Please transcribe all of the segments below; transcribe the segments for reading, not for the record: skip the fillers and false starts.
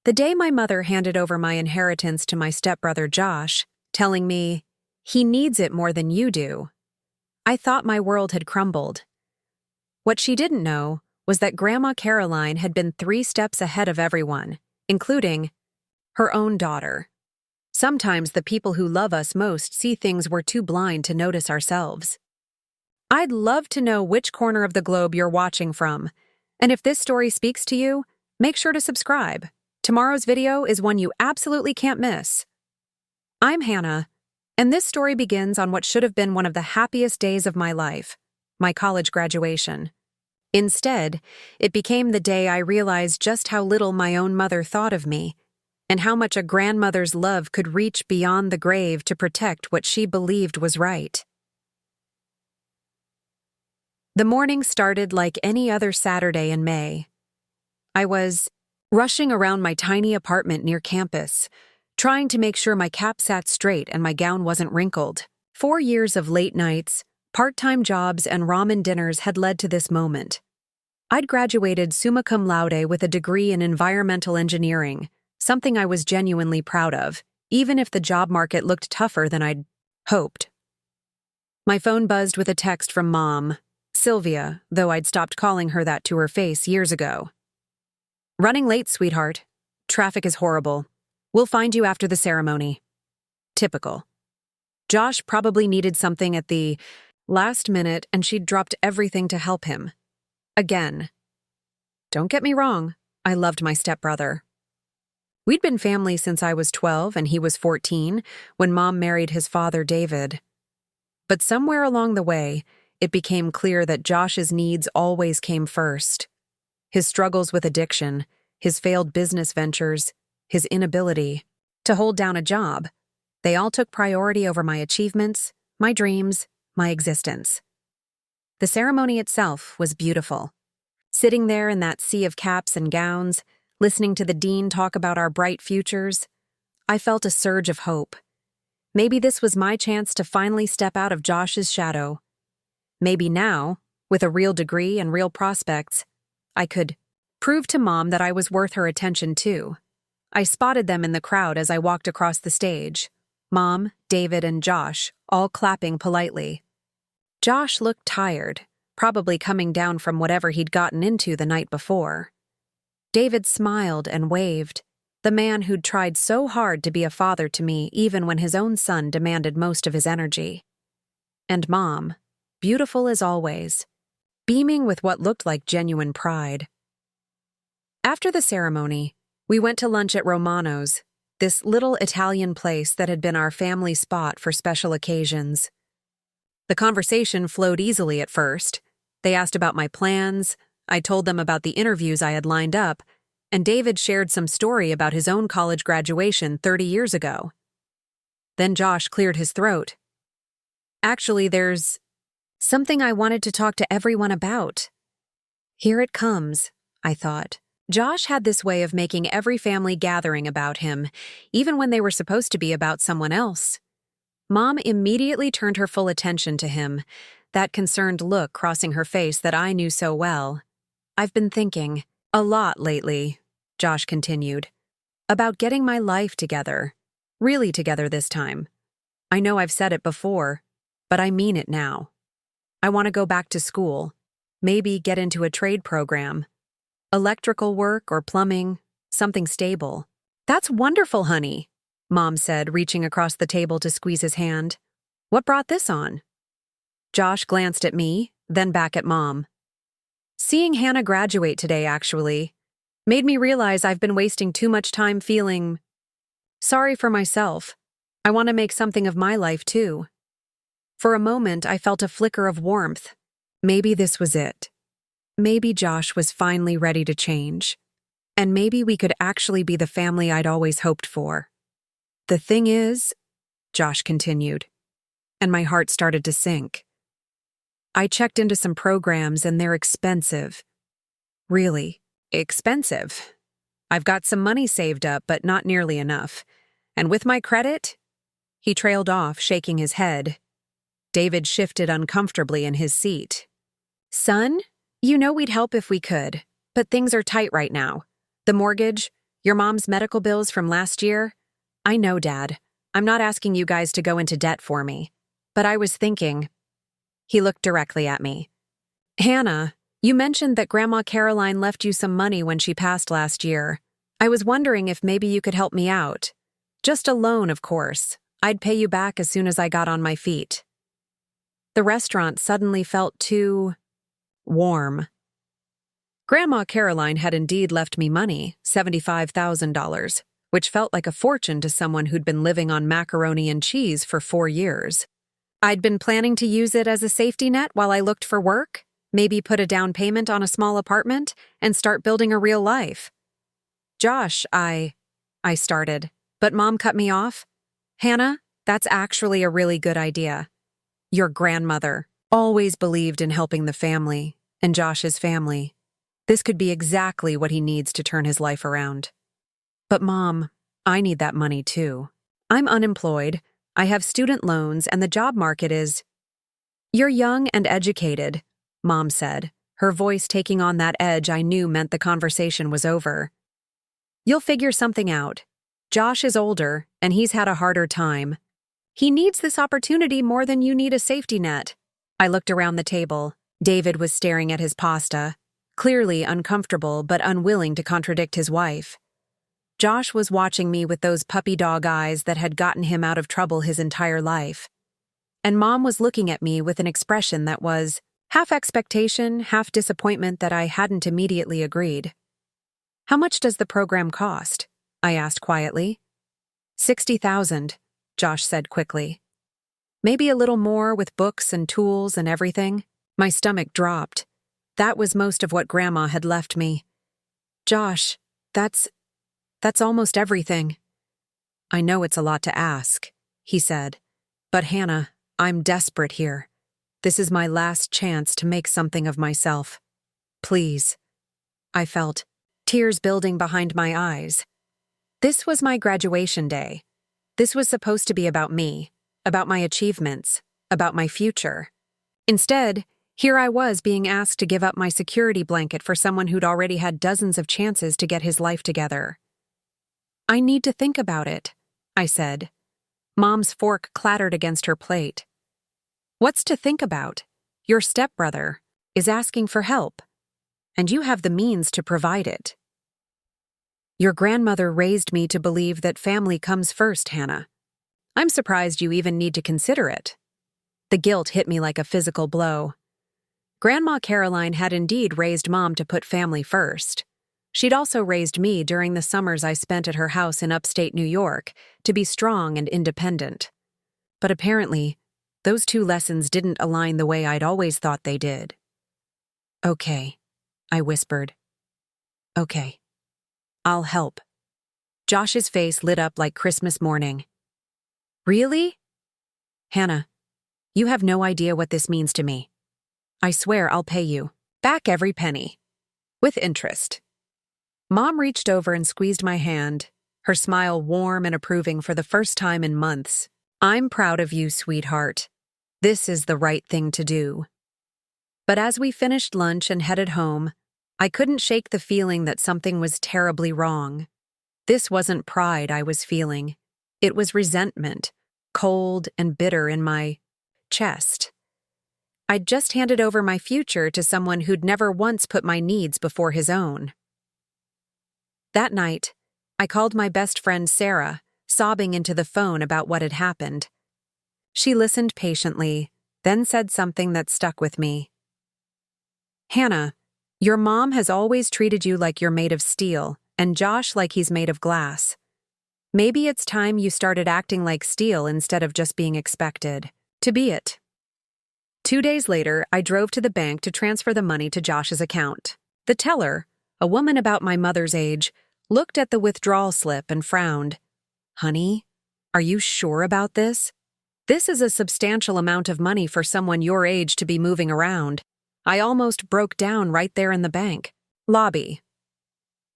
The day my mother handed over my inheritance to my stepbrother Josh, telling me, "He needs it more than you do," I thought my world had crumbled. What she didn't know was that Grandma Caroline had been 3 steps ahead of everyone, including her own daughter. Sometimes the people who love us most see things we're too blind to notice ourselves. I'd love to know which corner of the globe you're watching from, and if this story speaks to you, make sure to subscribe. Tomorrow's video is one you absolutely can't miss. I'm Hannah, and this story begins on what should have been one of the happiest days of my life, my college graduation. Instead, it became the day I realized just how little my own mother thought of me, and how much a grandmother's love could reach beyond the grave to protect what she believed was right. The morning started like any other Saturday in May. I was rushing around my tiny apartment near campus, trying to make sure my cap sat straight and my gown wasn't wrinkled. 4 years of late nights, part-time jobs, and ramen dinners had led to this moment. I'd graduated summa cum laude with a degree in environmental engineering, something I was genuinely proud of, even if the job market looked tougher than I'd hoped. My phone buzzed with a text from Mom, Sylvia, though I'd stopped calling her that to her face years ago. "Running late, sweetheart. Traffic is horrible. We'll find you after the ceremony." Typical. Josh probably needed something at the last minute, and she'd dropped everything to help him. Again. Don't get me wrong, I loved my stepbrother. We'd been family since I was 12 and he was 14 when Mom married his father, David. But somewhere along the way, it became clear that Josh's needs always came first. His struggles with addiction, his failed business ventures, his inability to hold down a job, they all took priority over my achievements, my dreams, my existence. The ceremony itself was beautiful. Sitting there in that sea of caps and gowns, listening to the dean talk about our bright futures, I felt a surge of hope. Maybe this was my chance to finally step out of Josh's shadow. Maybe now, with a real degree and real prospects, I could prove to Mom that I was worth her attention too. I spotted them in the crowd as I walked across the stage. Mom, David, and Josh, all clapping politely. Josh looked tired, probably coming down from whatever he'd gotten into the night before. David smiled and waved, the man who'd tried so hard to be a father to me even when his own son demanded most of his energy. And Mom, beautiful as always, beaming with what looked like genuine pride. After the ceremony, we went to lunch at Romano's, this little Italian place that had been our family spot for special occasions. The conversation flowed easily at first. They asked about my plans, I told them about the interviews I had lined up, and David shared some story about his own college graduation 30 years ago. Then Josh cleared his throat. "Actually, there's something I wanted to talk to everyone about." Here it comes, I thought. Josh had this way of making every family gathering about him, even when they were supposed to be about someone else. Mom immediately turned her full attention to him, that concerned look crossing her face that I knew so well. "I've been thinking a lot lately," Josh continued, "about getting my life together, really together this time. I know I've said it before, but I mean it now. I want to go back to school, maybe get into a trade program. Electrical work or plumbing, something stable." "That's wonderful, honey," Mom said, reaching across the table to squeeze his hand. "What brought this on?" Josh glanced at me, then back at Mom. "Seeing Hannah graduate today, actually, made me realize I've been wasting too much time feeling sorry for myself. I want to make something of my life, too." For a moment, I felt a flicker of warmth. Maybe this was it. Maybe Josh was finally ready to change. And maybe we could actually be the family I'd always hoped for. "The thing is," Josh continued, and my heart started to sink. "I checked into some programs and they're expensive. Really expensive. I've got some money saved up, but not nearly enough. And with my credit—" He trailed off, shaking his head. David shifted uncomfortably in his seat. "Son, you know we'd help if we could, but things are tight right now. The mortgage, Your mom's medical bills from last year? I know, Dad. I'm not asking you guys to go into debt for me. But I was thinking. He looked directly at me. Hannah, you mentioned that Grandma Caroline left you some money when she passed last year. I was wondering if maybe you could help me out. Just a loan, of course. I'd pay you back as soon as I got on my feet. The restaurant suddenly felt too warm. Grandma Caroline had indeed left me money, $75,000, which felt like a fortune to someone who'd been living on macaroni and cheese for 4 years. I'd been planning to use it as a safety net while I looked for work, maybe put a down payment on a small apartment, and start building a real life. Josh, I started, but Mom cut me off. Hannah, that's actually a really good idea. Your grandmother always believed in helping the family, and Josh's family. This could be exactly what he needs to turn his life around. But Mom, I need that money too. I'm unemployed, I have student loans, and the job market is— You're young and educated, Mom said, her voice taking on that edge I knew meant the conversation was over. You'll figure something out. Josh is older, and he's had a harder time. He needs this opportunity more than you need a safety net. I looked around the table. David was staring at his pasta, clearly uncomfortable but unwilling to contradict his wife. Josh was watching me with those puppy dog eyes that had gotten him out of trouble his entire life. And Mom was looking at me with an expression that was half expectation, half disappointment that I hadn't immediately agreed. How much does the program cost? I asked quietly. $60,000, Josh said quickly. Maybe a little more with books and tools and everything. My stomach dropped. That was most of what Grandma had left me. Josh, that's almost everything. I know it's a lot to ask, he said. But Hannah, I'm desperate here. This is my last chance to make something of myself. Please. I felt tears building behind my eyes. This was my graduation day. This was supposed to be about me, about my achievements, about my future. Instead, here I was being asked to give up my security blanket for someone who'd already had dozens of chances to get his life together. I need to think about it, I said. Mom's fork clattered against her plate. What's to think about? Your stepbrother is asking for help, and you have the means to provide it. Your grandmother raised me to believe that family comes first, Hannah. I'm surprised you even need to consider it. The guilt hit me like a physical blow. Grandma Caroline had indeed raised Mom to put family first. She'd also raised me during the summers I spent at her house in upstate New York to be strong and independent. But apparently, those two lessons didn't align the way I'd always thought they did. Okay, I whispered. Okay. I'll help. Josh's face lit up like Christmas morning. Really? Hannah, you have no idea what this means to me. I swear I'll pay you back every penny. With interest. Mom reached over and squeezed my hand, her smile warm and approving for the first time in months. I'm proud of you, sweetheart. This is the right thing to do. But as we finished lunch and headed home, I couldn't shake the feeling that something was terribly wrong. This wasn't pride I was feeling. It was resentment, cold and bitter in my chest. I'd just handed over my future to someone who'd never once put my needs before his own. That night, I called my best friend Sarah, sobbing into the phone about what had happened. She listened patiently, then said something that stuck with me. Hannah, your mom has always treated you like you're made of steel, and Josh like he's made of glass. Maybe it's time you started acting like steel instead of just being expected to be it. 2 days later, I drove to the bank to transfer the money to Josh's account. The teller, a woman about my mother's age, looked at the withdrawal slip and frowned. Honey, are you sure about this? This is a substantial amount of money for someone your age to be moving around. I almost broke down right there in the bank lobby.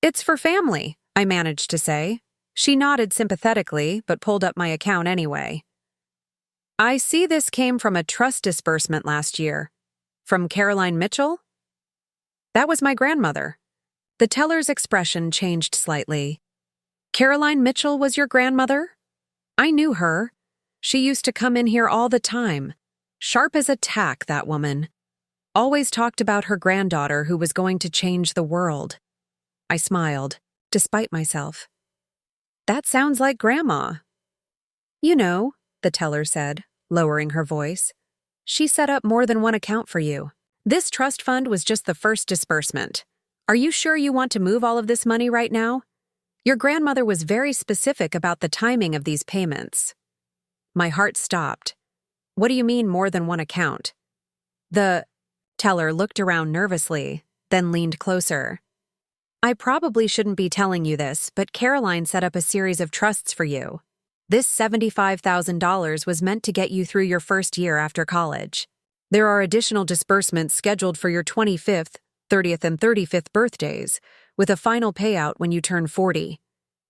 It's for family, I managed to say. She nodded sympathetically, but pulled up my account anyway. I see this came from a trust disbursement last year. From Caroline Mitchell? That was my grandmother. The teller's expression changed slightly. Caroline Mitchell was your grandmother? I knew her. She used to come in here all the time. Sharp as a tack, that woman. Always talked about her granddaughter who was going to change the world. I smiled, despite myself. That sounds like Grandma. You know, the teller said, lowering her voice. She set up more than one account for you. This trust fund was just the first disbursement. Are you sure you want to move all of this money right now? Your grandmother was very specific about the timing of these payments. My heart stopped. What do you mean more than one account? The teller looked around nervously, then leaned closer. I probably shouldn't be telling you this, but Caroline set up a series of trusts for you. This $75,000 was meant to get you through your first year after college. There are additional disbursements scheduled for your 25th, 30th, and 35th birthdays, with a final payout when you turn 40.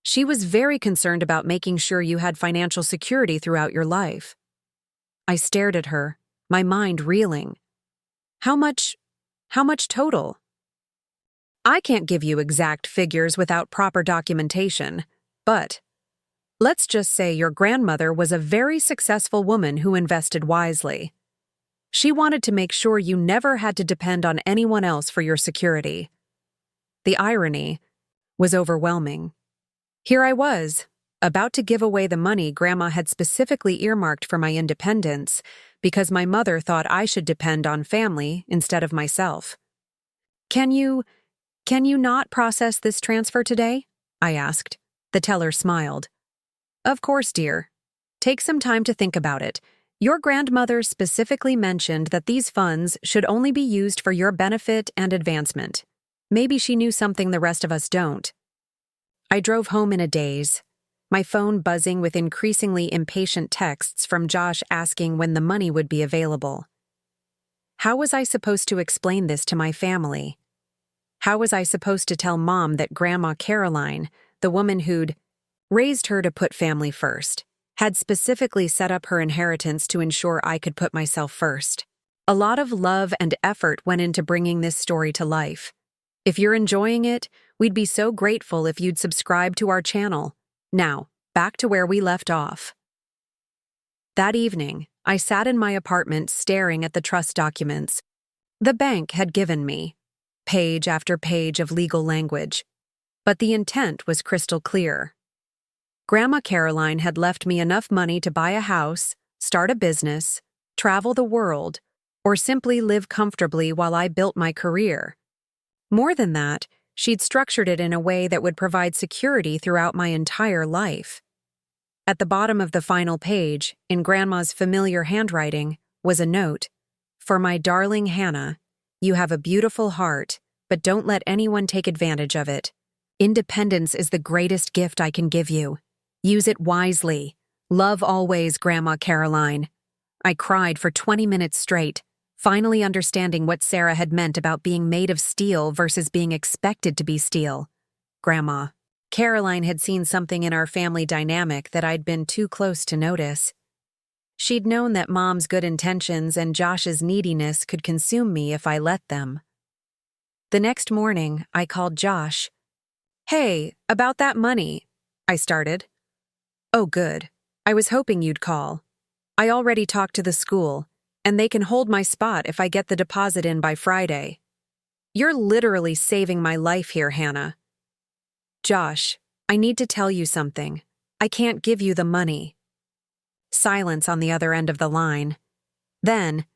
She was very concerned about making sure you had financial security throughout your life. I stared at her, my mind reeling. How much total? I can't give you exact figures without proper documentation, but let's just say your grandmother was a very successful woman who invested wisely. She wanted to make sure you never had to depend on anyone else for your security. The irony was overwhelming. Here I was, about to give away the money Grandma had specifically earmarked for my independence because my mother thought I should depend on family instead of myself. Can you not process this transfer today? I asked. The teller smiled. Of course, dear. Take some time to think about it. Your grandmother specifically mentioned that these funds should only be used for your benefit and advancement. Maybe she knew something the rest of us don't. I drove home in a daze, my phone buzzing with increasingly impatient texts from Josh asking when the money would be available. How was I supposed to explain this to my family? How was I supposed to tell Mom that Grandma Caroline, the woman who'd raised her to put family first, had specifically set up her inheritance to ensure I could put myself first? A lot of love and effort went into bringing this story to life. If you're enjoying it, we'd be so grateful if you'd subscribe to our channel. Now, back to where we left off. That evening, I sat in my apartment staring at the trust documents the bank had given me, page after page of legal language. But the intent was crystal clear. Grandma Caroline had left me enough money to buy a house, start a business, travel the world, or simply live comfortably while I built my career. More than that, she'd structured it in a way that would provide security throughout my entire life. At the bottom of the final page, in Grandma's familiar handwriting, was a note. For my darling Hannah, you have a beautiful heart, but don't let anyone take advantage of it. Independence is the greatest gift I can give you. Use it wisely. Love always, Grandma Caroline. I cried for 20 minutes straight, finally understanding what Sarah had meant about being made of steel versus being expected to be steel. Grandma Caroline had seen something in our family dynamic that I'd been too close to notice. She'd known that Mom's good intentions and Josh's neediness could consume me if I let them. The next morning, I called Josh. Hey, about that money, I started. Oh, good. I was hoping you'd call. I already talked to the school, and they can hold my spot if I get the deposit in by Friday. You're literally saving my life here, Hannah. Josh, I need to tell you something. I can't give you the money. Silence on the other end of the line. Then,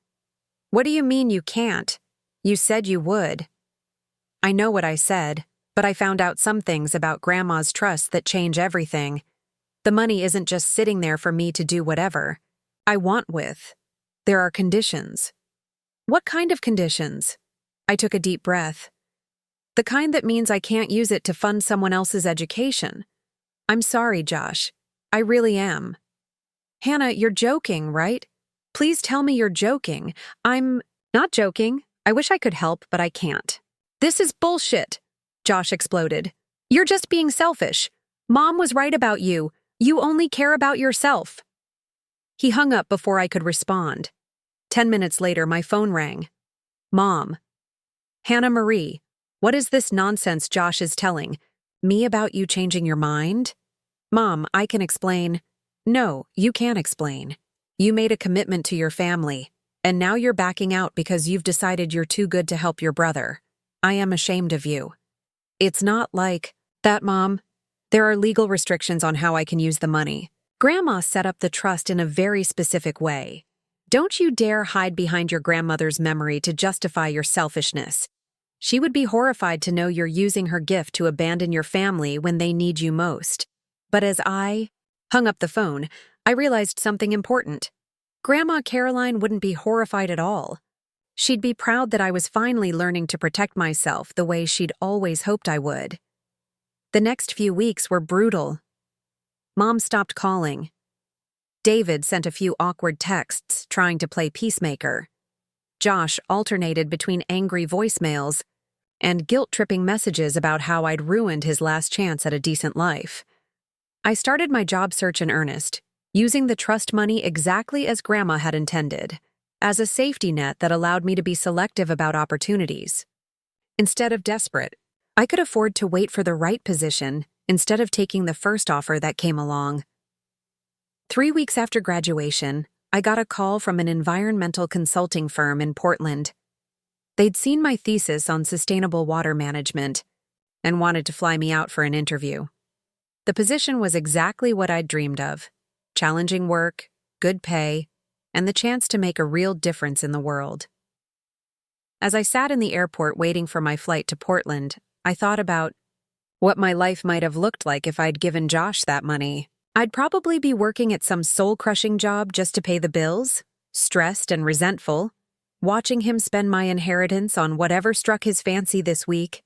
what do you mean you can't? You said you would. I know what I said, but I found out some things about Grandma's trust that change everything. The money isn't just sitting there for me to do whatever I want with. There are conditions. What kind of conditions? I took a deep breath. The kind that means I can't use it to fund someone else's education. I'm sorry, Josh. I really am. Hannah, you're joking, right? Please tell me you're joking. I'm not joking. I wish I could help, but I can't. This is bullshit, Josh exploded. You're just being selfish. Mom was right about you. You only care about yourself. He hung up before I could respond. 10 minutes later, my phone rang. Mom. Hannah Marie, what is this nonsense Josh is telling me about you changing your mind? "Mom, I can explain." "No, you can't explain. You made a commitment to your family, and now you're backing out because you've decided you're too good to help your brother. I am ashamed of you." "It's not like that, Mom. There are legal restrictions on how I can use the money. Grandma set up the trust in a very specific way. Don't you dare hide behind your grandmother's memory to justify your selfishness. She would be horrified to know you're using her gift to abandon your family when they need you most." But as I hung up the phone, I realized something important. Grandma Caroline wouldn't be horrified at all. She'd be proud that I was finally learning to protect myself the way she'd always hoped I would. The next few weeks were brutal. Mom stopped calling. David sent a few awkward texts trying to play peacemaker. Josh alternated between angry voicemails and guilt-tripping messages about how I'd ruined his last chance at a decent life. I started my job search in earnest, using the trust money exactly as Grandma had intended, as a safety net that allowed me to be selective about opportunities. Instead of desperate, I could afford to wait for the right position instead of taking the first offer that came along. 3 weeks after graduation, I got a call from an environmental consulting firm in Portland. They'd seen my thesis on sustainable water management and wanted to fly me out for an interview. The position was exactly what I'd dreamed of: challenging work, good pay, and the chance to make a real difference in the world. As I sat in the airport waiting for my flight to Portland, I thought about what my life might have looked like if I'd given Josh that money. I'd probably be working at some soul-crushing job just to pay the bills, stressed and resentful, watching him spend my inheritance on whatever struck his fancy this week.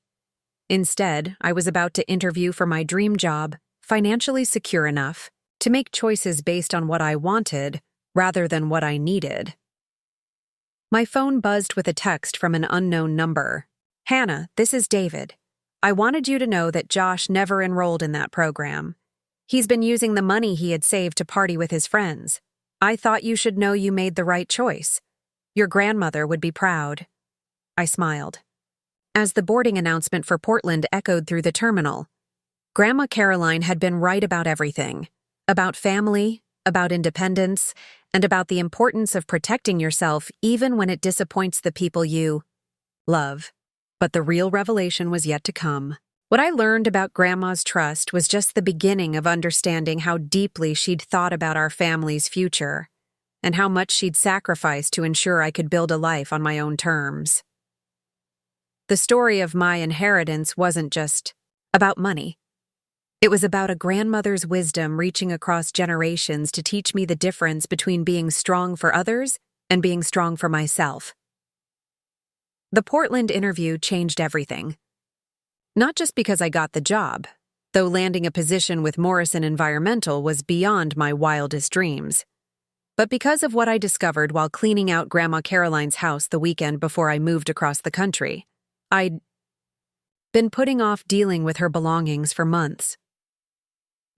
Instead, I was about to interview for my dream job, financially secure enough to make choices based on what I wanted rather than what I needed. My phone buzzed with a text from an unknown number. "Hannah, this is David. I wanted you to know that Josh never enrolled in that program. He's been using the money he had saved to party with his friends. I thought you should know you made the right choice. Your grandmother would be proud." I smiled. As the boarding announcement for Portland echoed through the terminal, Grandma Caroline had been right about everything: about family, about independence, and about the importance of protecting yourself even when it disappoints the people you love. But the real revelation was yet to come. What I learned about Grandma's trust was just the beginning of understanding how deeply she'd thought about our family's future, and how much she'd sacrificed to ensure I could build a life on my own terms. The story of my inheritance wasn't just about money. It was about a grandmother's wisdom reaching across generations to teach me the difference between being strong for others and being strong for myself. The Portland interview changed everything. Not just because I got the job, though landing a position with Morrison Environmental was beyond my wildest dreams, but because of what I discovered while cleaning out Grandma Caroline's house the weekend before I moved across the country. I'd been putting off dealing with her belongings for months.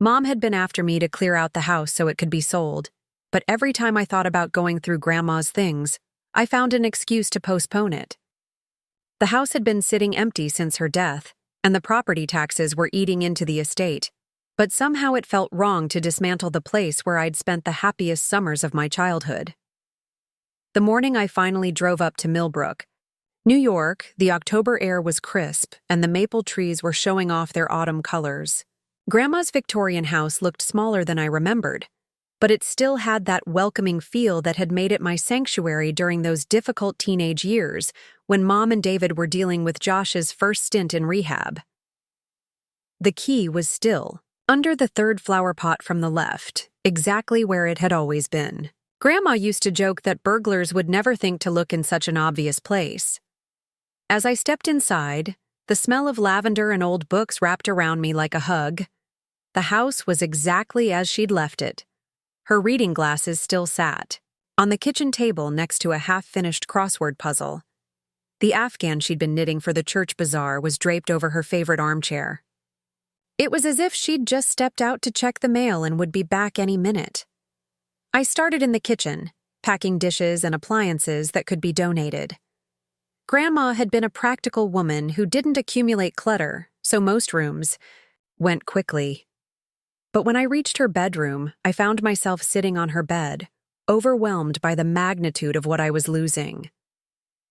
Mom had been after me to clear out the house so it could be sold, but every time I thought about going through Grandma's things, I found an excuse to postpone it. The house had been sitting empty since her death, and the property taxes were eating into the estate, but somehow it felt wrong to dismantle the place where I'd spent the happiest summers of my childhood. The morning I finally drove up to Millbrook, New York, the October air was crisp, and the maple trees were showing off their autumn colors. Grandma's Victorian house looked smaller than I remembered, but it still had that welcoming feel that had made it my sanctuary during those difficult teenage years when Mom and David were dealing with Josh's first stint in rehab. The key was still under the third flower pot from the left, exactly where it had always been. Grandma used to joke that burglars would never think to look in such an obvious place. As I stepped inside, the smell of lavender and old books wrapped around me like a hug. The house was exactly as she'd left it. Her reading glasses still sat on the kitchen table next to a half-finished crossword puzzle. The afghan she'd been knitting for the church bazaar was draped over her favorite armchair. It was as if she'd just stepped out to check the mail and would be back any minute. I started in the kitchen, packing dishes and appliances that could be donated. Grandma had been a practical woman who didn't accumulate clutter, so most rooms went quickly. But when I reached her bedroom, I found myself sitting on her bed, overwhelmed by the magnitude of what I was losing.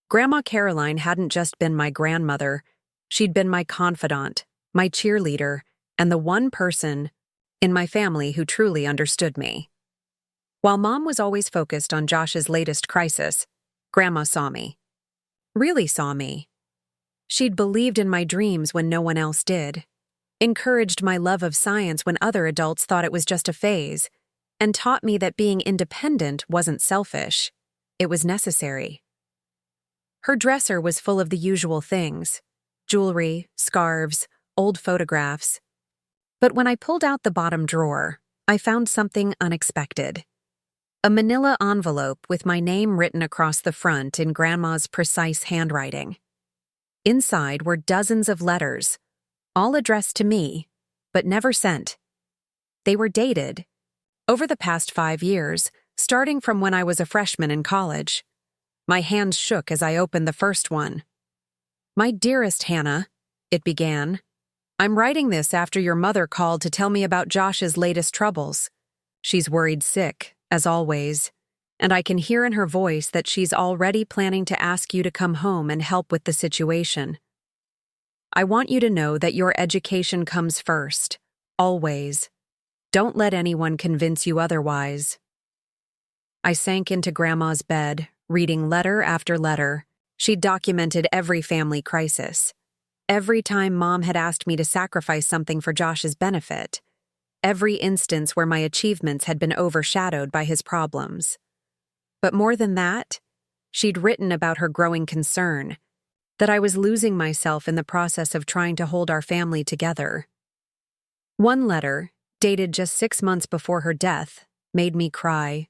Grandma Caroline hadn't just been my grandmother, she'd been my confidant, my cheerleader, and the one person in my family who truly understood me. While Mom was always focused on Josh's latest crisis, Grandma saw me. Really saw me. She'd believed in my dreams when no one else did, encouraged my love of science when other adults thought it was just a phase, and taught me that being independent wasn't selfish, it was necessary. Her dresser was full of the usual things: jewelry, scarves, old photographs. But when I pulled out the bottom drawer, I found something unexpected. A manila envelope with my name written across the front in Grandma's precise handwriting. Inside were dozens of letters, all addressed to me, but never sent. They were dated over the past 5 years, starting from when I was a freshman in college. My hands shook as I opened the first one. "My dearest Hannah," it began, "I'm writing this after your mother called to tell me about Josh's latest troubles. She's worried sick, as always, and I can hear in her voice that she's already planning to ask you to come home and help with the situation. I want you to know that your education comes first, always. Don't let anyone convince you otherwise." I sank into Grandma's bed, reading letter after letter. She'd documented every family crisis. Every time Mom had asked me to sacrifice something for Josh's benefit. Every instance where my achievements had been overshadowed by his problems. But more than that, she'd written about her growing concern, that I was losing myself in the process of trying to hold our family together. One letter, dated just 6 months before her death, made me cry.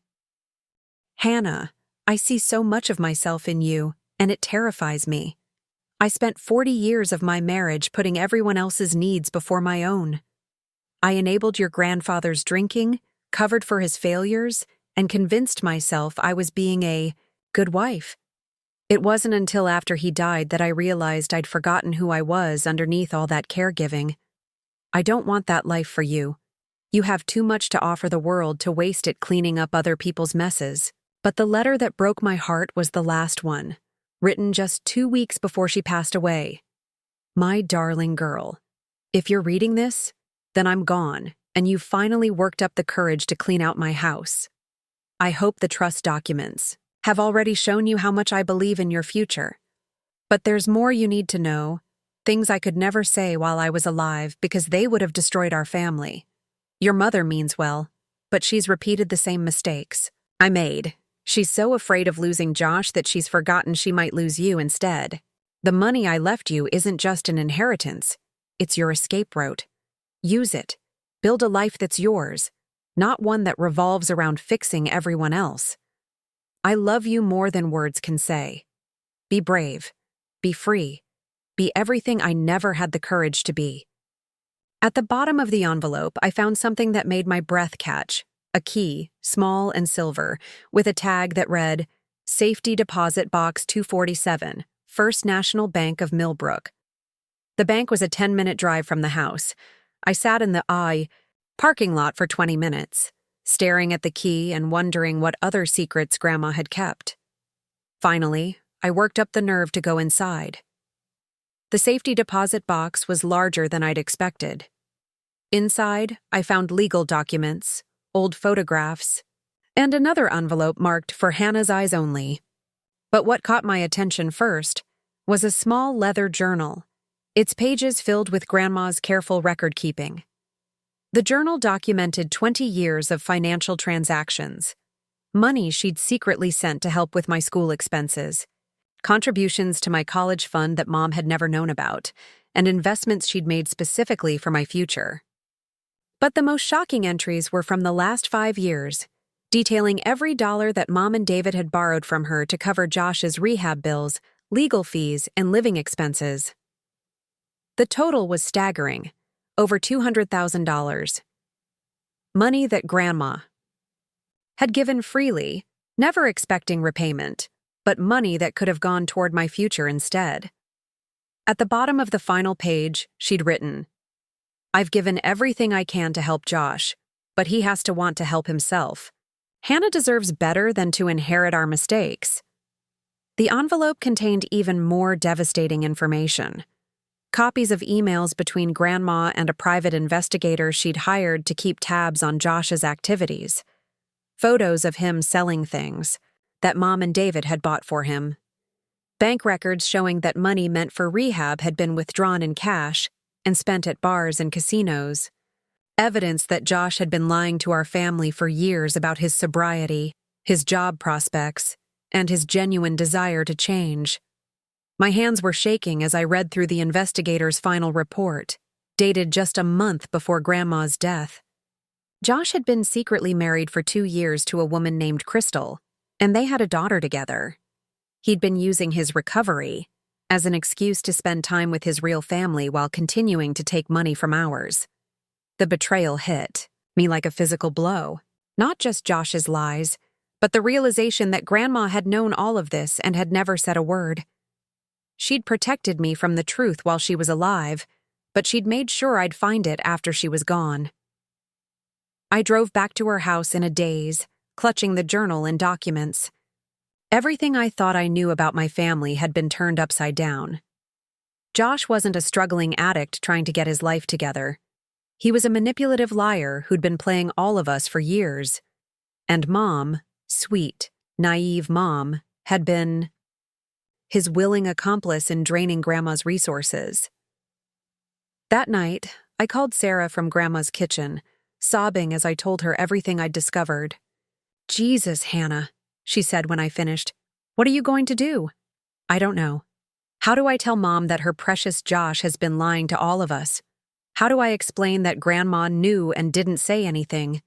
"Hannah, I see so much of myself in you, and it terrifies me. I spent 40 years of my marriage putting everyone else's needs before my own. I enabled your grandfather's drinking, covered for his failures, and convinced myself I was being a good wife. It wasn't until after he died that I realized I'd forgotten who I was underneath all that caregiving. I don't want that life for you. You have too much to offer the world to waste it cleaning up other people's messes." But the letter that broke my heart was the last one, written just 2 weeks before she passed away. "My darling girl, if you're reading this, then I'm gone, and you've finally worked up the courage to clean out my house. I hope the trust documents have already shown you how much I believe in your future. But there's more you need to know, things I could never say while I was alive because they would have destroyed our family. Your mother means well, but she's repeated the same mistakes I made. She's so afraid of losing Josh that she's forgotten she might lose you instead. The money I left you isn't just an inheritance, it's your escape route. Use it. Build a life that's yours, not one that revolves around fixing everyone else. I love you more than words can say. Be brave. Be free. Be everything I never had the courage to be." At the bottom of the envelope, I found something that made my breath catch. A key, small and silver, with a tag that read, "Safety Deposit Box 247, First National Bank of Millbrook." The bank was a 10-minute drive from the house. I sat in the parking lot for 20 minutes, staring at the key and wondering what other secrets Grandma had kept. Finally, I worked up the nerve to go inside. The safety deposit box was larger than I'd expected. Inside, I found legal documents, old photographs, and another envelope marked "For Hannah's Eyes Only." But what caught my attention first was a small leather journal, its pages filled with Grandma's careful record-keeping. The journal documented 20 years of financial transactions, money she'd secretly sent to help with my school expenses, contributions to my college fund that Mom had never known about, and investments she'd made specifically for my future. But the most shocking entries were from the last 5 years, detailing every dollar that Mom and David had borrowed from her to cover Josh's rehab bills, legal fees, and living expenses. The total was staggering, over $200,000. Money that Grandma had given freely, never expecting repayment, but money that could have gone toward my future instead. At the bottom of the final page, she'd written, I've given everything I can to help Josh, but he has to want to help himself. Hannah deserves better than to inherit our mistakes." The envelope contained even more devastating information. Copies of emails between Grandma and a private investigator she'd hired to keep tabs on Josh's activities. Photos of him selling things that Mom and David had bought for him. Bank records showing that money meant for rehab had been withdrawn in cash and spent at bars and casinos. Evidence that Josh had been lying to our family for years about his sobriety, his job prospects, and his genuine desire to change. My hands were shaking as I read through the investigator's final report, dated just a month before Grandma's death. Josh had been secretly married for 2 years to a woman named Crystal, and they had a daughter together. He'd been using his recovery as an excuse to spend time with his real family while continuing to take money from ours. The betrayal hit me like a physical blow, not just Josh's lies, but the realization that Grandma had known all of this and had never said a word. She'd protected me from the truth while she was alive, but she'd made sure I'd find it after she was gone. I drove back to her house in a daze, clutching the journal and documents. Everything I thought I knew about my family had been turned upside down. Josh wasn't a struggling addict trying to get his life together. He was a manipulative liar who'd been playing all of us for years. And Mom, sweet, naive Mom, had been his willing accomplice in draining Grandma's resources. That night, I called Sarah from Grandma's kitchen, sobbing as I told her everything I'd discovered. "Jesus, Hannah," she said when I finished. "What are you going to do?" "I don't know. How do I tell Mom that her precious Josh has been lying to all of us? How do I explain that Grandma knew and didn't say anything?"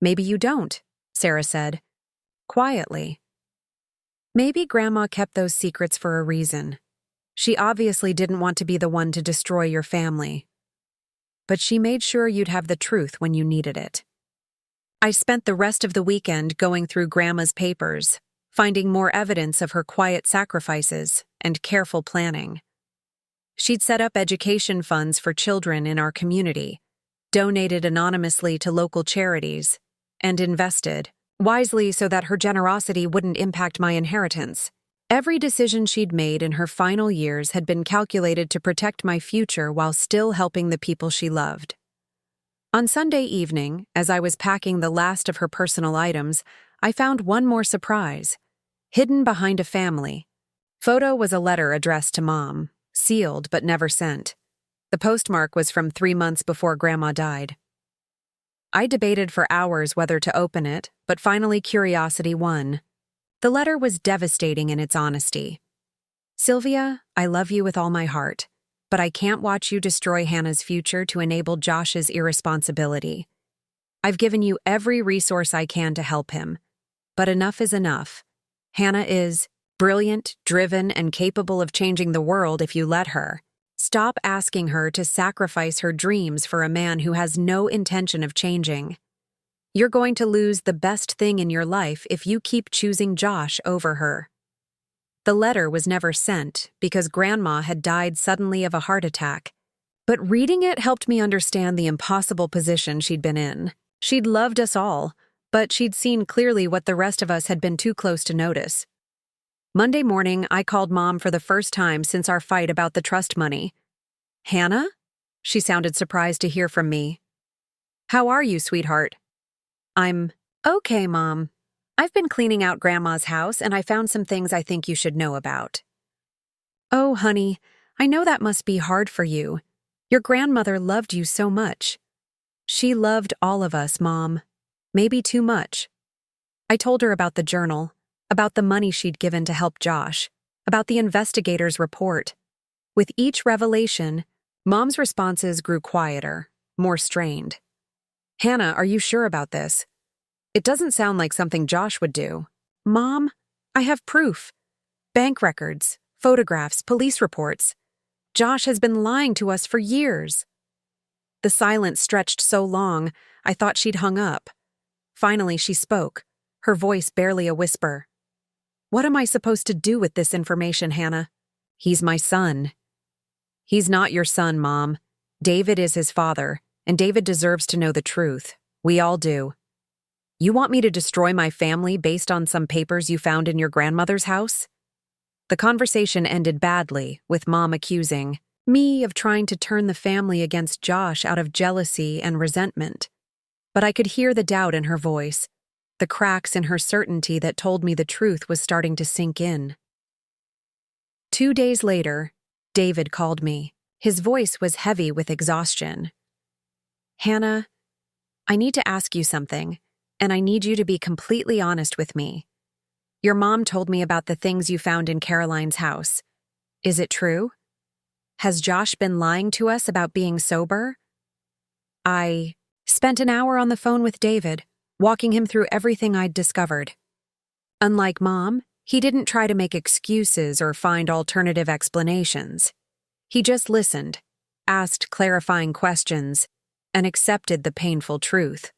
"Maybe you don't," Sarah said, quietly. "Maybe Grandma kept those secrets for a reason. She obviously didn't want to be the one to destroy your family. But she made sure you'd have the truth when you needed it." I spent the rest of the weekend going through Grandma's papers, finding more evidence of her quiet sacrifices and careful planning. She'd set up education funds for children in our community, donated anonymously to local charities, and invested wisely so that her generosity wouldn't impact my inheritance. Every decision she'd made in her final years had been calculated to protect my future while still helping the people she loved. On Sunday evening, as I was packing the last of her personal items, I found one more surprise. Hidden behind a family photo was a letter addressed to Mom, sealed but never sent. The postmark was from 3 months before Grandma died. I debated for hours whether to open it, but finally curiosity won. The letter was devastating in its honesty. "Sylvia, I love you with all my heart, but I can't watch you destroy Hannah's future to enable Josh's irresponsibility. I've given you every resource I can to help him, but enough is enough. Hannah is brilliant, driven, and capable of changing the world if you let her. Stop asking her to sacrifice her dreams for a man who has no intention of changing. You're going to lose the best thing in your life if you keep choosing Josh over her." The letter was never sent because Grandma had died suddenly of a heart attack. But reading it helped me understand the impossible position she'd been in. She'd loved us all, but she'd seen clearly what the rest of us had been too close to notice. Monday morning, I called Mom for the first time since our fight about the trust money. "Hannah?" She sounded surprised to hear from me. "How are you, sweetheart?" "I'm okay, Mom. I've been cleaning out Grandma's house and I found some things I think you should know about." "Oh, honey, I know that must be hard for you. Your grandmother loved you so much." "She loved all of us, Mom. Maybe too much." I told her about the journal, about the money she'd given to help Josh, about the investigator's report. With each revelation, Mom's responses grew quieter, more strained. "Hannah, are you sure about this? It doesn't sound like something Josh would do." "Mom, I have proof. Bank records, photographs, police reports. Josh has been lying to us for years." The silence stretched so long, I thought she'd hung up. Finally, she spoke, her voice barely a whisper. "What am I supposed to do with this information, Hannah?" "He's my son." "He's not your son, Mom. David is his father, and David deserves to know the truth. We all do. You want me to destroy my family based on some papers you found in your grandmother's house? The conversation ended badly, with Mom accusing me of trying to turn the family against Josh out of jealousy and resentment. But I could hear the doubt in her voice, the cracks in her certainty that told me the truth was starting to sink in. 2 days later, David called me. His voice was heavy with exhaustion. Hannah, I need to ask you something, and I need you to be completely honest with me. Your mom told me about the things you found in Caroline's house. Is it true? Has Josh been lying to us about being sober? I spent an hour on the phone with David, walking him through everything I'd discovered. Unlike Mom, he didn't try to make excuses or find alternative explanations. He just listened, asked clarifying questions, and accepted the painful truth.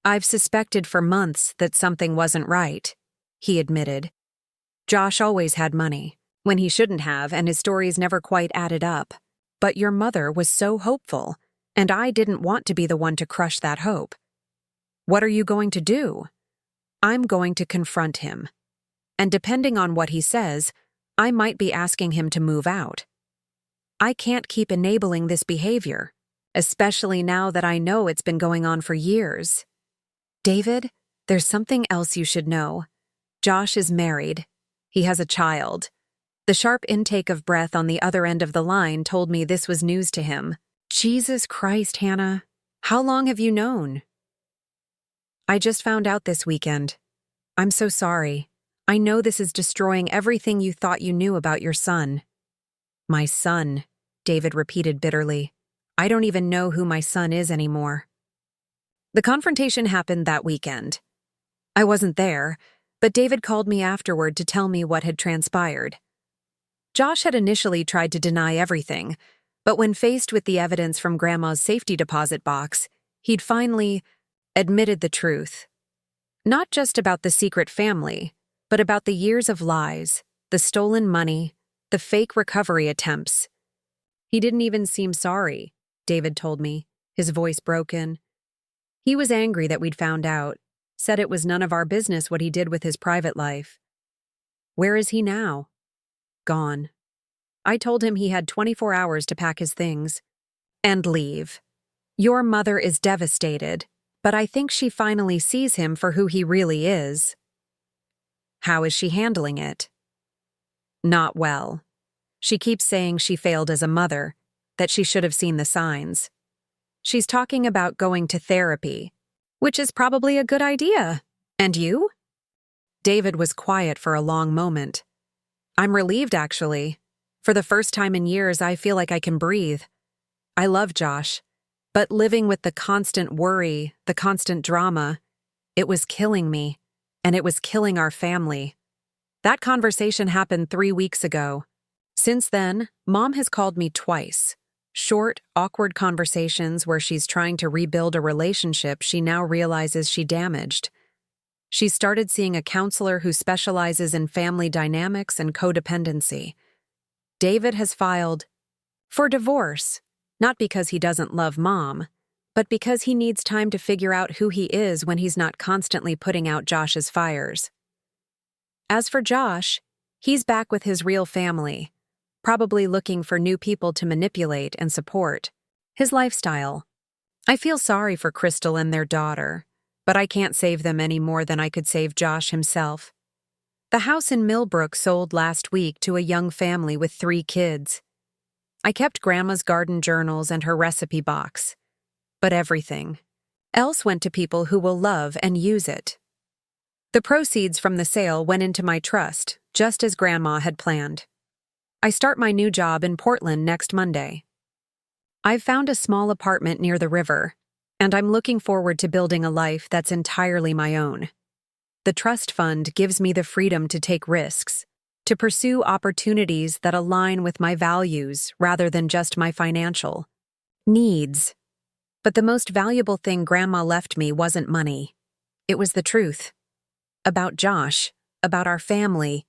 I've suspected for months that something wasn't right, he admitted. Josh always had money, when he shouldn't have, and his stories never quite added up. But your mother was so hopeful, and I didn't want to be the one to crush that hope. What are you going to do? I'm going to confront him. And depending on what he says, I might be asking him to move out. I can't keep enabling this behavior, especially now that I know it's been going on for years. David, there's something else you should know. Josh is married. He has a child. The sharp intake of breath on the other end of the line told me this was news to him. Jesus Christ, Hannah. How long have you known? I just found out this weekend. I'm so sorry. I know this is destroying everything you thought you knew about your son. My son, David repeated bitterly. I don't even know who my son is anymore. The confrontation happened that weekend. I wasn't there, but David called me afterward to tell me what had transpired. Josh had initially tried to deny everything, but when faced with the evidence from Grandma's safety deposit box, he'd finally admitted the truth. Not just about the secret family, but about the years of lies, the stolen money, the fake recovery attempts. He didn't even seem sorry, David told me, his voice broken. He was angry that we'd found out, said it was none of our business what he did with his private life. Where is he now? Gone. I told him he had 24 hours to pack his things and leave. Your mother is devastated, but I think she finally sees him for who he really is. How is she handling it? Not well. She keeps saying she failed as a mother, that she should have seen the signs. She's talking about going to therapy, which is probably a good idea. And you? David was quiet for a long moment. I'm relieved, actually. For the first time in years, I feel like I can breathe. I love Josh, but living with the constant worry, the constant drama, it was killing me, and it was killing our family. That conversation happened 3 weeks ago. Since then, Mom has called me twice. Short, awkward conversations where she's trying to rebuild a relationship she now realizes she damaged. She's started seeing a counselor who specializes in family dynamics and codependency. David has filed for divorce, not because he doesn't love Mom, but because he needs time to figure out who he is when he's not constantly putting out Josh's fires. As for Josh, he's back with his real family, probably looking for new people to manipulate and support. His lifestyle. I feel sorry for Crystal and their daughter, but I can't save them any more than I could save Josh himself. The house in Millbrook sold last week to a young family with 3 kids. I kept Grandma's garden journals and her recipe box, but everything else went to people who will love and use it. The proceeds from the sale went into my trust, just as Grandma had planned. I start my new job in Portland next Monday. I've found a small apartment near the river, and I'm looking forward to building a life that's entirely my own. The trust fund gives me the freedom to take risks, to pursue opportunities that align with my values rather than just my financial needs. But the most valuable thing Grandma left me wasn't money. It was the truth. About Josh, about our family,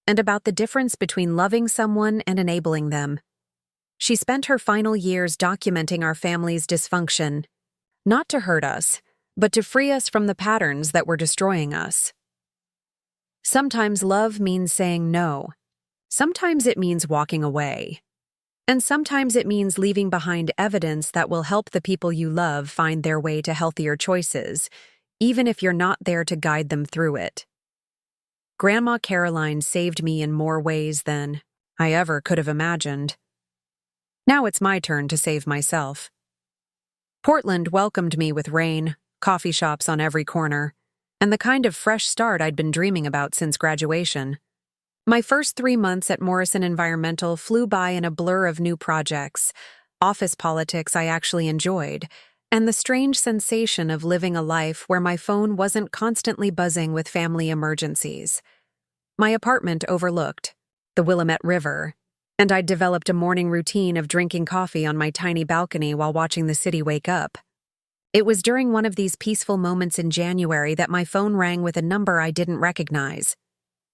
and about the difference between loving someone and enabling them. She spent her final years documenting our family's dysfunction, not to hurt us, but to free us from the patterns that were destroying us. Sometimes love means saying no. Sometimes it means walking away. And sometimes it means leaving behind evidence that will help the people you love find their way to healthier choices, even if you're not there to guide them through it. Grandma Caroline saved me in more ways than I ever could have imagined. Now it's my turn to save myself. Portland welcomed me with rain, coffee shops on every corner, and the kind of fresh start I'd been dreaming about since graduation. My first 3 months at Morrison Environmental flew by in a blur of new projects, office politics I actually enjoyed, and the strange sensation of living a life where my phone wasn't constantly buzzing with family emergencies. My apartment overlooked the Willamette River, and I'd developed a morning routine of drinking coffee on my tiny balcony while watching the city wake up. It was during one of these peaceful moments in January that my phone rang with a number I didn't recognize.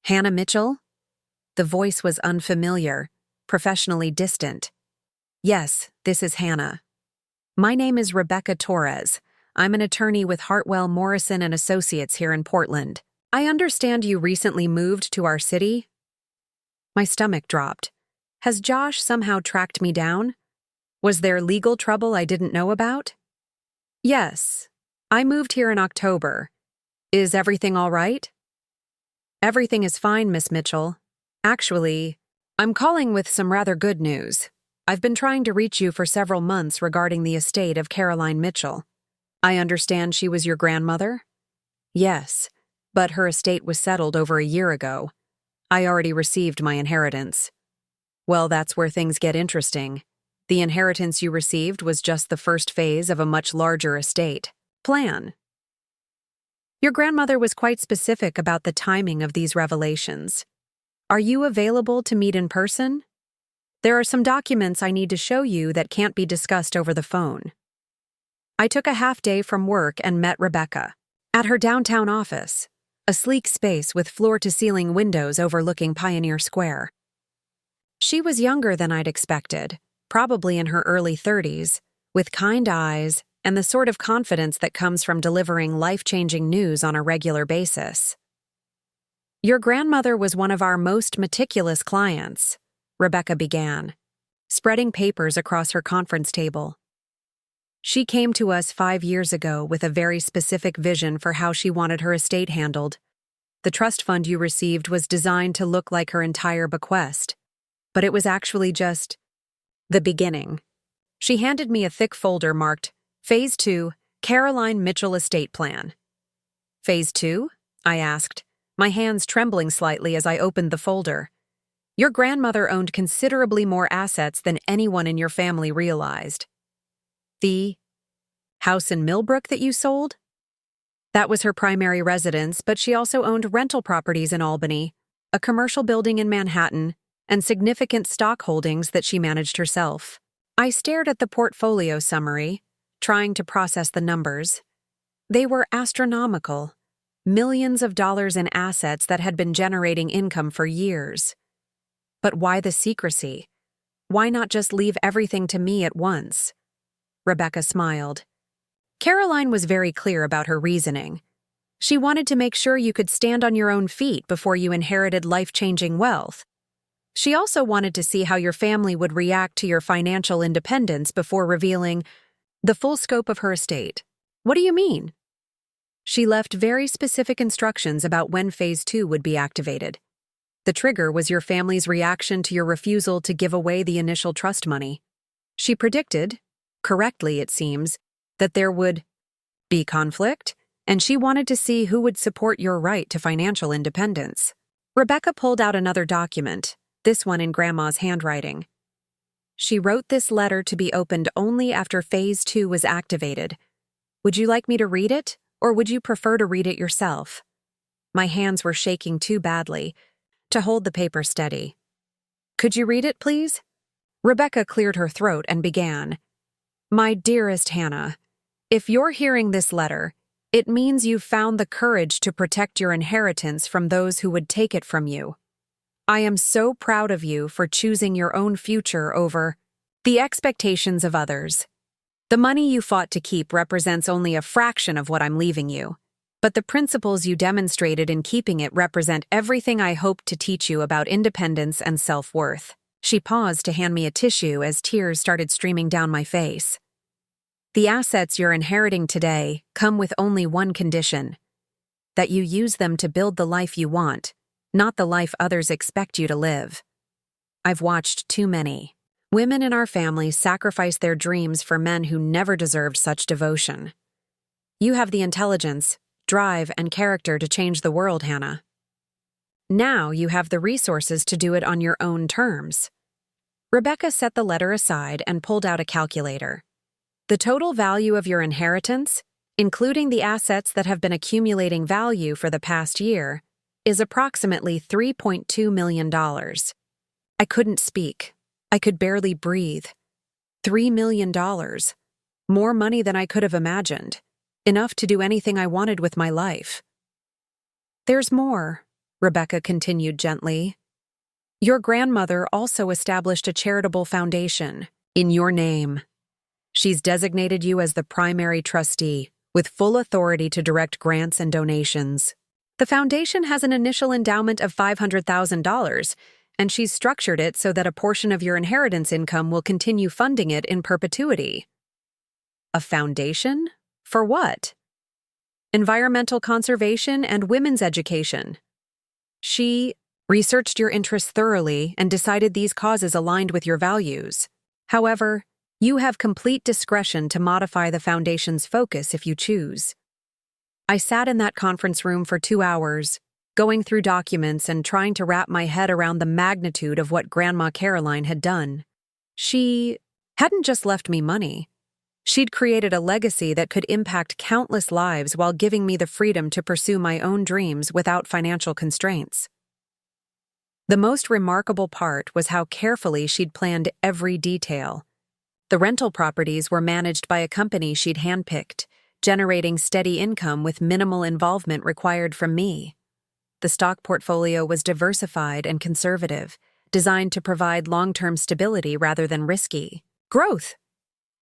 Hannah Mitchell? The voice was unfamiliar, professionally distant. Yes, this is Hannah. My name is Rebecca Torres. I'm an attorney with Hartwell Morrison and Associates here in Portland. I understand you recently moved to our city? My stomach dropped. Has Josh somehow tracked me down? Was there legal trouble I didn't know about? Yes. I moved here in October. Is everything all right? Everything is fine, Miss Mitchell. Actually, I'm calling with some rather good news. I've been trying to reach you for several months regarding the estate of Caroline Mitchell. I understand she was your grandmother? Yes, but her estate was settled over a year ago. I already received my inheritance. Well, that's where things get interesting. The inheritance you received was just the first phase of a much larger estate plan. Your grandmother was quite specific about the timing of these revelations. Are you available to meet in person? There are some documents I need to show you that can't be discussed over the phone. I took a half day from work and met Rebecca at her downtown office, a sleek space with floor-to-ceiling windows overlooking Pioneer Square. She was younger than I'd expected, probably in her early 30s, with kind eyes and the sort of confidence that comes from delivering life-changing news on a regular basis. Your grandmother was one of our most meticulous clients, Rebecca began, spreading papers across her conference table. She came to us 5 years ago with a very specific vision for how she wanted her estate handled. The trust fund you received was designed to look like her entire bequest, but it was actually just the beginning. She handed me a thick folder marked Phase 2, Caroline Mitchell Estate Plan. Phase 2? I asked, my hands trembling slightly as I opened the folder. Your grandmother owned considerably more assets than anyone in your family realized. The house in Millbrook that you sold? That was her primary residence, but she also owned rental properties in Albany, a commercial building in Manhattan, and significant stock holdings that she managed herself. I stared at the portfolio summary, trying to process the numbers. They were astronomical, millions of dollars in assets that had been generating income for years. But why the secrecy? Why not just leave everything to me at once? Rebecca smiled. Caroline was very clear about her reasoning. She wanted to make sure you could stand on your own feet before you inherited life-changing wealth. She also wanted to see how your family would react to your financial independence before revealing the full scope of her estate. What do you mean? She left very specific instructions about when Phase 2 would be activated. The trigger was your family's reaction to your refusal to give away the initial trust money. She predicted, correctly it seems, that there would be conflict, and she wanted to see who would support your right to financial independence. Rebecca pulled out another document, this one in Grandma's handwriting. She wrote this letter to be opened only after Phase 2 was activated. Would you like me to read it, or would you prefer to read it yourself? My hands were shaking too badly to hold the paper steady. Could you read it, please? Rebecca cleared her throat and began. My dearest Hannah, if you're hearing this letter, it means you've found the courage to protect your inheritance from those who would take it from you. I am so proud of you for choosing your own future over The expectations of others. The money you fought to keep represents only a fraction of what I'm leaving you. But the principles you demonstrated in keeping it represent everything I hoped to teach you about independence and self-worth. She paused to hand me a tissue as tears started streaming down my face. The assets you're inheriting today come with only one condition: that you use them to build the life you want, not the life others expect you to live. I've watched too many women in our family sacrifice their dreams for men who never deserved such devotion. You have the intelligence, drive, and character to change the world, Hannah. Now you have the resources to do it on your own terms. Rebecca set the letter aside and pulled out a calculator. The total value of your inheritance, including the assets that have been accumulating value for the past year, is approximately $3.2 million. I couldn't speak. I could barely breathe. $3 million. More money than I could have imagined. Enough to do anything I wanted with my life. There's more, Rebecca continued gently. Your grandmother also established a charitable foundation in your name. She's designated you as the primary trustee, with full authority to direct grants and donations. The foundation has an initial endowment of $500,000, and she's structured it so that a portion of your inheritance income will continue funding it in perpetuity. A foundation? For what? Environmental conservation and women's education. She researched your interests thoroughly and decided these causes aligned with your values. However, you have complete discretion to modify the foundation's focus if you choose. I sat in that conference room for 2 hours, going through documents and trying to wrap my head around the magnitude of what Grandma Caroline had done. She hadn't just left me money. She'd created a legacy that could impact countless lives while giving me the freedom to pursue my own dreams without financial constraints. The most remarkable part was how carefully she'd planned every detail. The rental properties were managed by a company she'd handpicked, generating steady income with minimal involvement required from me. The stock portfolio was diversified and conservative, designed to provide long-term stability rather than risky growth.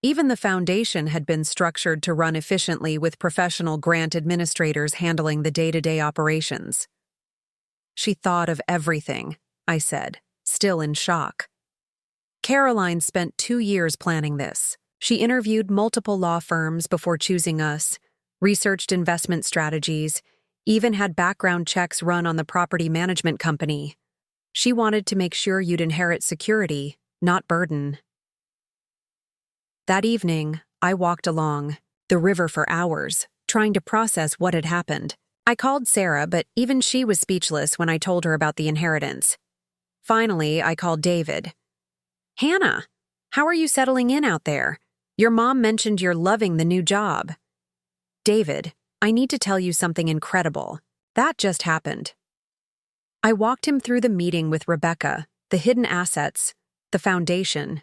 Even the foundation had been structured to run efficiently with professional grant administrators handling the day-to-day operations. She thought of everything, I said, still in shock. Caroline spent 2 years planning this. She interviewed multiple law firms before choosing us, researched investment strategies, even had background checks run on the property management company. She wanted to make sure you'd inherit security, not burden. That evening, I walked along the river for hours, trying to process what had happened. I called Sarah, but even she was speechless when I told her about the inheritance. Finally, I called David. Hannah, how are you settling in out there? Your mom mentioned you're loving the new job. David, I need to tell you something incredible. That just happened. I walked him through the meeting with Rebecca, the hidden assets, the foundation.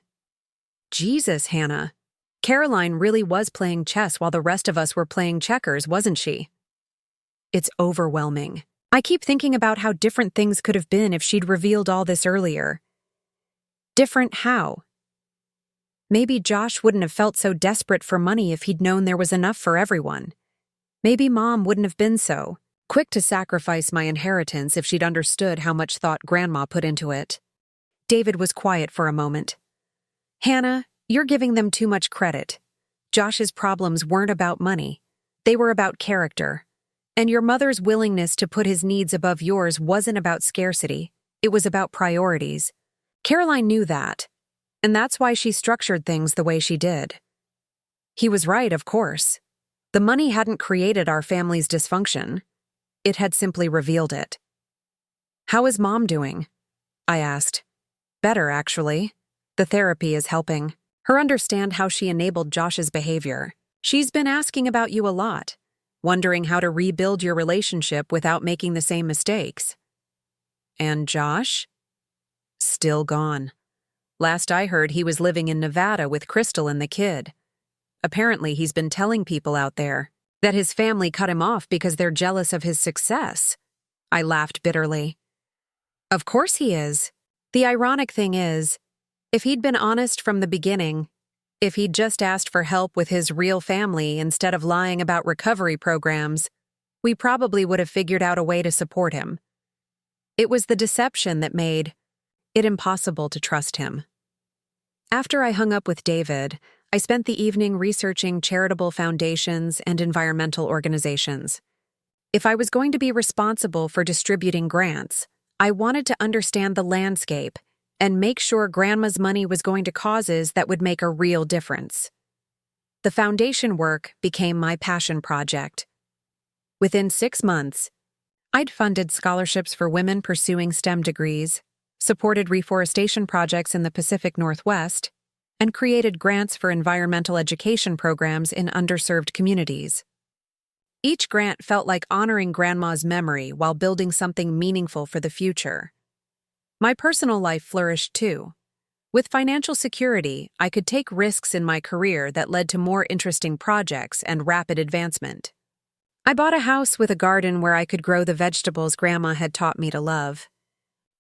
Jesus, Hannah. Caroline really was playing chess while the rest of us were playing checkers, wasn't she? It's overwhelming. I keep thinking about how different things could have been if she'd revealed all this earlier. Different how? Maybe Josh wouldn't have felt so desperate for money if he'd known there was enough for everyone. Maybe Mom wouldn't have been so quick to sacrifice my inheritance if she'd understood how much thought Grandma put into it. David was quiet for a moment. Hannah, you're giving them too much credit. Josh's problems weren't about money. They were about character. And your mother's willingness to put his needs above yours wasn't about scarcity. It was about priorities. Caroline knew that. And that's why she structured things the way she did. He was right, of course. The money hadn't created our family's dysfunction. It had simply revealed it. How is Mom doing? I asked. Better, actually. The therapy is helping her understand how she enabled Josh's behavior. She's been asking about you a lot, wondering how to rebuild your relationship without making the same mistakes. And Josh? Still gone. Last I heard, he was living in Nevada with Crystal and the kid. Apparently, he's been telling people out there that his family cut him off because they're jealous of his success. I laughed bitterly. Of course he is. The ironic thing is, If he'd been honest from the beginning, if he'd just asked for help with his real family instead of lying about recovery programs, we probably would have figured out a way to support him. It was the deception that made it impossible to trust him. After I hung up with David, I spent the evening researching charitable foundations and environmental organizations. If I was going to be responsible for distributing grants, I wanted to understand the landscape and make sure Grandma's money was going to causes that would make a real difference. The foundation work became my passion project. Within 6 months, I'd funded scholarships for women pursuing STEM degrees, supported reforestation projects in the Pacific Northwest, and created grants for environmental education programs in underserved communities. Each grant felt like honoring Grandma's memory while building something meaningful for the future. My personal life flourished too. With financial security, I could take risks in my career that led to more interesting projects and rapid advancement. I bought a house with a garden where I could grow the vegetables Grandma had taught me to love.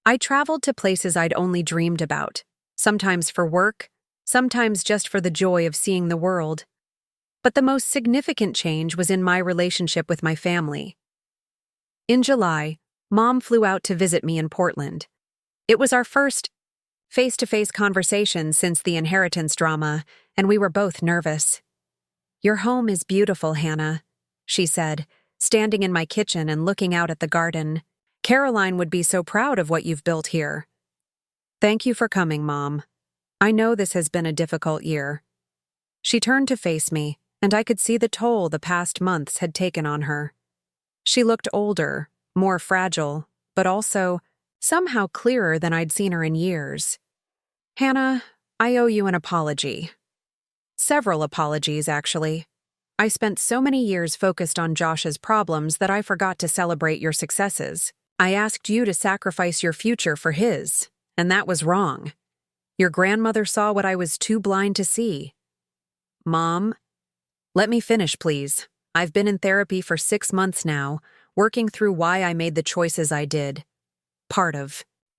I traveled to places I'd only dreamed about, sometimes for work, sometimes just for the joy of seeing the world. But the most significant change was in my relationship with my family. In July, Mom flew out to visit me in Portland. It was our first face-to-face conversation since the inheritance drama, and we were both nervous. "Your home is beautiful, Hannah," she said, standing in my kitchen and looking out at the garden. "Caroline would be so proud of what you've built here." "Thank you for coming, Mom. I know this has been a difficult year." She turned to face me, and I could see the toll the past months had taken on her. She looked older, more fragile, but also somehow clearer than I'd seen her in years. "Hannah, I owe you an apology." Several apologies, actually. I spent so many years focused on Josh's problems that I forgot to celebrate your successes. I asked you to sacrifice your future for his, and that was wrong. Your grandmother saw what I was too blind to see. Mom, let me finish, please. I've been in therapy for 6 months now, working through why I made the choices I did.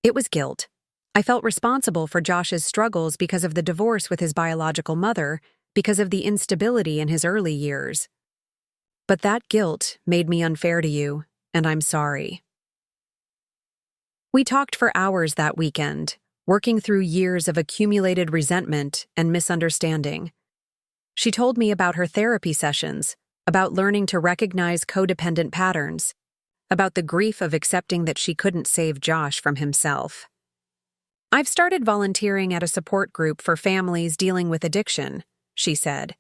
It was guilt. I felt responsible for Josh's struggles because of the divorce with his biological mother, because of the instability in his early years. But that guilt made me unfair to you, and I'm sorry. We talked for hours that weekend, working through years of accumulated resentment and misunderstanding. She told me about her therapy sessions, about learning to recognize codependent patterns, about the grief of accepting that she couldn't save Josh from himself. "I've started volunteering at a support group for families dealing with addiction," she said.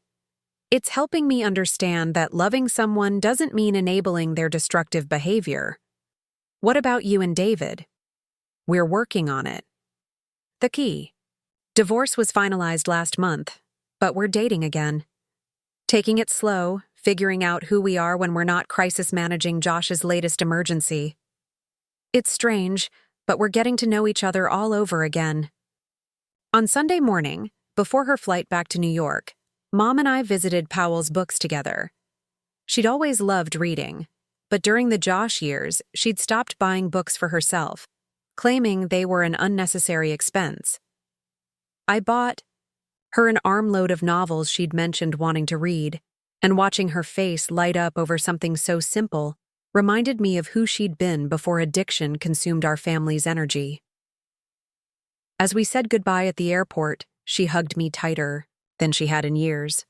"It's helping me understand that loving someone doesn't mean enabling their destructive behavior. What about you and David?" "We're working on it." The key. Divorce was finalized last month, but we're dating again. Taking it slow, figuring out who we are when we're not crisis managing Josh's latest emergency. It's strange, but we're getting to know each other all over again. On Sunday morning, before her flight back to New York, Mom and I visited Powell's books together. She'd always loved reading, but during the Josh years, she'd stopped buying books for herself, claiming they were an unnecessary expense. I bought her an armload of novels she'd mentioned wanting to read, and watching her face light up over something so simple reminded me of who she'd been before addiction consumed our family's energy. As we said goodbye at the airport, she hugged me tighter than she had in years.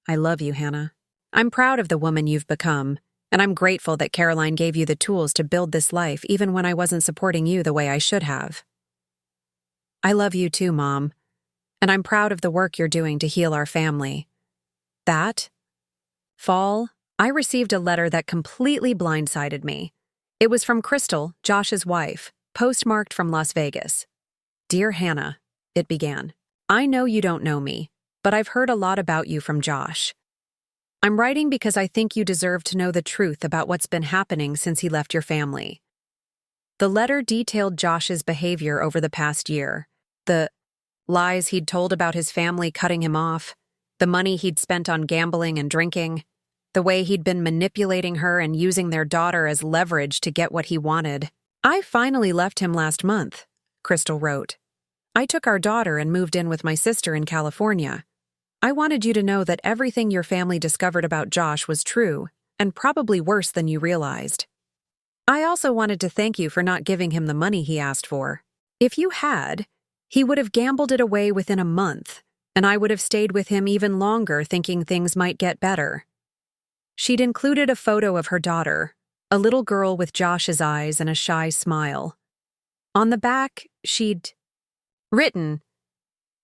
"I love you, Hannah. I'm proud of the woman you've become, and I'm grateful that Caroline gave you the tools to build this life even when I wasn't supporting you the way I should have." "I love you too, Mom, and I'm proud of the work you're doing to heal our family." That fall, I received a letter that completely blindsided me. It was from Crystal, Josh's wife, postmarked from Las Vegas. "Dear Hannah," it began, "I know you don't know me, but I've heard a lot about you from Josh. I'm writing because I think you deserve to know the truth about what's been happening since he left your family." The letter detailed Josh's behavior over the past year, the lies he'd told about his family cutting him off, the money he'd spent on gambling and drinking, the way he'd been manipulating her and using their daughter as leverage to get what he wanted. "I finally left him last month," Crystal wrote. I took our daughter and moved in with my sister in California. I wanted you to know that everything your family discovered about Josh was true, and probably worse than you realized. I also wanted to thank you for not giving him the money he asked for. If you had, he would have gambled it away within a month, and I would have stayed with him even longer thinking things might get better. She'd included a photo of her daughter, a little girl with Josh's eyes and a shy smile. On the back, she'd written,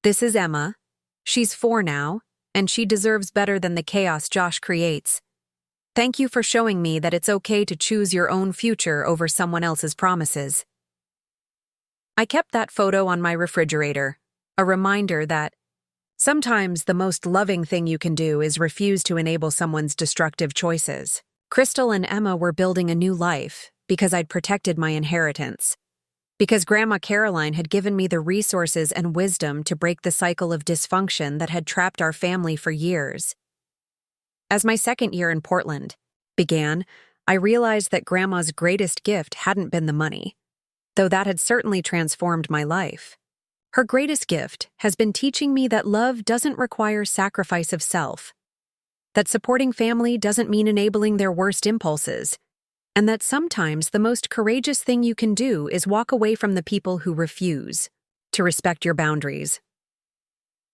"This is Emma. She's 4 now, and she deserves better than the chaos Josh creates. Thank you for showing me that it's okay to choose your own future over someone else's promises." I kept that photo on my refrigerator, a reminder that sometimes the most loving thing you can do is refuse to enable someone's destructive choices. Crystal and Emma were building a new life because I'd protected my inheritance, because Grandma Caroline had given me the resources and wisdom to break the cycle of dysfunction that had trapped our family for years. As my second year in Portland began, I realized that Grandma's greatest gift hadn't been the money, though that had certainly transformed my life. Her greatest gift has been teaching me that love doesn't require sacrifice of self, that supporting family doesn't mean enabling their worst impulses, and that sometimes the most courageous thing you can do is walk away from the people who refuse to respect your boundaries.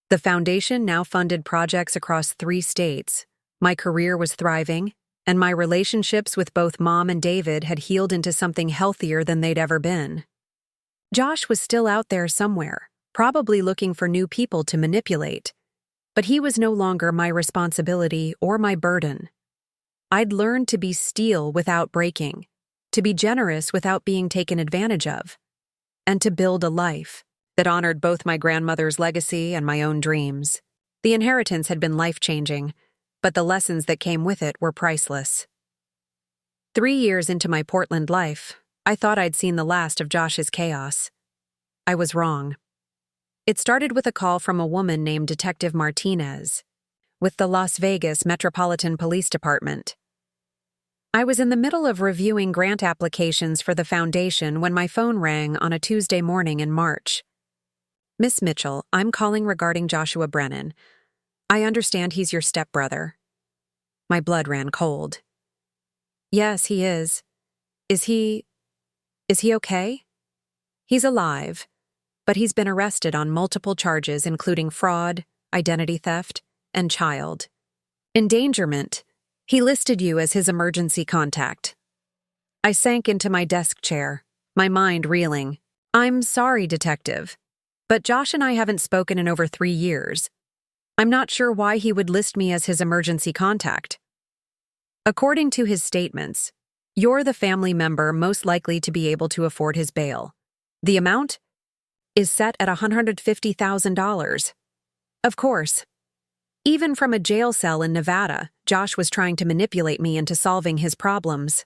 The foundation now funded projects across 3 states. My career was thriving, and my relationships with both Mom and David had healed into something healthier than they'd ever been. Josh was still out there somewhere, probably looking for new people to manipulate, but he was no longer my responsibility or my burden. I'd learned to be steel without breaking, to be generous without being taken advantage of, and to build a life that honored both my grandmother's legacy and my own dreams. The inheritance had been life-changing, but the lessons that came with it were priceless. 3 years into my Portland life, I thought I'd seen the last of Josh's chaos. I was wrong. It started with a call from a woman named Detective Martinez, with the Las Vegas Metropolitan Police Department. I was in the middle of reviewing grant applications for the foundation when my phone rang on a Tuesday morning in March. "Miss Mitchell, I'm calling regarding Joshua Brennan. I understand he's your stepbrother." My blood ran cold. "Yes, he is. Is he okay?" "He's alive, but he's been arrested on multiple charges including fraud, identity theft, and child endangerment. He listed you as his emergency contact." I sank into my desk chair, my mind reeling. "I'm sorry, Detective, but Josh and I haven't spoken in over 3 years. I'm not sure why he would list me as his emergency contact." "According to his statements, you're the family member most likely to be able to afford his bail. The amount is set at $150,000. Of course. Even from a jail cell in Nevada, Josh was trying to manipulate me into solving his problems."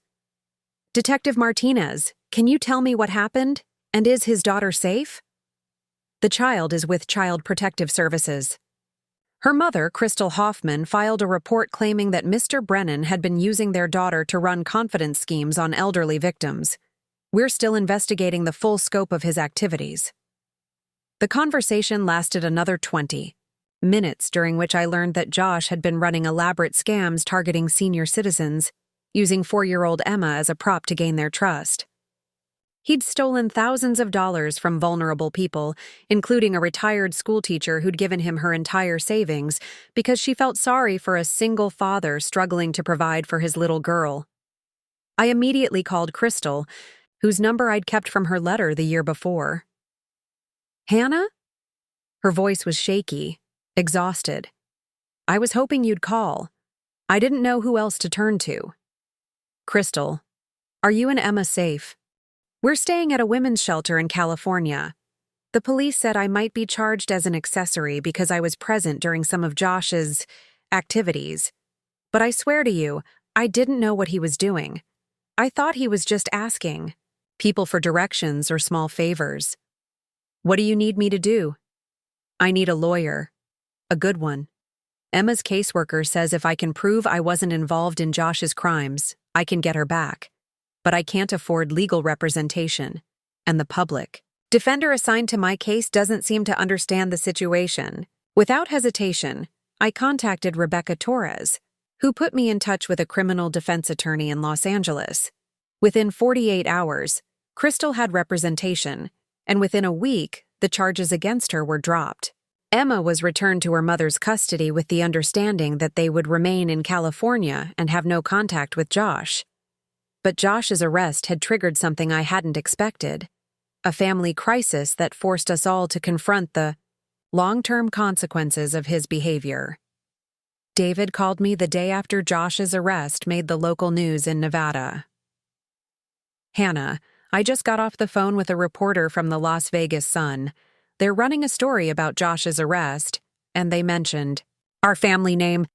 "Detective Martinez, can you tell me what happened? And is his daughter safe?" "The child is with Child Protective Services. Her mother, Crystal Hoffman, filed a report claiming that Mr. Brennan had been using their daughter to run confidence schemes on elderly victims. We're still investigating the full scope of his activities." The conversation lasted another 20 minutes, during which I learned that Josh had been running elaborate scams targeting senior citizens, using 4-year-old Emma as a prop to gain their trust. He'd stolen thousands of dollars from vulnerable people, including a retired schoolteacher who'd given him her entire savings because she felt sorry for a single father struggling to provide for his little girl. I immediately called Crystal, whose number I'd kept from her letter the year before. "Hannah?" Her voice was shaky, exhausted. "I was hoping you'd call. I didn't know who else to turn to." "Crystal, are you and Emma safe? We're staying at a women's shelter in California. The police said I might be charged as an accessory because I was present during some of Josh's activities. But I swear to you, I didn't know what he was doing. I thought he was just asking people for directions or small favors." "What do you need me to do?" "I need a lawyer. A good one. Emma's caseworker says if I can prove I wasn't involved in Josh's crimes, I can get her back. But I can't afford legal representation, and the public Defender assigned to my case doesn't seem to understand the situation. Without hesitation, I contacted Rebecca Torres, who put me in touch with a criminal defense attorney in Los Angeles. Within 48 hours, Crystal had representation, and within a week, the charges against her were dropped. Emma was returned to her mother's custody with the understanding that they would remain in California and have no contact with Josh. But Josh's arrest had triggered something I hadn't expected, a family crisis that forced us all to confront the long-term consequences of his behavior. David called me the day after Josh's arrest made the local news in Nevada. "Hannah, I just got off the phone with a reporter from the Las Vegas Sun. They're running a story about Josh's arrest, and they mentioned our family name.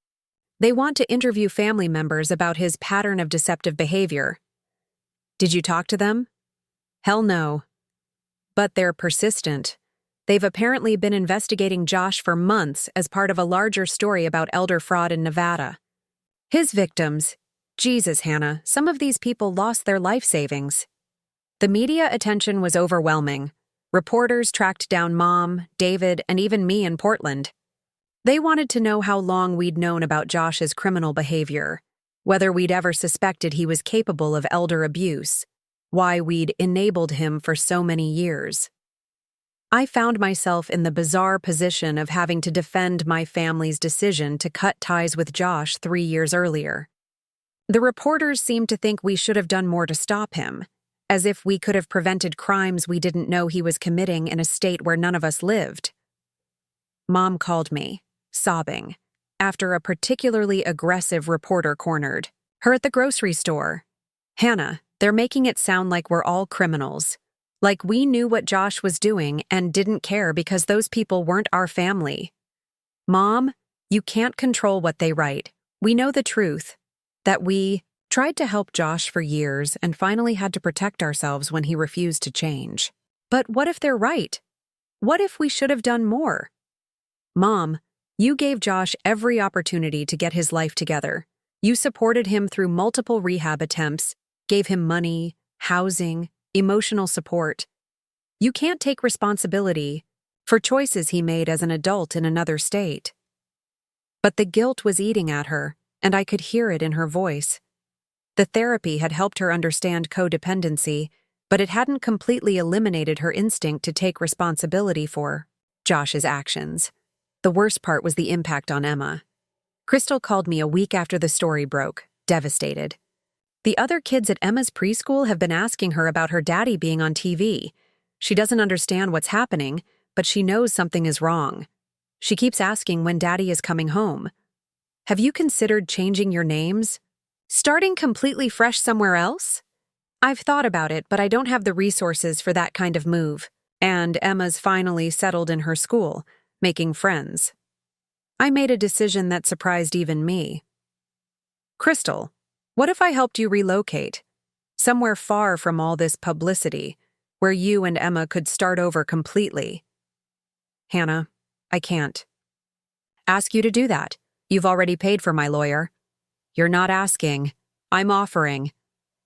They want to interview family members about his pattern of deceptive behavior. Did you talk to them?" "Hell no. But they're persistent. They've apparently been investigating Josh for months as part of a larger story about elder fraud in Nevada. His victims, Jesus, Hannah, some of these people lost their life savings." The media attention was overwhelming. Reporters tracked down Mom, David, and even me in Portland. They wanted to know how long we'd known about Josh's criminal behavior, whether we'd ever suspected he was capable of elder abuse, why we'd enabled him for so many years. I found myself in the bizarre position of having to defend my family's decision to cut ties with Josh 3 years earlier. The reporters seemed to think we should have done more to stop him, as if we could have prevented crimes we didn't know he was committing in a state where none of us lived. Mom called me, sobbing, after a particularly aggressive reporter cornered her at the grocery store. "Hannah, they're making it sound like we're all criminals. Like we knew what Josh was doing and didn't care because those people weren't our family. Mom, you can't control what they write. We know the truth. That we tried to help Josh for years and finally had to protect ourselves when he refused to change. But what if they're right? What if we should have done more? Mom, you gave Josh every opportunity to get his life together. You supported him through multiple rehab attempts, gave him money, housing, emotional support. You can't take responsibility for choices he made as an adult in another state." But the guilt was eating at her, and I could hear it in her voice. The therapy had helped her understand codependency, but it hadn't completely eliminated her instinct to take responsibility for Josh's actions. The worst part was the impact on Emma. Crystal called me a week after the story broke, devastated. "The other kids at Emma's preschool have been asking her about her daddy being on TV. She doesn't understand what's happening, but she knows something is wrong. She keeps asking when daddy is coming home. Have you considered changing your names? Starting completely fresh somewhere else? I've thought about it, but I don't have the resources for that kind of move. And Emma's finally settled in her school, making friends. I made a decision that surprised even me. Crystal, what if I helped you relocate? Somewhere far from all this publicity, where you and Emma could start over completely." "Hannah, I can't ask you to do that. You've already paid for my lawyer." "You're not asking. I'm offering.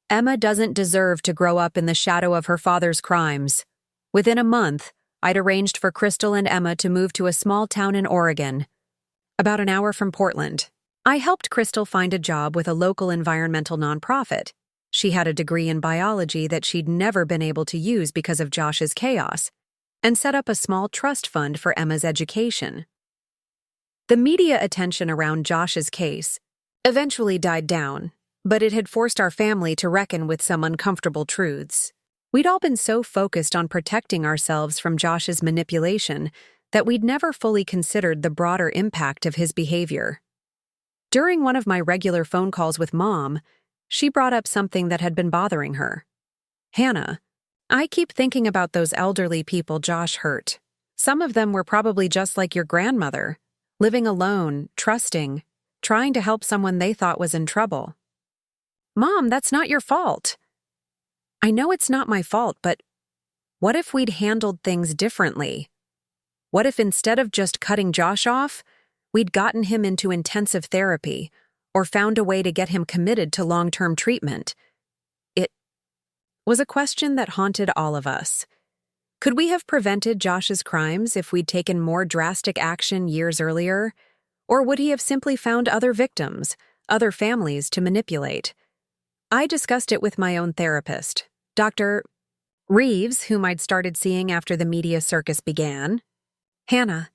Emma doesn't deserve to grow up in the shadow of her father's crimes. Within a month, I'd arranged for Crystal and Emma to move to a small town in Oregon, about an hour from Portland. I helped Crystal find a job with a local environmental nonprofit. She had a degree in biology that she'd never been able to use because of Josh's chaos, and set up a small trust fund for Emma's education. The media attention around Josh's case eventually died down, but it had forced our family to reckon with some uncomfortable truths. We'd all been so focused on protecting ourselves from Josh's manipulation that we'd never fully considered the broader impact of his behavior. During one of my regular phone calls with Mom, she brought up something that had been bothering her. "Hannah, I keep thinking about those elderly people Josh hurt. Some of them were probably just like your grandmother, living alone, trusting, trying to help someone they thought was in trouble." "Mom, that's not your fault." "I know it's not my fault, but what if we'd handled things differently? What if instead of just cutting Josh off, we'd gotten him into intensive therapy or found a way to get him committed to long-term treatment?" It was a question that haunted all of us. Could we have prevented Josh's crimes if we'd taken more drastic action years earlier? Or would he have simply found other victims, other families to manipulate? I discussed it with my own therapist, Dr. Reeves, whom I'd started seeing after the media circus began. "Hannah,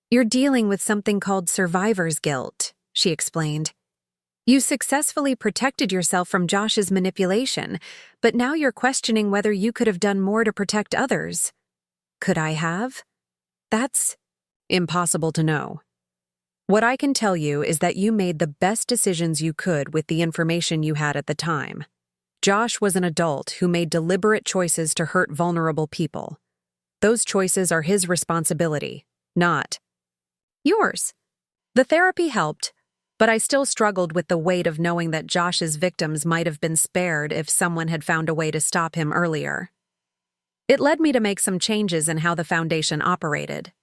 you're dealing with something called survivor's guilt," she explained. "You successfully protected yourself from Josh's manipulation, but now you're questioning whether you could have done more to protect others. Could I have? That's impossible to know. What I can tell you is that you made the best decisions you could with the information you had at the time. Josh was an adult who made deliberate choices to hurt vulnerable people. Those choices are his responsibility, not yours." The therapy helped, but I still struggled with the weight of knowing that Josh's victims might have been spared if someone had found a way to stop him earlier. It led me to make some changes in how the foundation operated.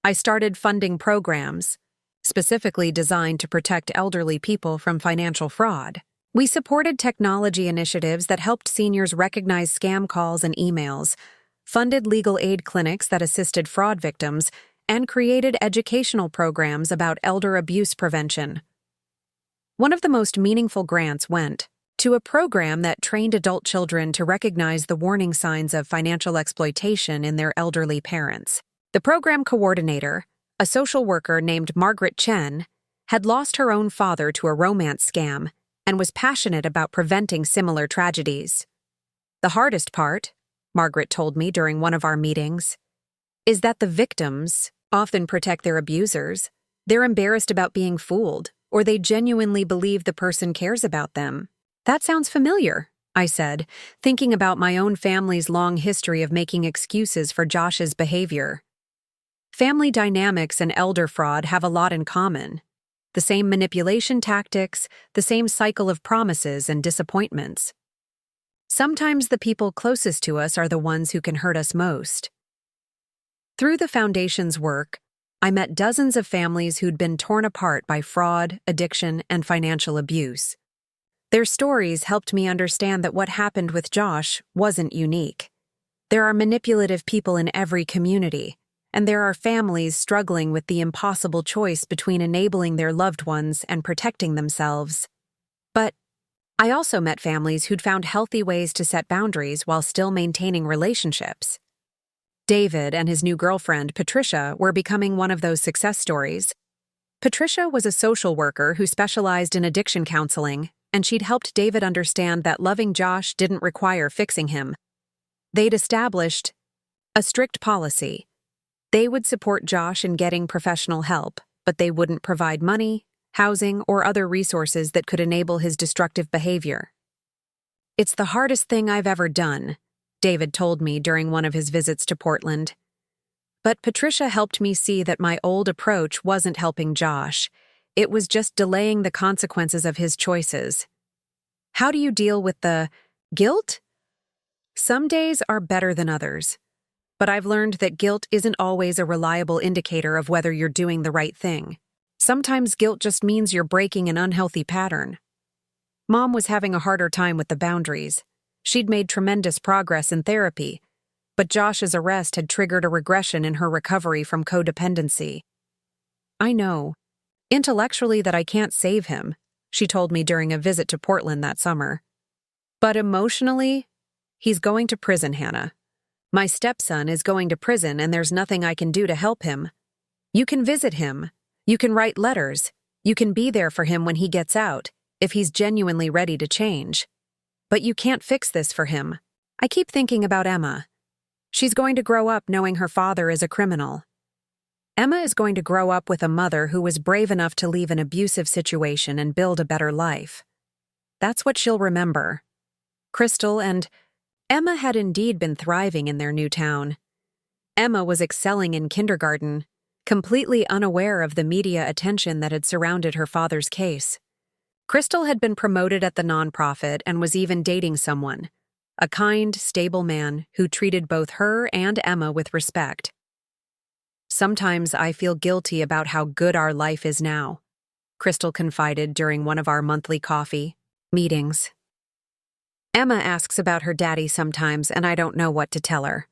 I started funding programs, specifically designed to protect elderly people from financial fraud. We supported technology initiatives that helped seniors recognize scam calls and emails, funded legal aid clinics that assisted fraud victims, and created educational programs about elder abuse prevention. One of the most meaningful grants went to a program that trained adult children to recognize the warning signs of financial exploitation in their elderly parents. The program coordinator, a social worker named Margaret Chen, had lost her own father to a romance scam and was passionate about preventing similar tragedies. "The hardest part," Margaret told me during one of our meetings, "is that the victims often protect their abusers. They're embarrassed about being fooled, or they genuinely believe the person cares about them." "That sounds familiar," I said, thinking about my own family's long history of making excuses for Josh's behavior. Family dynamics and elder fraud have a lot in common. The same manipulation tactics, the same cycle of promises and disappointments. Sometimes the people closest to us are the ones who can hurt us most. Through the Foundation's work, I met dozens of families who'd been torn apart by fraud, addiction, and financial abuse. Their stories helped me understand that what happened with Josh wasn't unique. There are manipulative people in every community, and there are families struggling with the impossible choice between enabling their loved ones and protecting themselves. But I also met families who'd found healthy ways to set boundaries while still maintaining relationships. David and his new girlfriend, Patricia, were becoming one of those success stories. Patricia was a social worker who specialized in addiction counseling, and she'd helped David understand that loving Josh didn't require fixing him. They'd established a strict policy. They would support Josh in getting professional help, but they wouldn't provide money, housing, or other resources that could enable his destructive behavior. "It's the hardest thing I've ever done," David told me during one of his visits to Portland. But Patricia helped me see that my old approach wasn't helping Josh. It was just delaying the consequences of his choices. "How do you deal with the guilt?" "Some days are better than others. But I've learned that guilt isn't always a reliable indicator of whether you're doing the right thing. Sometimes guilt just means you're breaking an unhealthy pattern." Mom was having a harder time with the boundaries. She'd made tremendous progress in therapy, but Josh's arrest had triggered a regression in her recovery from codependency. "I know, intellectually, that I can't save him," she told me during a visit to Portland that summer. "But emotionally, he's going to prison, Hannah. My stepson is going to prison and there's nothing I can do to help him. You can visit him. You can write letters. You can be there for him when he gets out, if he's genuinely ready to change. But you can't fix this for him." I keep thinking about Emma. She's going to grow up knowing her father is a criminal. Emma is going to grow up with a mother who was brave enough to leave an abusive situation and build a better life. That's what she'll remember. Crystal and Emma had indeed been thriving in their new town. Emma was excelling in kindergarten, completely unaware of the media attention that had surrounded her father's case. Crystal had been promoted at the nonprofit and was even dating someone, a kind, stable man who treated both her and Emma with respect. "Sometimes I feel guilty about how good our life is now," Crystal confided during one of our monthly coffee meetings. "Emma asks about her daddy sometimes, and I don't know what to tell her.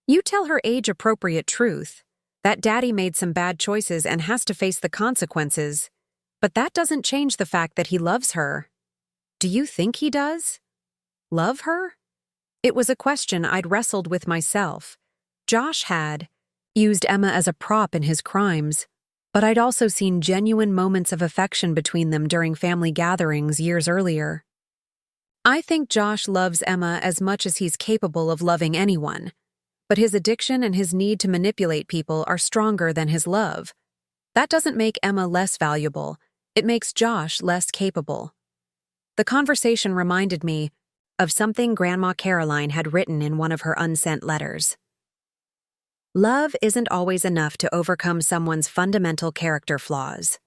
You tell her age-appropriate truth, that daddy made some bad choices and has to face the consequences, but that doesn't change the fact that he loves her. Do you think he does? Love her? It was a question I'd wrestled with myself. Josh had used Emma as a prop in his crimes, but I'd also seen genuine moments of affection between them during family gatherings years earlier. I think Josh loves Emma as much as he's capable of loving anyone, but his addiction and his need to manipulate people are stronger than his love. That doesn't make Emma less valuable, it makes Josh less capable. The conversation reminded me of something Grandma Caroline had written in one of her unsent letters. Love isn't always enough to overcome someone's fundamental character flaws.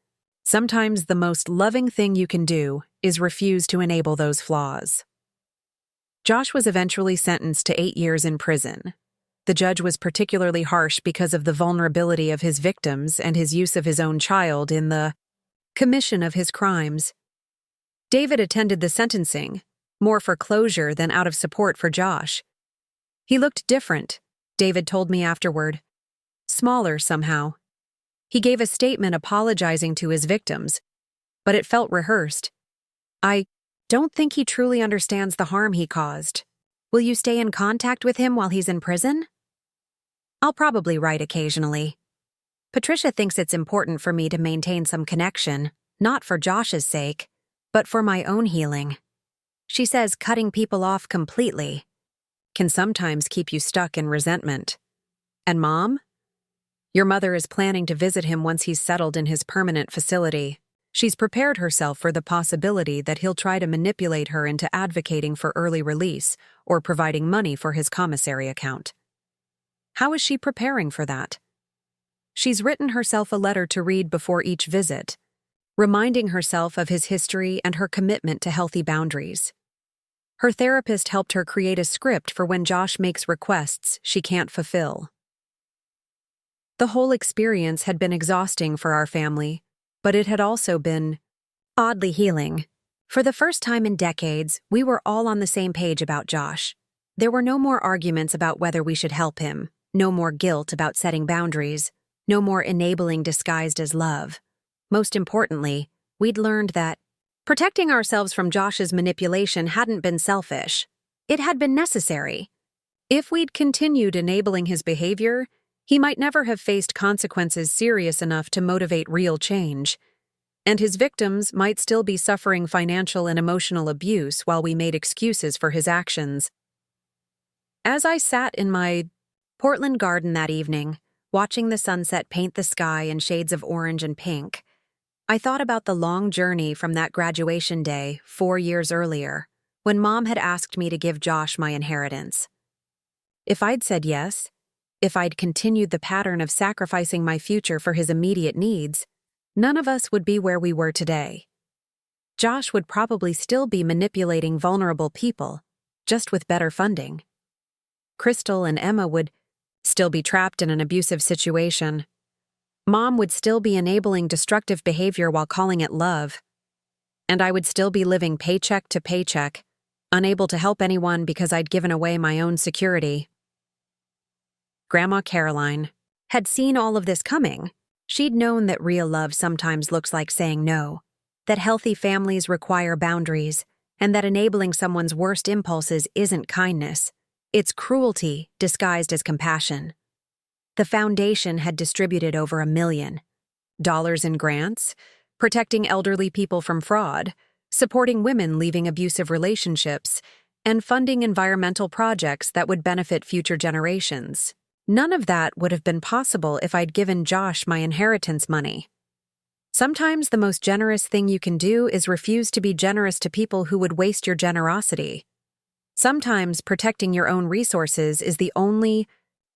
Sometimes the most loving thing you can do is refuse to enable those flaws. Josh was eventually sentenced to 8 years in prison. The judge was particularly harsh because of the vulnerability of his victims and his use of his own child in the commission of his crimes. David attended the sentencing, more for closure than out of support for Josh. He looked different, David told me afterward. Smaller somehow. He gave a statement apologizing to his victims, but it felt rehearsed. I don't think he truly understands the harm he caused. Will you stay in contact with him while he's in prison? I'll probably write occasionally. Patricia thinks it's important for me to maintain some connection, not for Josh's sake, but for my own healing. She says cutting people off completely can sometimes keep you stuck in resentment. And Mom? Your mother is planning to visit him once he's settled in his permanent facility. She's prepared herself for the possibility that he'll try to manipulate her into advocating for early release or providing money for his commissary account. How is she preparing for that? She's written herself a letter to read before each visit, reminding herself of his history and her commitment to healthy boundaries. Her therapist helped her create a script for when Josh makes requests she can't fulfill. The whole experience had been exhausting for our family, but it had also been oddly healing. For the first time in decades, we were all on the same page about Josh. There were no more arguments about whether we should help him, no more guilt about setting boundaries, no more enabling disguised as love. Most importantly, we'd learned that protecting ourselves from Josh's manipulation hadn't been selfish. It had been necessary. If we'd continued enabling his behavior, he might never have faced consequences serious enough to motivate real change, and his victims might still be suffering financial and emotional abuse while we made excuses for his actions. As I sat in my Portland garden that evening, watching the sunset paint the sky in shades of orange and pink, I thought about the long journey from that graduation day 4 years earlier, when Mom had asked me to give Josh my inheritance. If I'd said yes, if I'd continued the pattern of sacrificing my future for his immediate needs, none of us would be where we were today. Josh would probably still be manipulating vulnerable people, just with better funding. Crystal and Emma would still be trapped in an abusive situation. Mom would still be enabling destructive behavior while calling it love. And I would still be living paycheck to paycheck, unable to help anyone because I'd given away my own security. Grandma Caroline had seen all of this coming. She'd known that real love sometimes looks like saying no, that healthy families require boundaries, and that enabling someone's worst impulses isn't kindness. It's cruelty disguised as compassion. The foundation had distributed over $1 million in grants, protecting elderly people from fraud, supporting women leaving abusive relationships, and funding environmental projects that would benefit future generations. None of that would have been possible if I'd given Josh my inheritance money. Sometimes the most generous thing you can do is refuse to be generous to people who would waste your generosity. Sometimes protecting your own resources is the only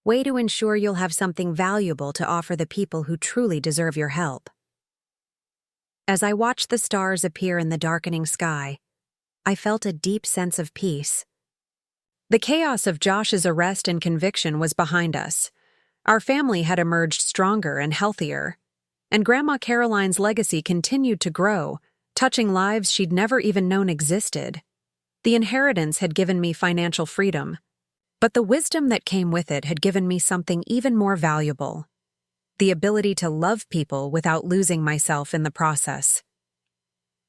way to ensure you'll have something valuable to offer the people who truly deserve your help. As I watched the stars appear in the darkening sky, I felt a deep sense of peace. The chaos of Josh's arrest and conviction was behind us. Our family had emerged stronger and healthier, and Grandma Caroline's legacy continued to grow, touching lives she'd never even known existed. The inheritance had given me financial freedom, But the wisdom that came with it had given me something even more valuable: the ability to love people without losing myself in the process.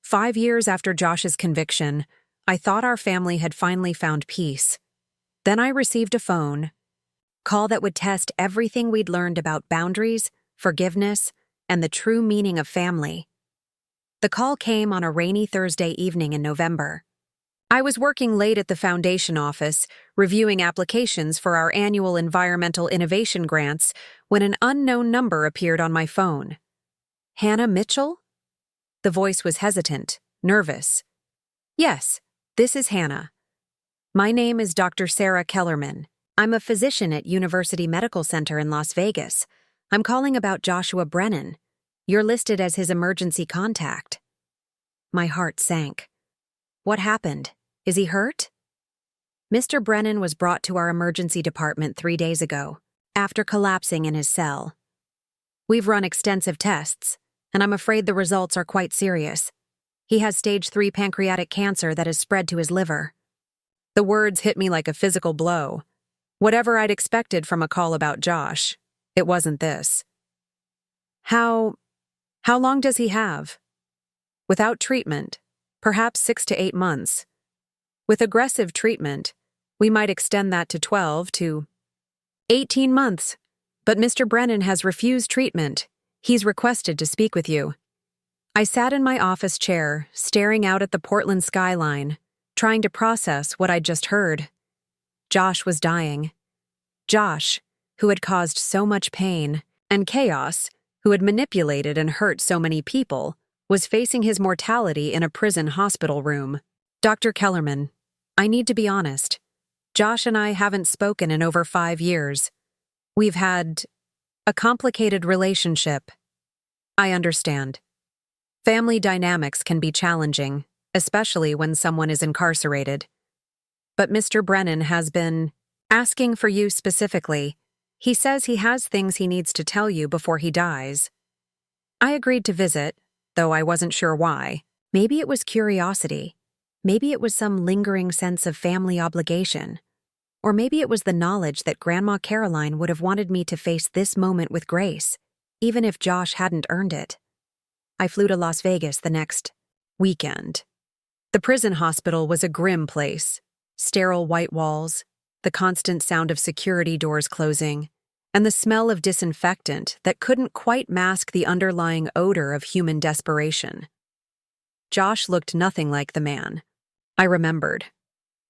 5 years after Josh's conviction, I thought our family had finally found peace. Then I received a phone call that would test everything we'd learned about boundaries, forgiveness, and the true meaning of family. The call came on a rainy Thursday evening in November. I was working late at the foundation office, reviewing applications for our annual environmental innovation grants, when an unknown number appeared on my phone. Hannah Mitchell? The voice was hesitant, nervous. Yes, this is Hannah. My name is Dr. Sarah Kellerman. I'm a physician at University Medical Center in Las Vegas. I'm calling about Joshua Brennan. You're listed as his emergency contact. My heart sank. What happened? Is he hurt? Mr. Brennan was brought to our emergency department 3 days ago, after collapsing in his cell. We've run extensive tests, and I'm afraid the results are quite serious. He has stage 3 pancreatic cancer that has spread to his liver. The words hit me like a physical blow. Whatever I'd expected from a call about Josh, it wasn't this. How long does he have? Without treatment, perhaps 6 to 8 months. With aggressive treatment, we might extend that to 12 to 18 months. But Mr. Brennan has refused treatment. He's requested to speak with you. I sat in my office chair, staring out at the Portland skyline, trying to process what I'd just heard. Josh was dying. Josh, who had caused so much pain and chaos, who had manipulated and hurt so many people, was facing his mortality in a prison hospital room. Dr. Kellerman, I need to be honest. Josh and I haven't spoken in over 5 years. We've had a complicated relationship. I understand. Family dynamics can be challenging, especially when someone is incarcerated. But Mr. Brennan has been asking for you specifically. He says he has things he needs to tell you before he dies. I agreed to visit, though I wasn't sure why. Maybe it was curiosity. Maybe it was some lingering sense of family obligation. Or maybe it was the knowledge that Grandma Caroline would have wanted me to face this moment with grace, even if Josh hadn't earned it. I flew to Las Vegas the next weekend. The prison hospital was a grim place. Sterile white walls, the constant sound of security doors closing, and the smell of disinfectant that couldn't quite mask the underlying odor of human desperation. Josh looked nothing like the man I remembered.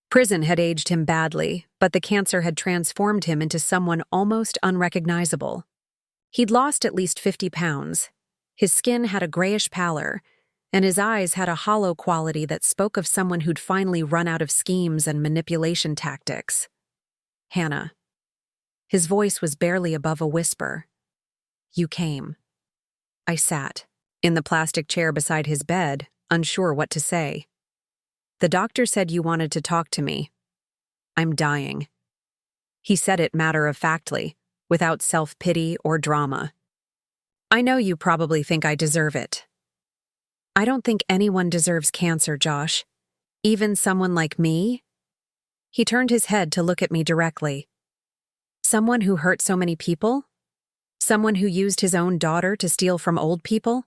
Prison had aged him badly, but the cancer had transformed him into someone almost unrecognizable. He'd lost at least 50 pounds. His skin had a grayish pallor, and his eyes had a hollow quality that spoke of someone who'd finally run out of schemes and manipulation tactics. Hannah. His voice was barely above a whisper. You came. I sat, in the plastic chair beside his bed, unsure what to say. The doctor said you wanted to talk to me. I'm dying. He said it matter-of-factly, without self-pity or drama. I know you probably think I deserve it. I don't think anyone deserves cancer, Josh. Even someone like me? He turned his head to look at me directly. Someone who hurt so many people? Someone who used his own daughter to steal from old people?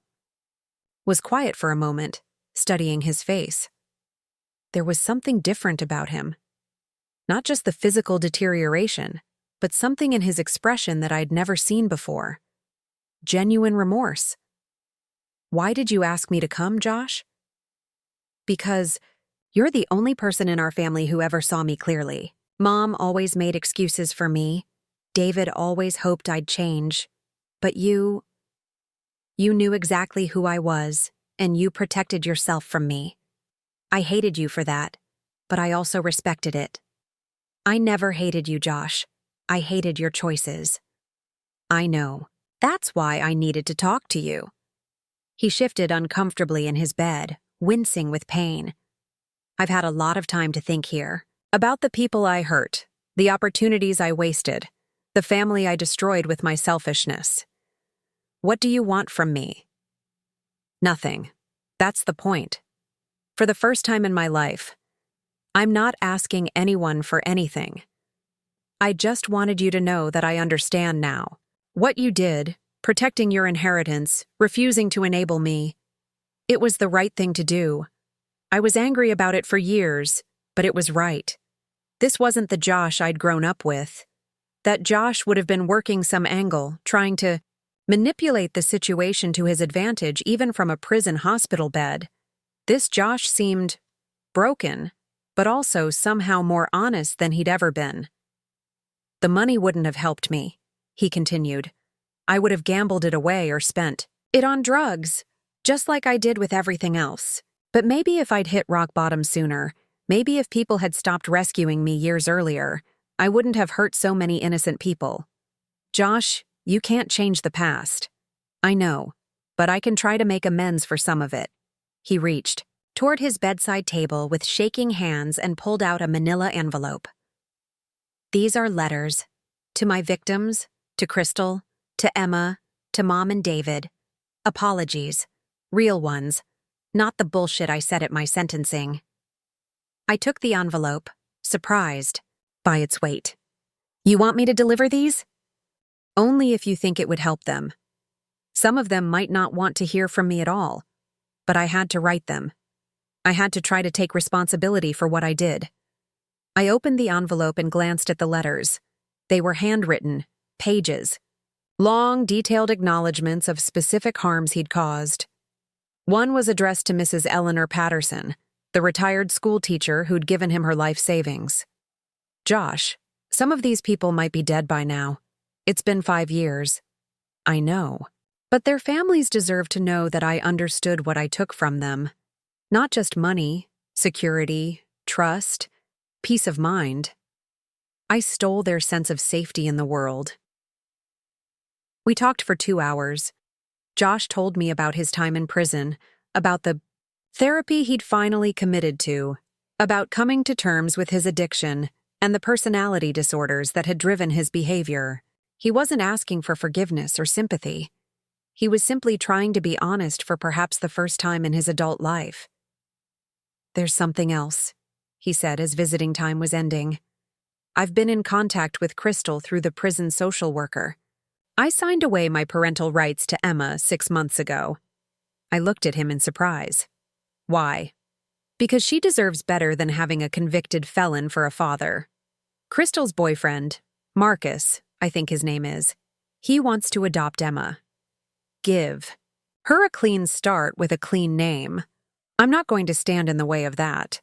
Was quiet for a moment, studying his face. There was something different about him. Not just the physical deterioration, but something in his expression that I'd never seen before. Genuine remorse. Why did you ask me to come, Josh? Because you're the only person in our family who ever saw me clearly. Mom always made excuses for me. David always hoped I'd change. But you knew exactly who I was, and you protected yourself from me. I hated you for that, but I also respected it. I never hated you, Josh. I hated your choices. I know. That's why I needed to talk to you. He shifted uncomfortably in his bed, wincing with pain. I've had a lot of time to think here. About the people I hurt, the opportunities I wasted, the family I destroyed with my selfishness. What do you want from me? Nothing. That's the point. For the first time in my life, I'm not asking anyone for anything. I just wanted you to know that I understand now. What you did, protecting your inheritance, refusing to enable me, it was the right thing to do. I was angry about it for years, but it was right. This wasn't the Josh I'd grown up with. That Josh would have been working some angle, trying to manipulate the situation to his advantage even from a prison hospital bed. This Josh seemed broken, but also somehow more honest than he'd ever been. The money wouldn't have helped me, he continued. I would have gambled it away or spent it on drugs, just like I did with everything else. But maybe if I'd hit rock bottom sooner, maybe if people had stopped rescuing me years earlier, I wouldn't have hurt so many innocent people. Josh, you can't change the past. I know, but I can try to make amends for some of it. He reached toward his bedside table with shaking hands and pulled out a manila envelope. These are letters. To my victims, to Crystal, to Emma, to Mom and David. Apologies. Real ones. Not the bullshit I said at my sentencing. I took the envelope, surprised by its weight. You want me to deliver these? Only if you think it would help them. Some of them might not want to hear from me at all, but I had to write them. I had to try to take responsibility for what I did. I opened the envelope and glanced at the letters. They were handwritten, pages. Long, detailed acknowledgments of specific harms he'd caused. One was addressed to Mrs. Eleanor Patterson, the retired school teacher who'd given him her life savings. Josh, some of these people might be dead by now. It's been 5 years. I know. But their families deserve to know that I understood what I took from them. Not just money, security, trust, peace of mind. I stole their sense of safety in the world. We talked for 2 hours. Josh told me about his time in prison, about the therapy he'd finally committed to, about coming to terms with his addiction and the personality disorders that had driven his behavior. He wasn't asking for forgiveness or sympathy. He was simply trying to be honest for perhaps the first time in his adult life. There's something else, he said as visiting time was ending. I've been in contact with Crystal through the prison social worker. I signed away my parental rights to Emma 6 months ago. I looked at him in surprise. Why? Because she deserves better than having a convicted felon for a father. Crystal's boyfriend, Marcus, I think his name is, he wants to adopt Emma. Give her a clean start with a clean name. I'm not going to stand in the way of that.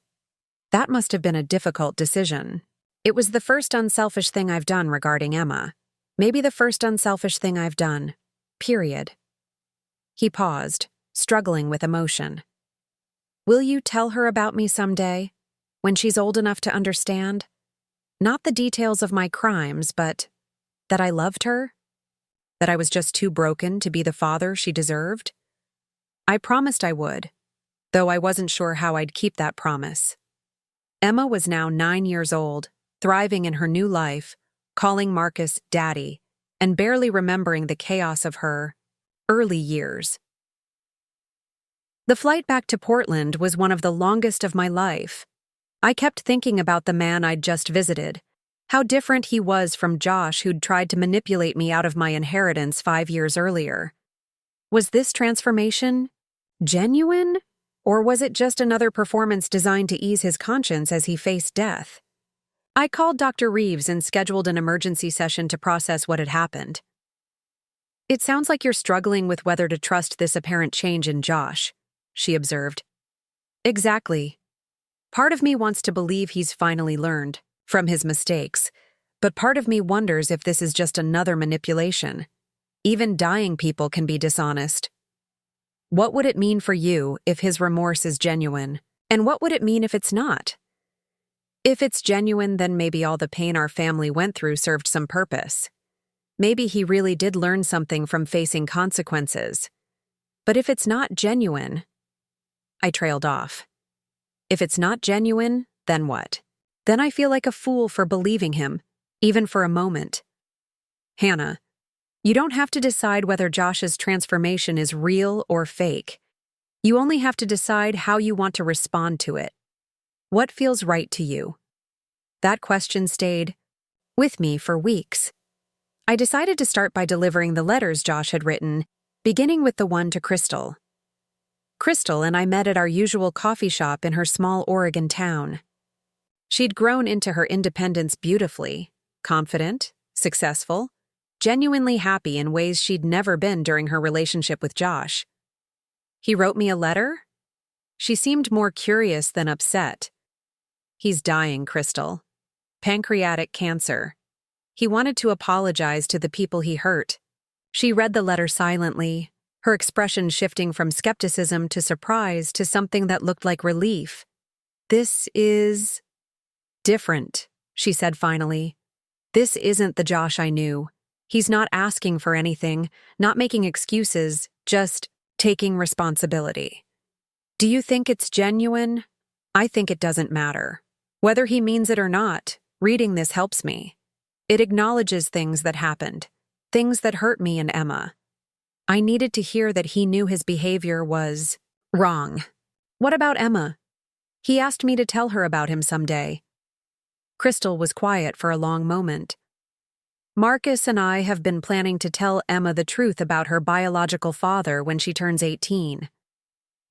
That must have been a difficult decision. It was the first unselfish thing I've done regarding Emma. Maybe the first unselfish thing I've done. Period. He paused, struggling with emotion. Will you tell her about me someday, when she's old enough to understand? Not the details of my crimes, but that I loved her? That I was just too broken to be the father she deserved? I promised I would, though I wasn't sure how I'd keep that promise. Emma was now 9 years old, thriving in her new life, calling Marcus Daddy, and barely remembering the chaos of her early years. The flight back to Portland was one of the longest of my life. I kept thinking about the man I'd just visited, how different he was from Josh who'd tried to manipulate me out of my inheritance 5 years earlier. Was this transformation genuine, or was it just another performance designed to ease his conscience as he faced death? I called Dr. Reeves and scheduled an emergency session to process what had happened. It sounds like you're struggling with whether to trust this apparent change in Josh, she observed. Exactly. Part of me wants to believe he's finally learned from his mistakes, but part of me wonders if this is just another manipulation. Even dying people can be dishonest. What would it mean for you if his remorse is genuine? And what would it mean if it's not? If it's genuine, then maybe all the pain our family went through served some purpose. Maybe he really did learn something from facing consequences. But if it's not genuine, I trailed off. If it's not genuine, then what? Then I feel like a fool for believing him, even for a moment. Hannah, you don't have to decide whether Josh's transformation is real or fake. You only have to decide how you want to respond to it. What feels right to you? That question stayed with me for weeks. I decided to start by delivering the letters Josh had written, beginning with the one to Crystal. Crystal and I met at our usual coffee shop in her small Oregon town. She'd grown into her independence beautifully, confident, successful, genuinely happy in ways she'd never been during her relationship with Josh. He wrote me a letter? She seemed more curious than upset. He's dying, Crystal. Pancreatic cancer. He wanted to apologize to the people he hurt. She read the letter silently, her expression shifting from skepticism to surprise to something that looked like relief. This is different, she said finally. This isn't the Josh I knew. He's not asking for anything, not making excuses, just taking responsibility. Do you think it's genuine? I think it doesn't matter. Whether he means it or not, reading this helps me. It acknowledges things that happened, things that hurt me and Emma. I needed to hear that he knew his behavior was wrong. What about Emma? He asked me to tell her about him someday. Crystal was quiet for a long moment. Marcus and I have been planning to tell Emma the truth about her biological father when she turns 18.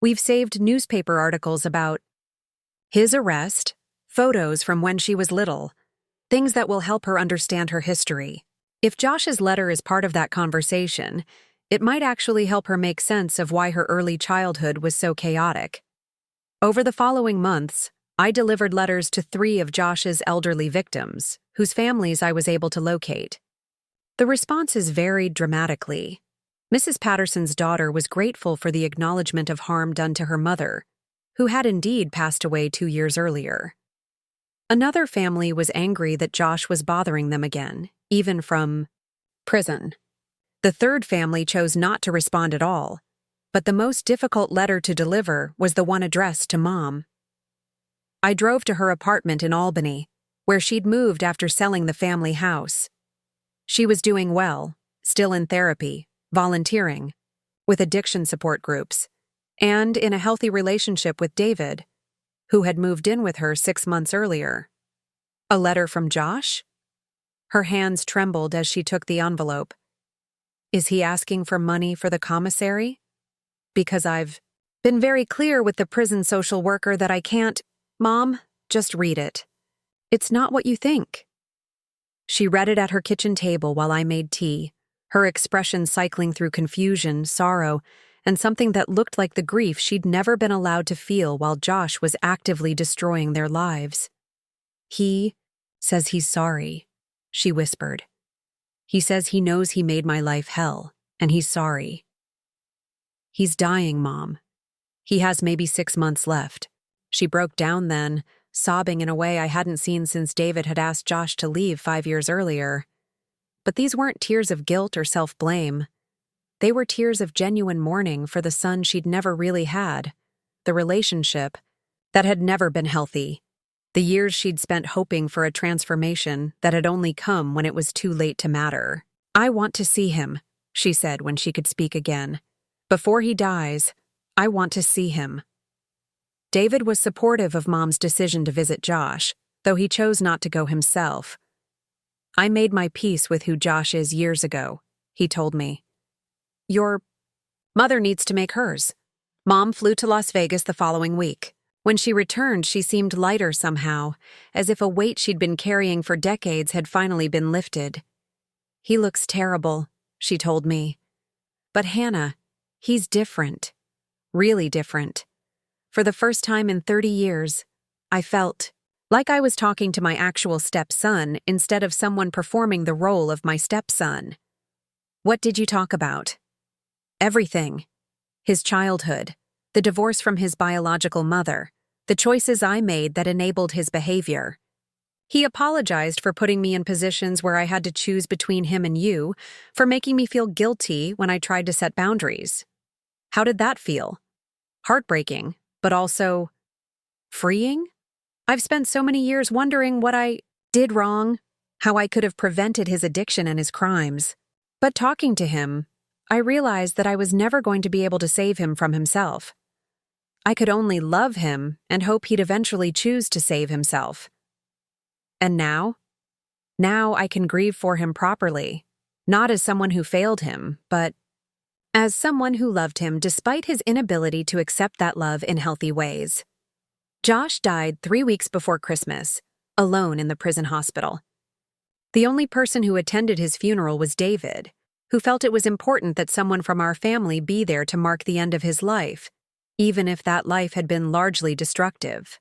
We've saved newspaper articles about his arrest, photos from when she was little, things that will help her understand her history. If Josh's letter is part of that conversation, it might actually help her make sense of why her early childhood was so chaotic. Over the following months, I delivered letters to 3 of Josh's elderly victims, whose families I was able to locate. The responses varied dramatically. Mrs. Patterson's daughter was grateful for the acknowledgement of harm done to her mother, who had indeed passed away 2 years earlier. Another family was angry that Josh was bothering them again, even from prison. The third family chose not to respond at all, but the most difficult letter to deliver was the one addressed to Mom. I drove to her apartment in Albany, where she'd moved after selling the family house. She was doing well, still in therapy, volunteering, with addiction support groups, and in a healthy relationship with David, who had moved in with her 6 months earlier. A letter from Josh? Her hands trembled as she took the envelope. Is he asking for money for the commissary? Because I've been very clear with the prison social worker that I can't. Mom, just read it. It's not what you think. She read it at her kitchen table while I made tea, her expression cycling through confusion, sorrow, and something that looked like the grief she'd never been allowed to feel while Josh was actively destroying their lives. He says he's sorry, she whispered. He says he knows he made my life hell, and he's sorry. He's dying, Mom. He has maybe 6 months left. She broke down then, sobbing in a way I hadn't seen since David had asked Josh to leave 5 years earlier. But these weren't tears of guilt or self-blame. They were tears of genuine mourning for the son she'd never really had, the relationship that had never been healthy, the years she'd spent hoping for a transformation that had only come when it was too late to matter. I want to see him, she said when she could speak again. Before he dies, I want to see him. David was supportive of Mom's decision to visit Josh, though he chose not to go himself. I made my peace with who Josh is years ago, he told me. Your mother needs to make hers. Mom flew to Las Vegas the following week. When she returned, she seemed lighter somehow, as if a weight she'd been carrying for decades had finally been lifted. He looks terrible, she told me. But Hannah, he's different. Really different. For the first time in 30 years, I felt like I was talking to my actual stepson instead of someone performing the role of my stepson. What did you talk about? Everything. His childhood, the divorce from his biological mother, the choices I made that enabled his behavior. He apologized for putting me in positions where I had to choose between him and you, for making me feel guilty when I tried to set boundaries. How did that feel? Heartbreaking, but also freeing? I've spent so many years wondering what I did wrong, how I could have prevented his addiction and his crimes. But talking to him, I realized that I was never going to be able to save him from himself. I could only love him and hope he'd eventually choose to save himself. And now? Now I can grieve for him properly, not as someone who failed him, but as someone who loved him despite his inability to accept that love in healthy ways. Josh died 3 weeks before Christmas, alone in the prison hospital. The only person who attended his funeral was David, who felt it was important that someone from our family be there to mark the end of his life, even if that life had been largely destructive.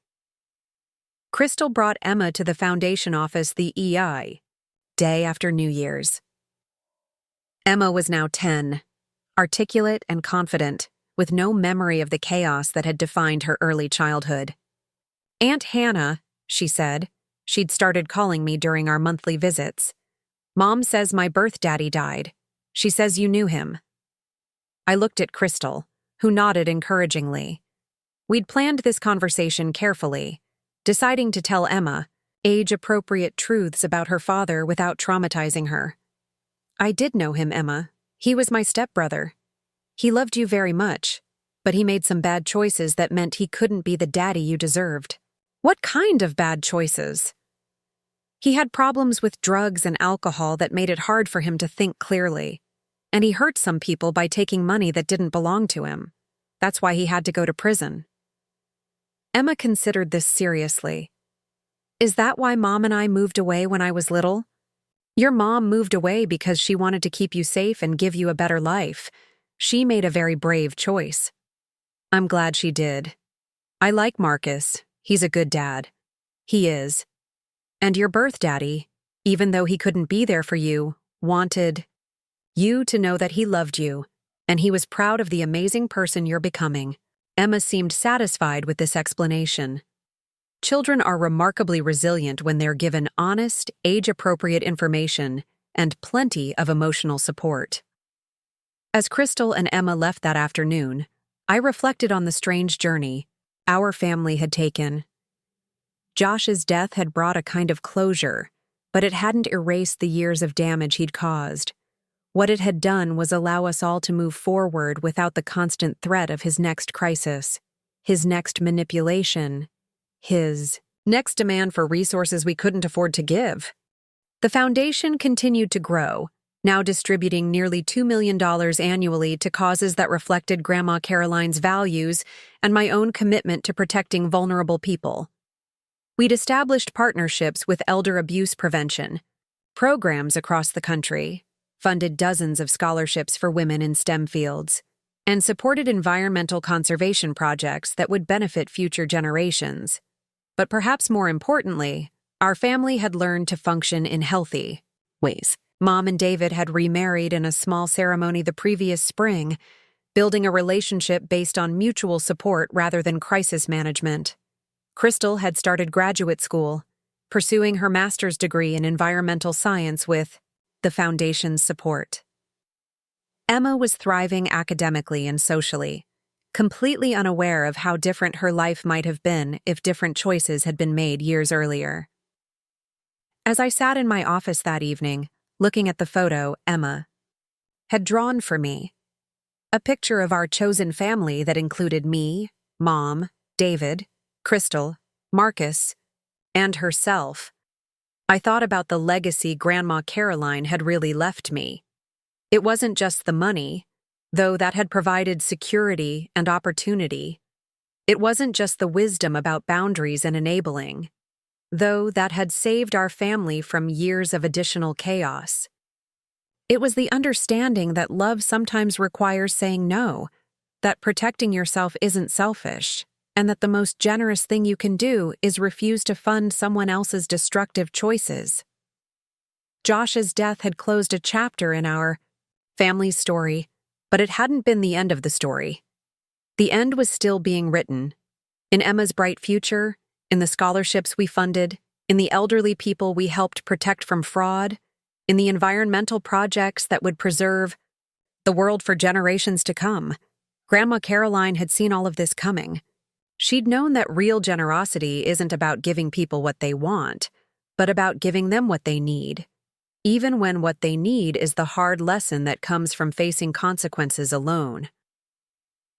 Crystal brought Emma to the foundation office the day after New Year's. Emma was now 10, articulate and confident, with no memory of the chaos that had defined her early childhood. "Aunt Hannah," she said. She'd started calling me during our monthly visits. "Mom says my birth daddy died. She says you knew him." I looked at Crystal, who nodded encouragingly. We'd planned this conversation carefully, deciding to tell Emma age-appropriate truths about her father without traumatizing her. "I did know him, Emma. He was my stepbrother. He loved you very much, but he made some bad choices that meant he couldn't be the daddy you deserved." "What kind of bad choices?" "He had problems with drugs and alcohol that made it hard for him to think clearly, and he hurt some people by taking money that didn't belong to him. That's why he had to go to prison." Emma considered this seriously. "Is that why Mom and I moved away when I was little? Your mom moved away because she wanted to keep you safe and give you a better life. She made a very brave choice." "I'm glad she did. I like Marcus. He's a good dad." "He is. And your birth daddy, even though he couldn't be there for you, wanted you to know that he loved you, and he was proud of the amazing person you're becoming." Emma seemed satisfied with this explanation. Children are remarkably resilient when they're given honest, age-appropriate information and plenty of emotional support. As Crystal and Emma left that afternoon, I reflected on the strange journey our family had taken. Josh's death had brought a kind of closure, but it hadn't erased the years of damage he'd caused. What it had done was allow us all to move forward without the constant threat of his next crisis, his next manipulation, his next demand for resources we couldn't afford to give. The foundation continued to grow, now distributing nearly $2 million annually to causes that reflected Grandma Caroline's values and my own commitment to protecting vulnerable people. We'd established partnerships with elder abuse prevention, programs across the country, funded dozens of scholarships for women in STEM fields, and supported environmental conservation projects that would benefit future generations. But perhaps more importantly, our family had learned to function in healthy ways. Mom and David had remarried in a small ceremony the previous spring, building a relationship based on mutual support rather than crisis management. Crystal had started graduate school, pursuing her master's degree in environmental science with the foundation's support. Emma was thriving academically and socially, completely unaware of how different her life might have been if different choices had been made years earlier. As I sat in my office that evening, looking at the photo Emma had drawn for me, a picture of our chosen family that included me, Mom, David, Crystal, Marcus, and herself, I thought about the legacy Grandma Caroline had really left me. It wasn't just the money, though that had provided security and opportunity. It wasn't just the wisdom about boundaries and enabling, though that had saved our family from years of additional chaos. It was the understanding that love sometimes requires saying no, that protecting yourself isn't selfish, and that the most generous thing you can do is refuse to fund someone else's destructive choices. Josh's death had closed a chapter in our family's story, but it hadn't been the end of the story. The end was still being written. In Emma's bright future, in the scholarships we funded, in the elderly people we helped protect from fraud, in the environmental projects that would preserve the world for generations to come. Grandma Caroline had seen all of this coming. She'd known that real generosity isn't about giving people what they want, but about giving them what they need, even when what they need is the hard lesson that comes from facing consequences alone.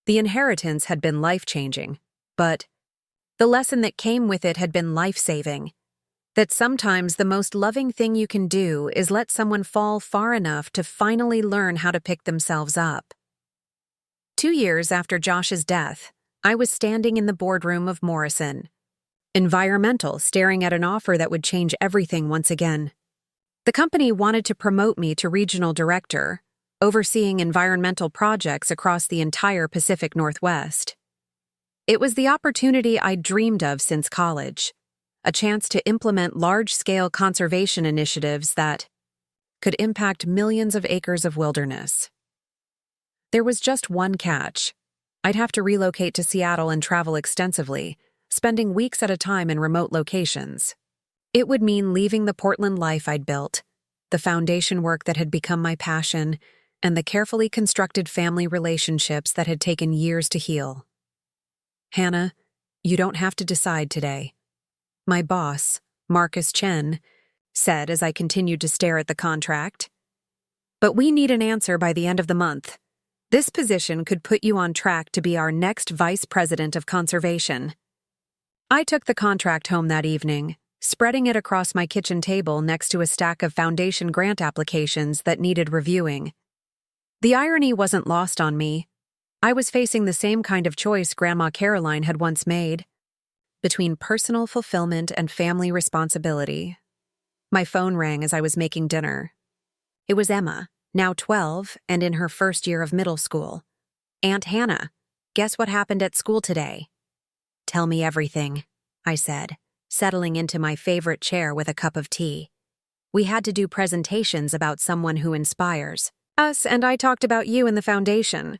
The inheritance had been life-changing, but the lesson that came with it had been life-saving. That sometimes the most loving thing you can do is let someone fall far enough to finally learn how to pick themselves up. 2 years after Josh's death, I was standing in the boardroom of Morrison Environmental, staring at an offer that would change everything once again. The company wanted to promote me to regional director, overseeing environmental projects across the entire Pacific Northwest. It was the opportunity I'd dreamed of since college, a chance to implement large-scale conservation initiatives that could impact millions of acres of wilderness. There was just one catch. I'd have to relocate to Seattle and travel extensively, spending weeks at a time in remote locations. It would mean leaving the Portland life I'd built, the foundation work that had become my passion, and the carefully constructed family relationships that had taken years to heal. Hannah, you don't have to decide today. My boss, Marcus Chen, said as I continued to stare at the contract. But we need an answer by the end of the month. This position could put you on track to be our next vice president of conservation. I took the contract home that evening, spreading it across my kitchen table next to a stack of foundation grant applications that needed reviewing. The irony wasn't lost on me. I was facing the same kind of choice Grandma Caroline had once made, between personal fulfillment and family responsibility. My phone rang as I was making dinner. It was Emma, now 12 and in her first year of middle school. "Aunt Hannah, guess what happened at school today?" "Tell me everything," I said, settling into my favorite chair with a cup of tea. "We had to do presentations about someone who inspires us, and I talked about you in the foundation.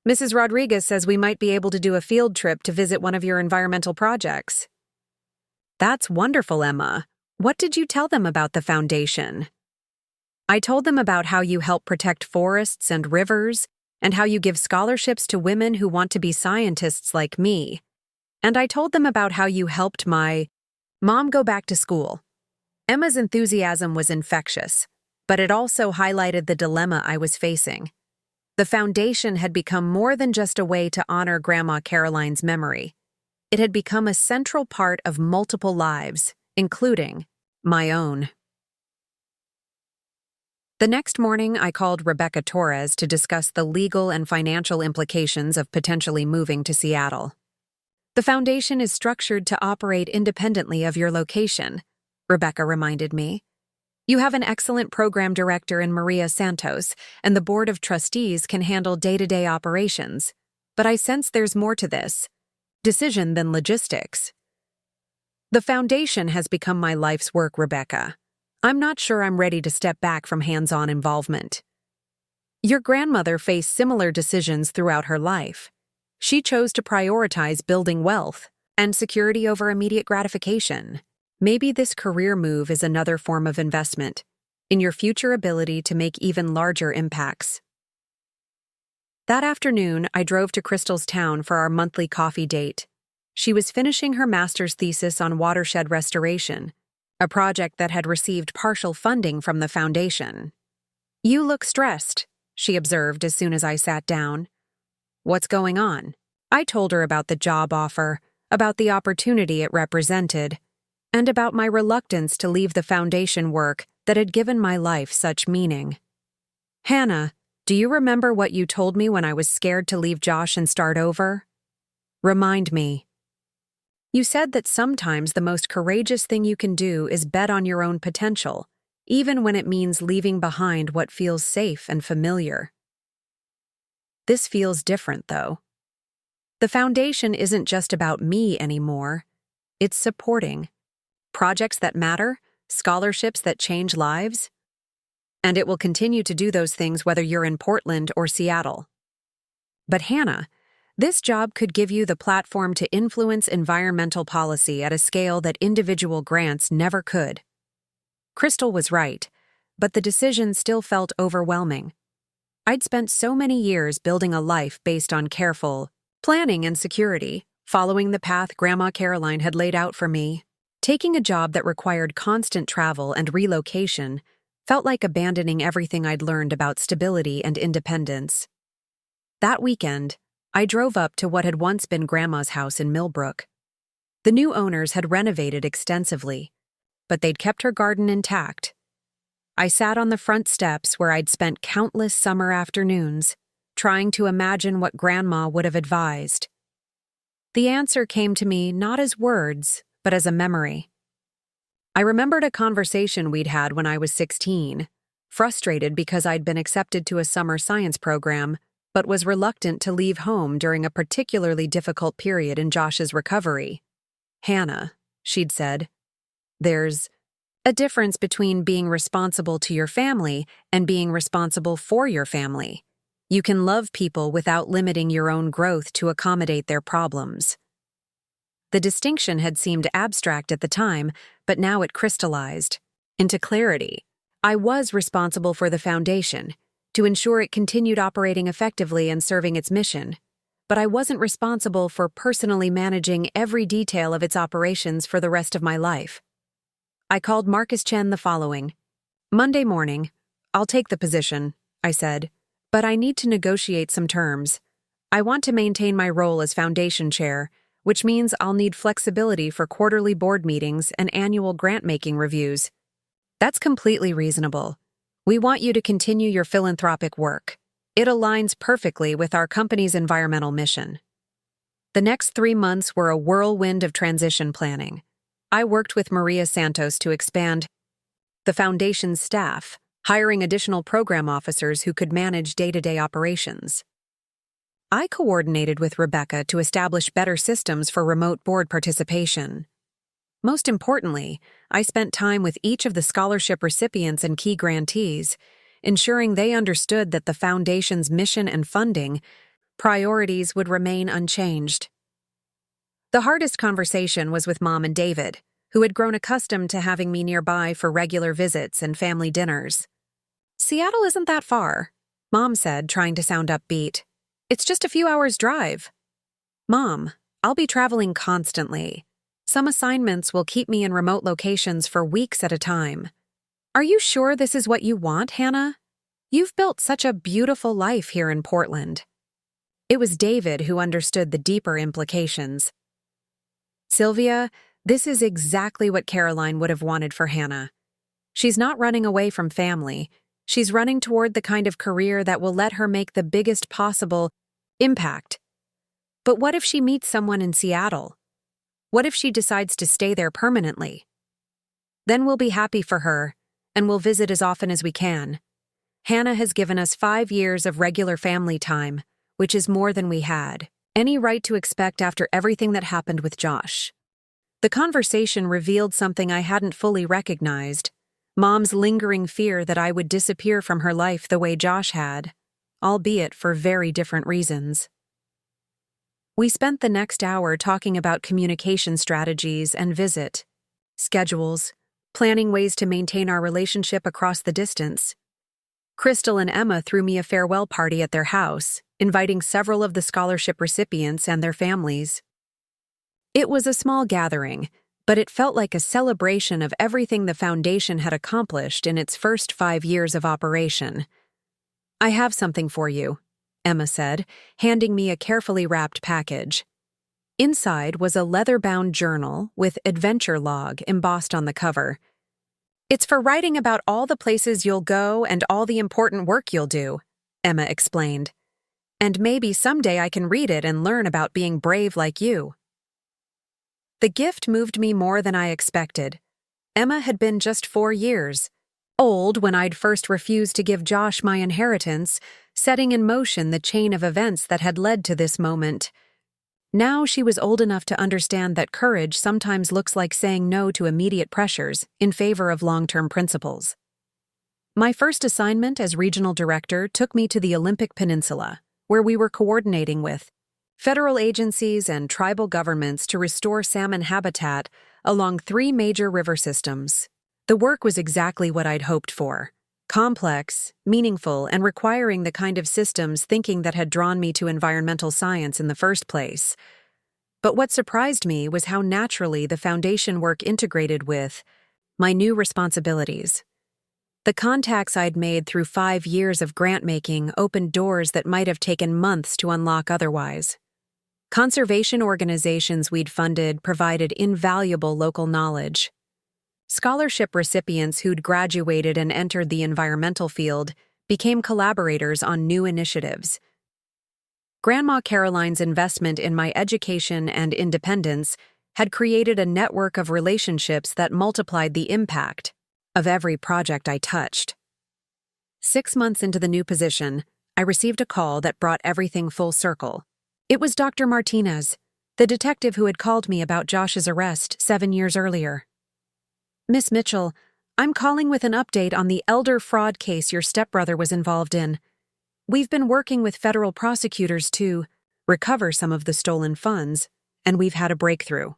Mrs. Rodriguez says we might be able to do a field trip to visit one of your environmental projects." "That's wonderful, Emma. What did you tell them about the foundation?" "I told them about how you help protect forests and rivers, and how you give scholarships to women who want to be scientists like me. And I told them about how you helped my mom go back to school." Emma's enthusiasm was infectious, but it also highlighted the dilemma I was facing. The foundation had become more than just a way to honor Grandma Caroline's memory. It had become a central part of multiple lives, including my own. The next morning, I called Rebecca Torres to discuss the legal and financial implications of potentially moving to Seattle. "The foundation is structured to operate independently of your location," Rebecca reminded me. "You have an excellent program director in Maria Santos, and the board of trustees can handle day-to-day operations. But I sense there's more to this decision than logistics." "The foundation has become my life's work, Rebecca. I'm not sure I'm ready to step back from hands-on involvement." "Your grandmother faced similar decisions throughout her life. She chose to prioritize building wealth and security over immediate gratification. Maybe this career move is another form of investment in your future ability to make even larger impacts." That afternoon, I drove to Crystal's town for our monthly coffee date. She was finishing her master's thesis on watershed restoration, a project that had received partial funding from the foundation. "You look stressed," she observed as soon as I sat down. "What's going on?" I told her about the job offer, about the opportunity it represented, and about my reluctance to leave the foundation work that had given my life such meaning. "Hannah, do you remember what you told me when I was scared to leave Josh and start over?" "Remind me." "You said that sometimes the most courageous thing you can do is bet on your own potential, even when it means leaving behind what feels safe and familiar." This feels different, though. The foundation isn't just about me anymore. It's supporting projects that matter, scholarships that change lives, and it will continue to do those things whether you're in Portland or Seattle. "But Hannah, this job could give you the platform to influence environmental policy at a scale that individual grants never could." Crystal was right, but the decision still felt overwhelming. I'd spent so many years building a life based on careful planning and security, following the path Grandma Caroline had laid out for me. Taking a job that required constant travel and relocation felt like abandoning everything I'd learned about stability and independence. That weekend, I drove up to what had once been Grandma's house in Millbrook. The new owners had renovated extensively, but they'd kept her garden intact. I sat on the front steps where I'd spent countless summer afternoons, trying to imagine what Grandma would have advised. The answer came to me not as words, but as a memory. I remembered a conversation we'd had when I was 16, frustrated because I'd been accepted to a summer science program, but was reluctant to leave home during a particularly difficult period in Josh's recovery. "Hannah," she'd said, "there's a difference between being responsible to your family and being responsible for your family. You can love people without limiting your own growth to accommodate their problems." The distinction had seemed abstract at the time, but now it crystallized into clarity. I was responsible for the foundation, to ensure it continued operating effectively and serving its mission, but I wasn't responsible for personally managing every detail of its operations for the rest of my life. I called Marcus Chen the following Monday morning. "I'll take the position," I said, "but I need to negotiate some terms. I want to maintain my role as foundation chair, which means I'll need flexibility for quarterly board meetings and annual grant-making reviews." "That's completely reasonable. We want you to continue your philanthropic work. It aligns perfectly with our company's environmental mission." The next 3 months were a whirlwind of transition planning. I worked with Maria Santos to expand the foundation's staff, hiring additional program officers who could manage day-to-day operations. I coordinated with Rebecca to establish better systems for remote board participation. Most importantly, I spent time with each of the scholarship recipients and key grantees, ensuring they understood that the Foundation's mission and funding priorities would remain unchanged. The hardest conversation was with Mom and David, who had grown accustomed to having me nearby for regular visits and family dinners. "Seattle isn't that far," Mom said, trying to sound upbeat. "It's just a few hours' drive." "Mom, I'll be traveling constantly. Some assignments will keep me in remote locations for weeks at a time." "Are you sure this is what you want, Hannah? You've built such a beautiful life here in Portland." It was David who understood the deeper implications. "Sylvia, this is exactly what Caroline would have wanted for Hannah. She's not running away from family. She's running toward the kind of career that will let her make the biggest possible impact. But what if she meets someone in Seattle? What if she decides to stay there permanently? Then we'll be happy for her, and we'll visit as often as we can. Hannah has given us 5 years of regular family time, which is more than we had any right to expect after everything that happened with Josh." The conversation revealed something I hadn't fully recognized: Mom's lingering fear that I would disappear from her life the way Josh had, albeit for very different reasons. We spent the next hour talking about communication strategies and visit schedules, planning ways to maintain our relationship across the distance. Crystal and Emma threw me a farewell party at their house, inviting several of the scholarship recipients and their families. It was a small gathering, but it felt like a celebration of everything the Foundation had accomplished in its first 5 years of operation. "I have something for you," Emma said, handing me a carefully wrapped package. Inside was a leather-bound journal with adventure log embossed on the cover. "It's for writing about all the places you'll go and all the important work you'll do," Emma explained. "And maybe someday I can read it and learn about being brave like you." The gift moved me more than I expected. Emma had been just 4 years old when I'd first refused to give Josh my inheritance, setting in motion the chain of events that had led to this moment. Now she was old enough to understand that courage sometimes looks like saying no to immediate pressures in favor of long-term principles. My first assignment as regional director took me to the Olympic Peninsula, where we were coordinating with federal agencies and tribal governments to restore salmon habitat along 3 major river systems. The work was exactly what I'd hoped for: complex, meaningful, and requiring the kind of systems thinking that had drawn me to environmental science in the first place. But what surprised me was how naturally the Foundation work integrated with my new responsibilities. The contacts I'd made through 5 years of grant-making opened doors that might have taken months to unlock otherwise. Conservation organizations we'd funded provided invaluable local knowledge. Scholarship recipients who'd graduated and entered the environmental field became collaborators on new initiatives. Grandma Caroline's investment in my education and independence had created a network of relationships that multiplied the impact of every project I touched. 6 months into the new position, I received a call that brought everything full circle. It was Dr. Martinez, the detective who had called me about Josh's arrest 7 years earlier. "Miss Mitchell, I'm calling with an update on the elder fraud case your stepbrother was involved in. We've been working with federal prosecutors to recover some of the stolen funds, and we've had a breakthrough."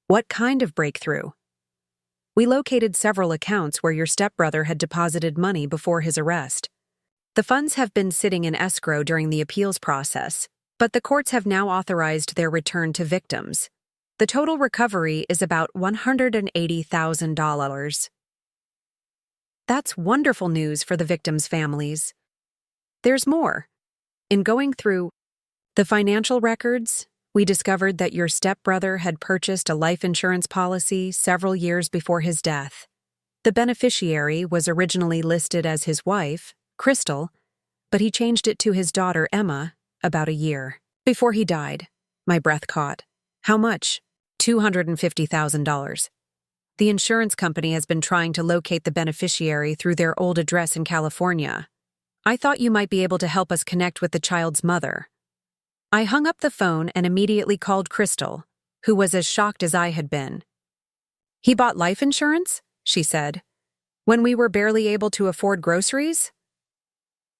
"What kind of breakthrough?" "We located several accounts where your stepbrother had deposited money before his arrest. The funds have been sitting in escrow during the appeals process, but the courts have now authorized their return to victims. The total recovery is about $180,000. That's wonderful news for the victims' families. There's more. In going through the financial records, we discovered that your stepbrother had purchased a life insurance policy several years before his death. The beneficiary was originally listed as his wife, Crystal, but he changed it to his daughter, Emma, about a year before he died." My breath caught. "How much?" $250,000. "The insurance company has been trying to locate the beneficiary through their old address in California. I thought you might be able to help us connect with the child's mother." I hung up the phone and immediately called Crystal, who was as shocked as I had been. "He bought life insurance?" she said. "When we were barely able to afford groceries?"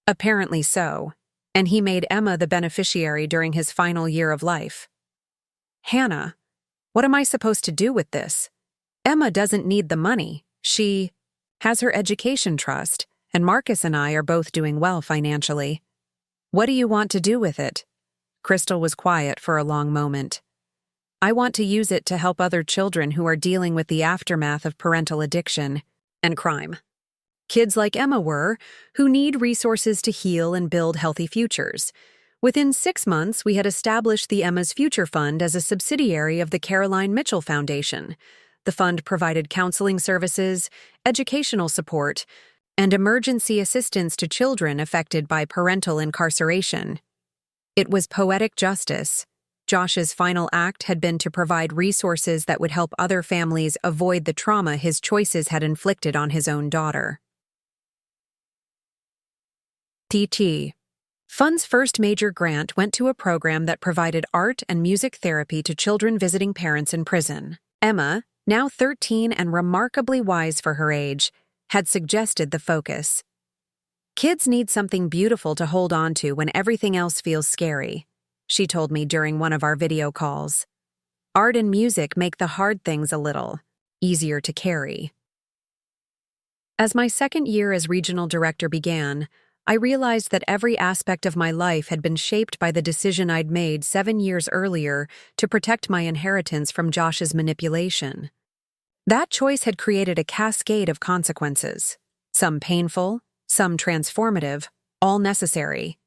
"Apparently so, and he made Emma the beneficiary during his final year of life." "Hannah, what am I supposed to do with this? Emma doesn't need the money. She has her education trust, and Marcus and I are both doing well financially. What do you want to do with it?" Crystal was quiet for a long moment. "I want to use it to help other children who are dealing with the aftermath of parental addiction and crime. Kids like Emma were, who need resources to heal and build healthy futures. Within 6 months, we had established the Emma's Future Fund as a subsidiary of the Caroline Mitchell Foundation. The fund provided counseling services, educational support, and emergency assistance to children affected by parental incarceration. It was poetic justice. Josh's final act had been to provide resources that would help other families avoid the trauma his choices had inflicted on his own daughter. TT. Fund's first major grant went to a program that provided art and music therapy to children visiting parents in prison. Emma, now 13 and remarkably wise for her age, had suggested the focus. "Kids need something beautiful to hold on to when everything else feels scary," she told me during one of our video calls. "Art and music make the hard things a little easier to carry." As my second year as regional director began, I realized that every aspect of my life had been shaped by the decision I'd made 7 years earlier to protect my inheritance from Josh's manipulation. That choice had created a cascade of consequences, some painful, some transformative, all necessary.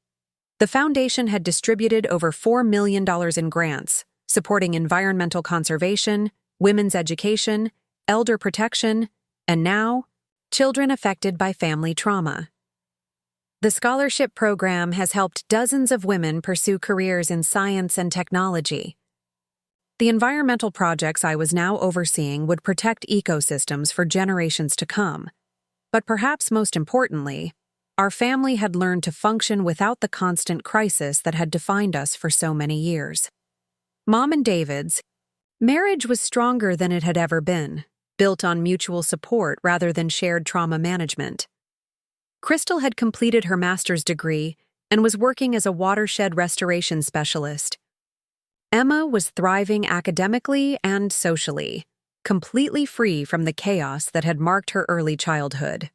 The foundation had distributed over $4 million in grants, supporting environmental conservation, women's education, elder protection, and now, children affected by family trauma. The scholarship program has helped dozens of women pursue careers in science and technology. The environmental projects I was now overseeing would protect ecosystems for generations to come. But perhaps most importantly, our family had learned to function without the constant crisis that had defined us for so many years. Mom and David's marriage was stronger than it had ever been, built on mutual support rather than shared trauma management. Crystal had completed her master's degree and was working as a watershed restoration specialist. Emma was thriving academically and socially, completely free from the chaos that had marked her early childhood.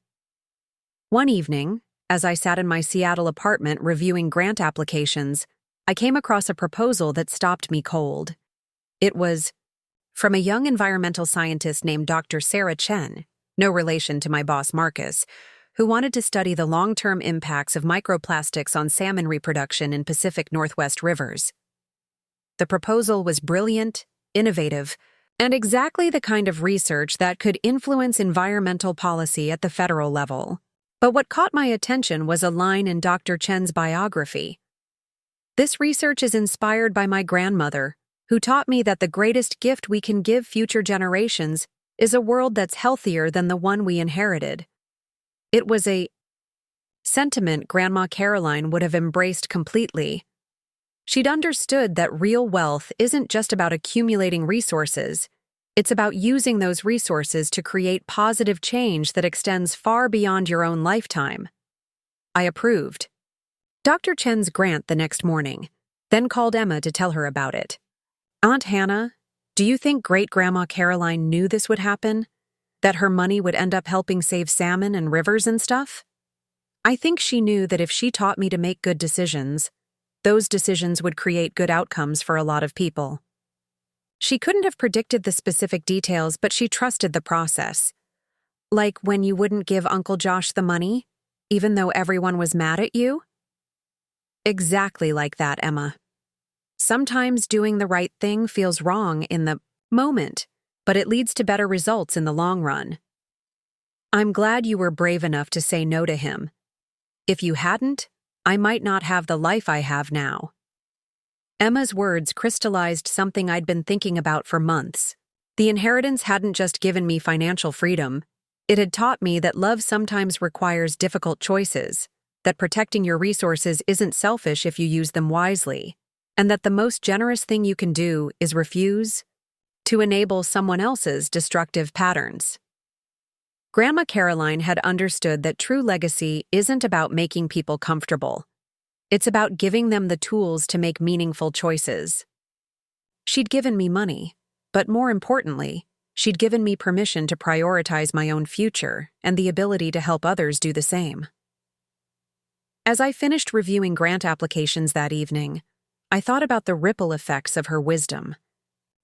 One evening, as I sat in my Seattle apartment reviewing grant applications, I came across a proposal that stopped me cold. It was from a young environmental scientist named Dr. Sarah Chen, no relation to my boss Marcus, who wanted to study the long-term impacts of microplastics on salmon reproduction in Pacific Northwest rivers. The proposal was brilliant, innovative, and exactly the kind of research that could influence environmental policy at the federal level. But what caught my attention was a line in Dr. Chen's biography. This research is inspired by my grandmother, who taught me that the greatest gift we can give future generations is a world that's healthier than the one we inherited. It was a sentiment Grandma Caroline would have embraced completely. She'd understood that real wealth isn't just about accumulating resources. It's about using those resources to create positive change that extends far beyond your own lifetime. I approved. Dr. Chen's grant the next morning, then called Emma to tell her about it. Aunt Hannah, do you think Great-Grandma Caroline knew this would happen? That her money would end up helping save salmon and rivers and stuff? I think she knew that if she taught me to make good decisions, those decisions would create good outcomes for a lot of people. She couldn't have predicted the specific details, but she trusted the process. Like when you wouldn't give Uncle Josh the money, even though everyone was mad at you? Exactly like that, Emma. Sometimes doing the right thing feels wrong in the moment, but it leads to better results in the long run. I'm glad you were brave enough to say no to him. If you hadn't, I might not have the life I have now. Emma's words crystallized something I'd been thinking about for months. The inheritance hadn't just given me financial freedom, it had taught me that love sometimes requires difficult choices, that protecting your resources isn't selfish if you use them wisely, and that the most generous thing you can do is refuse to enable someone else's destructive patterns. Grandma Caroline had understood that true legacy isn't about making people comfortable. It's about giving them the tools to make meaningful choices. She'd given me money, but more importantly, she'd given me permission to prioritize my own future and the ability to help others do the same. As I finished reviewing grant applications that evening, I thought about the ripple effects of her wisdom.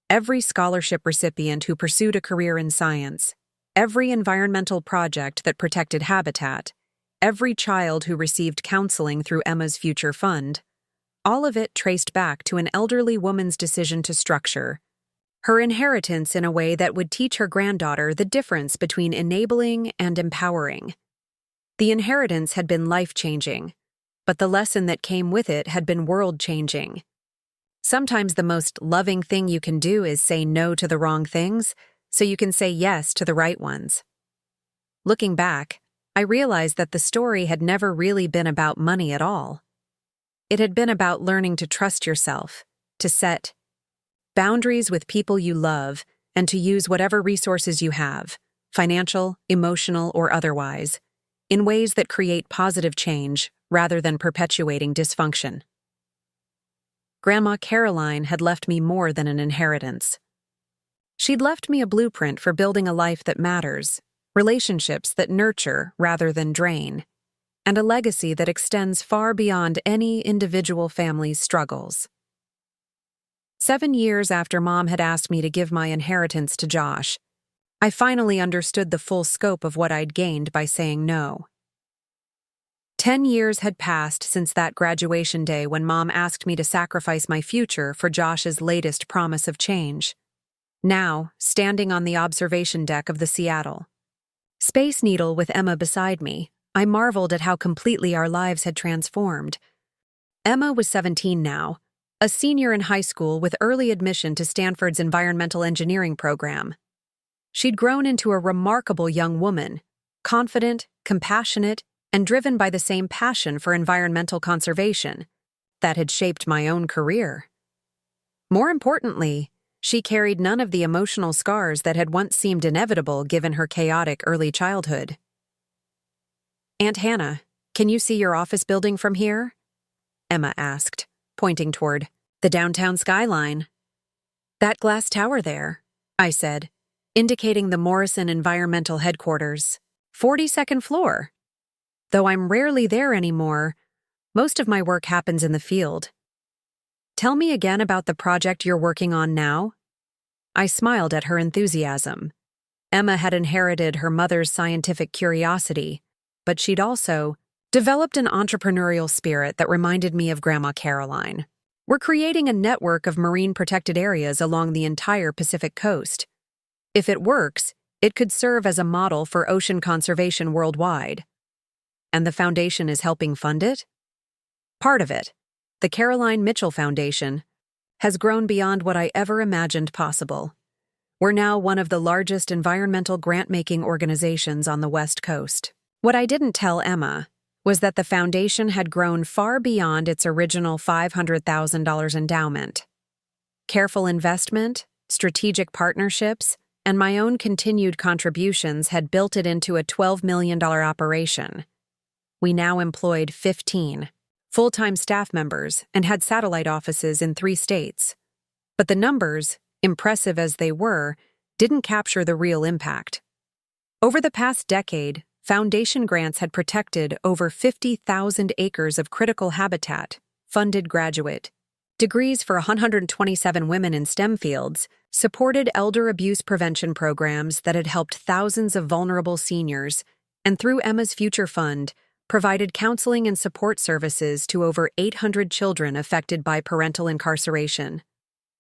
Every scholarship recipient who pursued a career in science, every environmental project that protected habitat, every child who received counseling through Emma's Future Fund, all of it traced back to an elderly woman's decision to structure her inheritance in a way that would teach her granddaughter the difference between enabling and empowering. The inheritance had been life-changing, but the lesson that came with it had been world-changing. Sometimes the most loving thing you can do is say no to the wrong things, so you can say yes to the right ones. Looking back, I realized that the story had never really been about money at all. It had been about learning to trust yourself, to set boundaries with people you love, and to use whatever resources you have, financial, emotional, or otherwise, in ways that create positive change rather than perpetuating dysfunction. Grandma Caroline had left me more than an inheritance. She'd left me a blueprint for building a life that matters, relationships that nurture rather than drain, and a legacy that extends far beyond any individual family's struggles. 7 years after Mom had asked me to give my inheritance to Josh, I finally understood the full scope of what I'd gained by saying no. 10 years had passed since that graduation day when Mom asked me to sacrifice my future for Josh's latest promise of change. Now, standing on the observation deck of the Seattle Space Needle with Emma beside me, I marveled at how completely our lives had transformed. Emma was 17 now, a senior in high school with early admission to Stanford's environmental engineering program. She'd grown into a remarkable young woman, confident, compassionate, and driven by the same passion for environmental conservation that had shaped my own career. More importantly, she carried none of the emotional scars that had once seemed inevitable given her chaotic early childhood. "Aunt Hannah, can you see your office building from here?" Emma asked, pointing toward the downtown skyline. "That glass tower there," I said, indicating the Morrison Environmental Headquarters, 42nd floor. Though I'm rarely there anymore, most of my work happens in the field. "Tell me again about the project you're working on now." I smiled at her enthusiasm. Emma had inherited her mother's scientific curiosity, but she'd also developed an entrepreneurial spirit that reminded me of Grandma Caroline. We're creating a network of marine protected areas along the entire Pacific coast. If it works, it could serve as a model for ocean conservation worldwide. And the foundation is helping fund it? Part of it, the Caroline Mitchell Foundation, has grown beyond what I ever imagined possible. We're now one of the largest environmental grant-making organizations on the West Coast. What I didn't tell Emma was that the foundation had grown far beyond its original $500,000 endowment. Careful investment, strategic partnerships, and my own continued contributions had built it into a $12 million operation. We now employed 15 full-time staff members and had satellite offices in 3 states. But the numbers, impressive as they were, didn't capture the real impact. Over the past decade, foundation grants had protected over 50,000 acres of critical habitat, funded graduate degrees for 127 women in STEM fields, supported elder abuse prevention programs that had helped thousands of vulnerable seniors, and through Emma's Future Fund, provided counseling and support services to over 800 children affected by parental incarceration.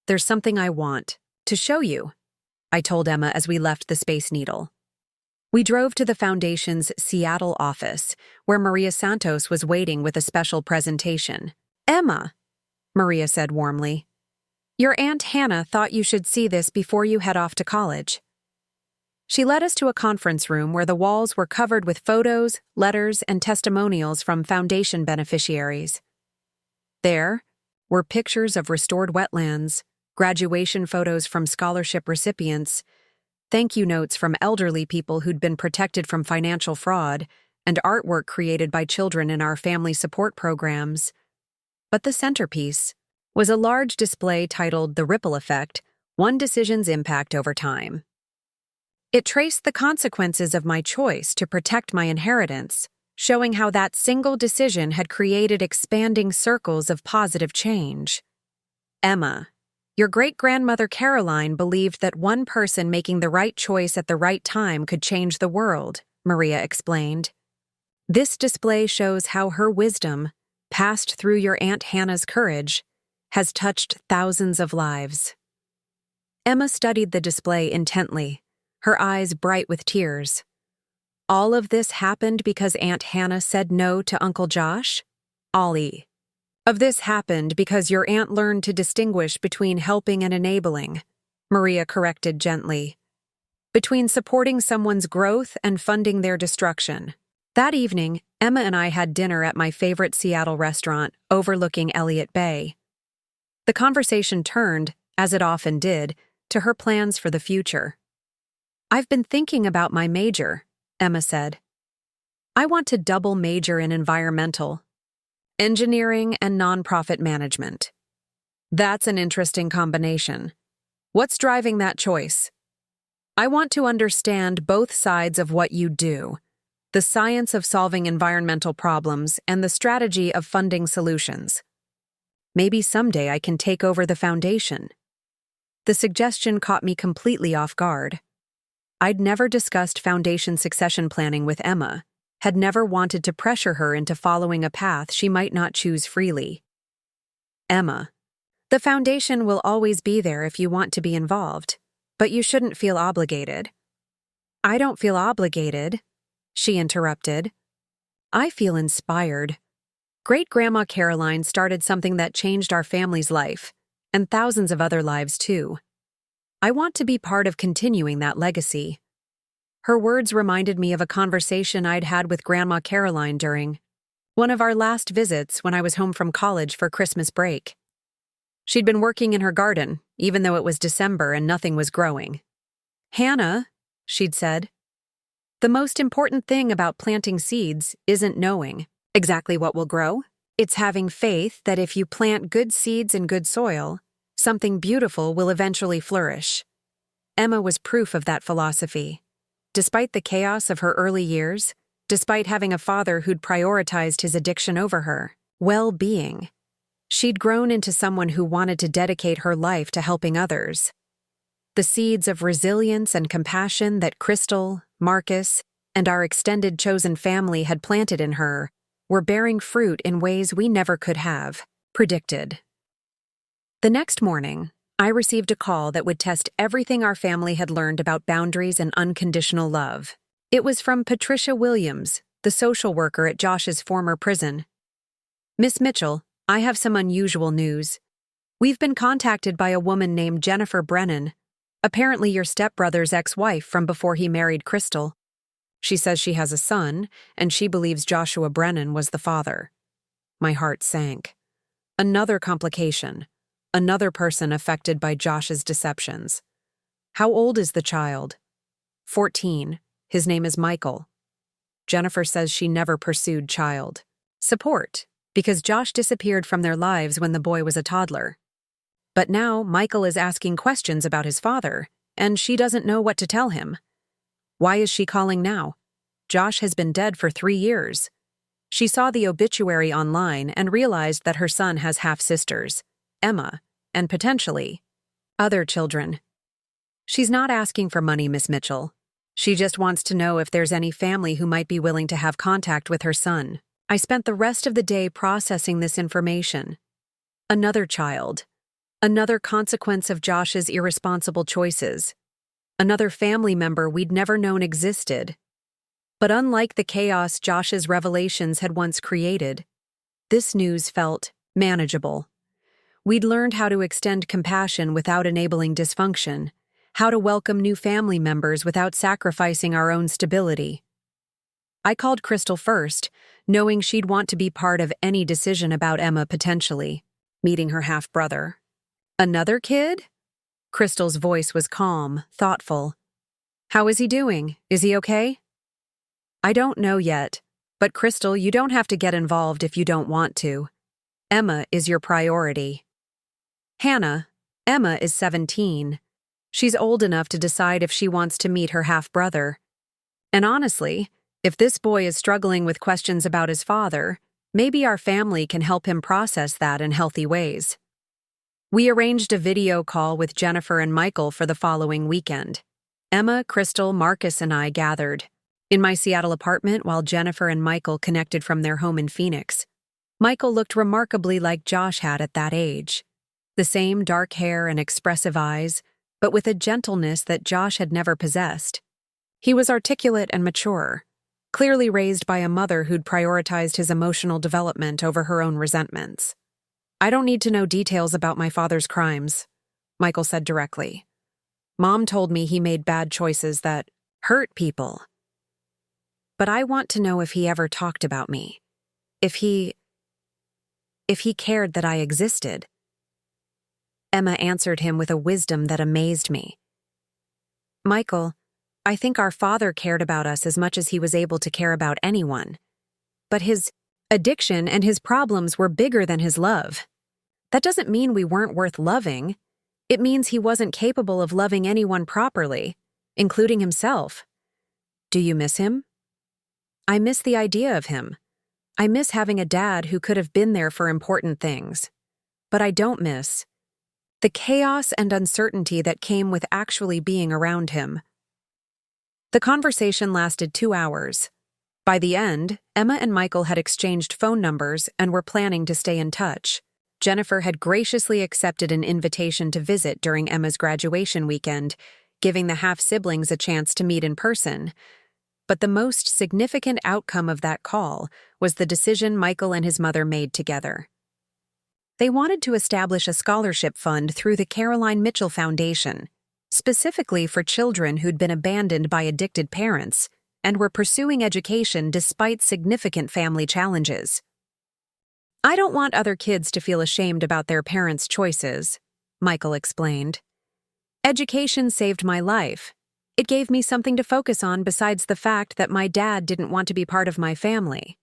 There's something I want to show you, I told Emma as we left the Space Needle. We drove to the Foundation's Seattle office, where Maria Santos was waiting with a special presentation. Emma, Maria said warmly, your Aunt Hannah thought you should see this before you head off to college. She led us to a conference room where the walls were covered with photos, letters, and testimonials from Foundation beneficiaries. There were pictures of restored wetlands, graduation photos from scholarship recipients, thank you notes from elderly people who'd been protected from financial fraud, and artwork created by children in our family support programs. But the centerpiece was a large display titled The Ripple Effect: One Decision's Impact Over Time. It traced the consequences of my choice to protect my inheritance, showing how that single decision had created expanding circles of positive change. Emma, your great-grandmother Caroline believed that one person making the right choice at the right time could change the world, Maria explained. This display shows how her wisdom, passed through your Aunt Hannah's courage, has touched thousands of lives. Emma studied the display intently, her eyes bright with tears. All of this happened because Aunt Hannah said no to Uncle Josh? Ollie. Of this happened because your aunt learned to distinguish between helping and enabling, Maria corrected gently. Between supporting someone's growth and funding their destruction. That evening, Emma and I had dinner at my favorite Seattle restaurant overlooking Elliott Bay. The conversation turned, as it often did, to her plans for the future. I've been thinking about my major, Emma said. I want to double major in environmental, engineering, and nonprofit management. That's an interesting combination. What's driving that choice? I want to understand both sides of what you do, the science of solving environmental problems and the strategy of funding solutions. Maybe someday I can take over the foundation. The suggestion caught me completely off guard. I'd never discussed foundation succession planning with Emma, had never wanted to pressure her into following a path she might not choose freely. Emma, the foundation will always be there if you want to be involved, but you shouldn't feel obligated. I don't feel obligated, she interrupted. I feel inspired. Great-Grandma Caroline started something that changed our family's life, and thousands of other lives too. I want to be part of continuing that legacy. Her words reminded me of a conversation I'd had with Grandma Caroline during one of our last visits when I was home from college for Christmas break. She'd been working in her garden, even though it was December and nothing was growing. Hannah, she'd said, the most important thing about planting seeds isn't knowing exactly what will grow. It's having faith that if you plant good seeds in good soil, something beautiful will eventually flourish. Emma was proof of that philosophy. Despite the chaos of her early years, despite having a father who'd prioritized his addiction over her well-being, she'd grown into someone who wanted to dedicate her life to helping others. The seeds of resilience and compassion that Crystal, Marcus, and our extended chosen family had planted in her were bearing fruit in ways we never could have predicted. The next morning, I received a call that would test everything our family had learned about boundaries and unconditional love. It was from Patricia Williams, the social worker at Josh's former prison. "Miss Mitchell, I have some unusual news. We've been contacted by a woman named Jennifer Brennan, apparently your stepbrother's ex-wife from before he married Crystal. She says she has a son, and she believes Joshua Brennan was the father." My heart sank. Another complication. Another person affected by Josh's deceptions. How old is the child? 14. His name is Michael. Jennifer says she never pursued child support because Josh disappeared from their lives when the boy was a toddler. But now Michael is asking questions about his father, and she doesn't know what to tell him. Why is she calling now? Josh has been dead for 3 years. She saw the obituary online and realized that her son has half-sisters, Emma, and potentially other children. She's not asking for money, Miss Mitchell. She just wants to know if there's any family who might be willing to have contact with her son. I spent the rest of the day processing this information. Another child. Another consequence of Josh's irresponsible choices. Another family member we'd never known existed. But unlike the chaos Josh's revelations had once created, this news felt manageable. We'd learned how to extend compassion without enabling dysfunction, how to welcome new family members without sacrificing our own stability. I called Crystal first, knowing she'd want to be part of any decision about Emma potentially meeting her half-brother. "Another kid?" Crystal's voice was calm, thoughtful. "How is he doing? Is he okay?" "I don't know yet, but Crystal, you don't have to get involved if you don't want to. Emma is your priority." Hannah, Emma is 17. She's old enough to decide if she wants to meet her half-brother. And honestly, if this boy is struggling with questions about his father, maybe our family can help him process that in healthy ways. We arranged a video call with Jennifer and Michael for the following weekend. Emma, Crystal, Marcus, and I gathered in my Seattle apartment while Jennifer and Michael connected from their home in Phoenix. Michael looked remarkably like Josh had at that age. The same dark hair and expressive eyes, but with a gentleness that Josh had never possessed. He was articulate and mature, clearly raised by a mother who'd prioritized his emotional development over her own resentments. "I don't need to know details about my father's crimes," Michael said directly. "Mom told me he made bad choices that hurt people. But I want to know if he ever talked about me. If he cared that I existed." Emma answered him with a wisdom that amazed me. "Michael, I think our father cared about us as much as he was able to care about anyone. But his addiction and his problems were bigger than his love. That doesn't mean we weren't worth loving. It means he wasn't capable of loving anyone properly, including himself. Do you miss him?" "I miss the idea of him. I miss having a dad who could have been there for important things. But I don't miss the chaos and uncertainty that came with actually being around him." The conversation lasted 2 hours. By the end, Emma and Michael had exchanged phone numbers and were planning to stay in touch. Jennifer had graciously accepted an invitation to visit during Emma's graduation weekend, giving the half-siblings a chance to meet in person. But the most significant outcome of that call was the decision Michael and his mother made together. They wanted to establish a scholarship fund through the Caroline Mitchell Foundation, specifically for children who'd been abandoned by addicted parents and were pursuing education despite significant family challenges. "I don't want other kids to feel ashamed about their parents' choices," Michael explained. "Education saved my life. It gave me something to focus on besides the fact that my dad didn't want to be part of my family."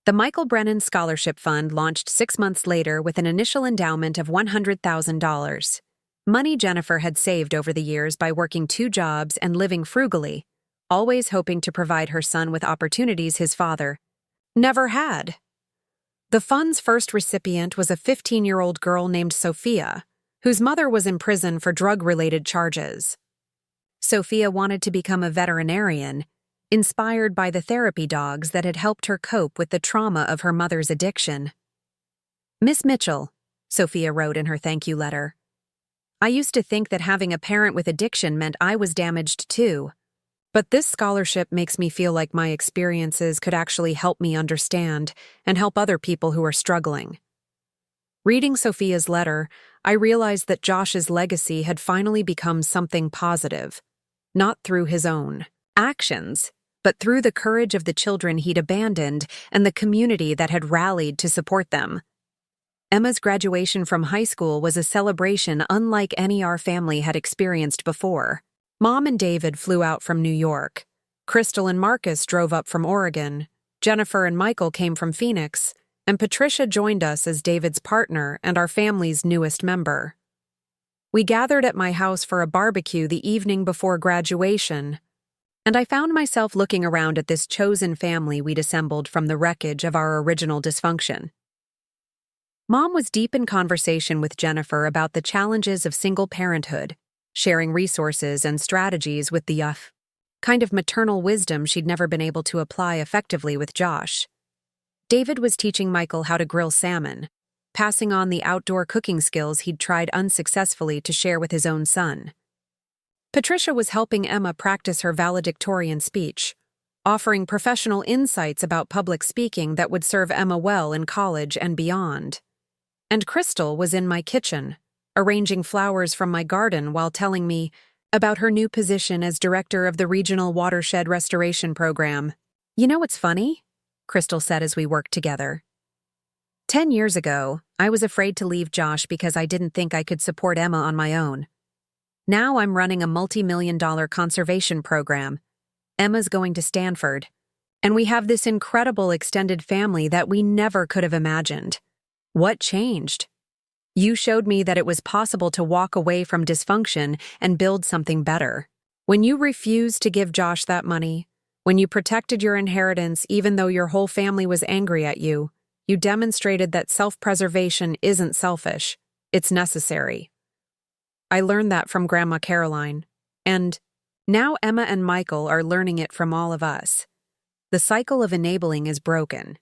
The Michael Brennan Scholarship Fund launched 6 months later with an initial endowment of $100,000. Money Jennifer had saved over the years by working 2 jobs and living frugally, always hoping to provide her son with opportunities his father never had. The fund's first recipient was a 15-year-old girl named Sophia, whose mother was in prison for drug-related charges. Sophia wanted to become a veterinarian, inspired by the therapy dogs that had helped her cope with the trauma of her mother's addiction. "Miss Mitchell," Sophia wrote in her thank you letter. I used to think that having a parent with addiction meant I was damaged too. But this scholarship makes me feel like my experiences could actually help me understand and help other people who are struggling. Reading Sophia's letter, I realized that Josh's legacy had finally become something positive, not through his own actions, but through the courage of the children he'd abandoned and the community that had rallied to support them. Emma's graduation from high school was a celebration unlike any our family had experienced before. Mom and David flew out from New York. Crystal and Marcus drove up from Oregon. Jennifer and Michael came from Phoenix, and Patricia joined us as David's partner and our family's newest member. We gathered at my house for a barbecue the evening before graduation, and I found myself looking around at this chosen family we'd assembled from the wreckage of our original dysfunction. Mom was deep in conversation with Jennifer about the challenges of single parenthood, sharing resources and strategies with the kind of maternal wisdom she'd never been able to apply effectively with Josh. David was teaching Michael how to grill salmon, passing on the outdoor cooking skills he'd tried unsuccessfully to share with his own son. Patricia was helping Emma practice her valedictorian speech, offering professional insights about public speaking that would serve Emma well in college and beyond. And Crystal was in my kitchen, arranging flowers from my garden while telling me about her new position as director of the Regional Watershed Restoration Program. You know what's funny? Crystal said as we worked together. 10 years ago, I was afraid to leave Josh because I didn't think I could support Emma on my own. Now I'm running a multi-million-dollar conservation program. Emma's going to Stanford. And we have this incredible extended family that we never could have imagined. What changed? You showed me that it was possible to walk away from dysfunction and build something better. When you refused to give Josh that money, when you protected your inheritance even though your whole family was angry at you, you demonstrated that self-preservation isn't selfish, it's necessary. I learned that from Grandma Caroline, and now Emma and Michael are learning it from all of us. The cycle of enabling is broken.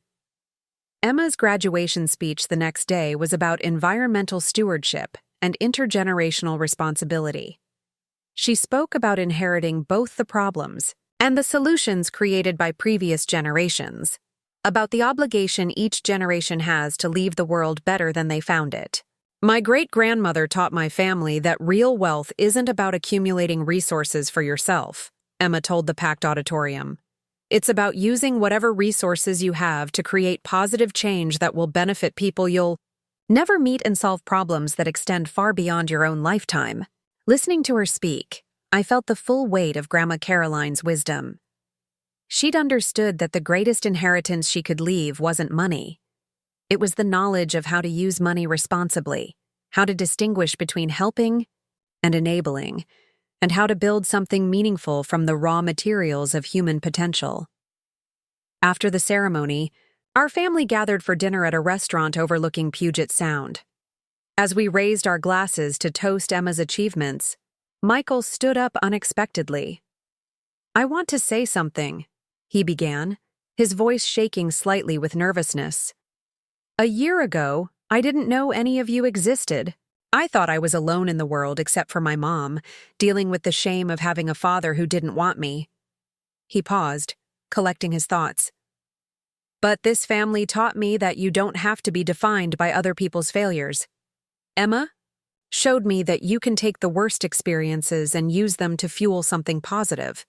Emma's graduation speech the next day was about environmental stewardship and intergenerational responsibility. She spoke about inheriting both the problems and the solutions created by previous generations, about the obligation each generation has to leave the world better than they found it. My great-grandmother taught my family that real wealth isn't about accumulating resources for yourself, Emma told the packed auditorium. It's about using whatever resources you have to create positive change that will benefit people you'll never meet and solve problems that extend far beyond your own lifetime. Listening to her speak, I felt the full weight of Grandma Caroline's wisdom. She'd understood that the greatest inheritance she could leave wasn't money. It was the knowledge of how to use money responsibly, how to distinguish between helping and enabling, and how to build something meaningful from the raw materials of human potential. After the ceremony, our family gathered for dinner at a restaurant overlooking Puget Sound. As we raised our glasses to toast Emma's achievements, Michael stood up unexpectedly. "I want to say something," he began, his voice shaking slightly with nervousness. "A year ago, I didn't know any of you existed. I thought I was alone in the world except for my mom, dealing with the shame of having a father who didn't want me." He paused, collecting his thoughts. "But this family taught me that you don't have to be defined by other people's failures. Emma showed me that you can take the worst experiences and use them to fuel something positive.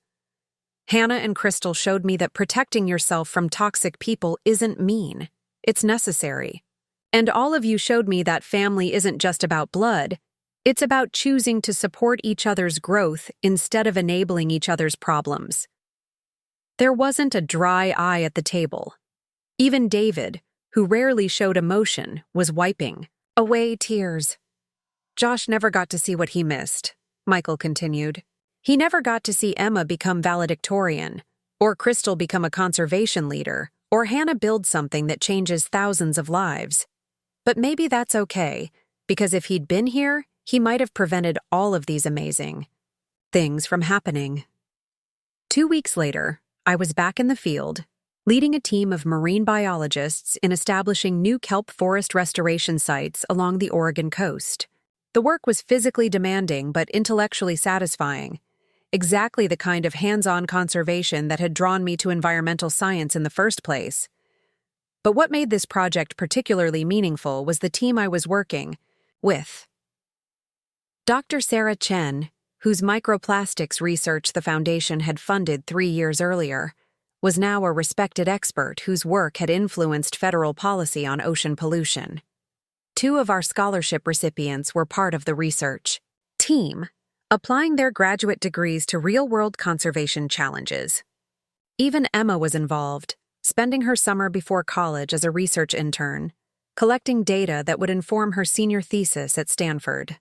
Hannah and Crystal showed me that protecting yourself from toxic people isn't mean, it's necessary. And all of you showed me that family isn't just about blood, it's about choosing to support each other's growth instead of enabling each other's problems." There wasn't a dry eye at the table. Even David, who rarely showed emotion, was wiping away tears. "Josh never got to see what he missed," Michael continued. "He never got to see Emma become valedictorian, or Crystal become a conservation leader, or Hannah build something that changes thousands of lives. But maybe that's okay, because if he'd been here, he might have prevented all of these amazing things from happening." 2 weeks later, I was back in the field, leading a team of marine biologists in establishing new kelp forest restoration sites along the Oregon coast. The work was physically demanding but intellectually satisfying, exactly the kind of hands-on conservation that had drawn me to environmental science in the first place. But what made this project particularly meaningful was the team I was working with. Dr. Sarah Chen, whose microplastics research the Foundation had funded 3 years earlier, was now a respected expert whose work had influenced federal policy on ocean pollution. 2 of our scholarship recipients were part of the research team, applying their graduate degrees to real-world conservation challenges. Even Emma was involved, spending her summer before college as a research intern, collecting data that would inform her senior thesis at Stanford.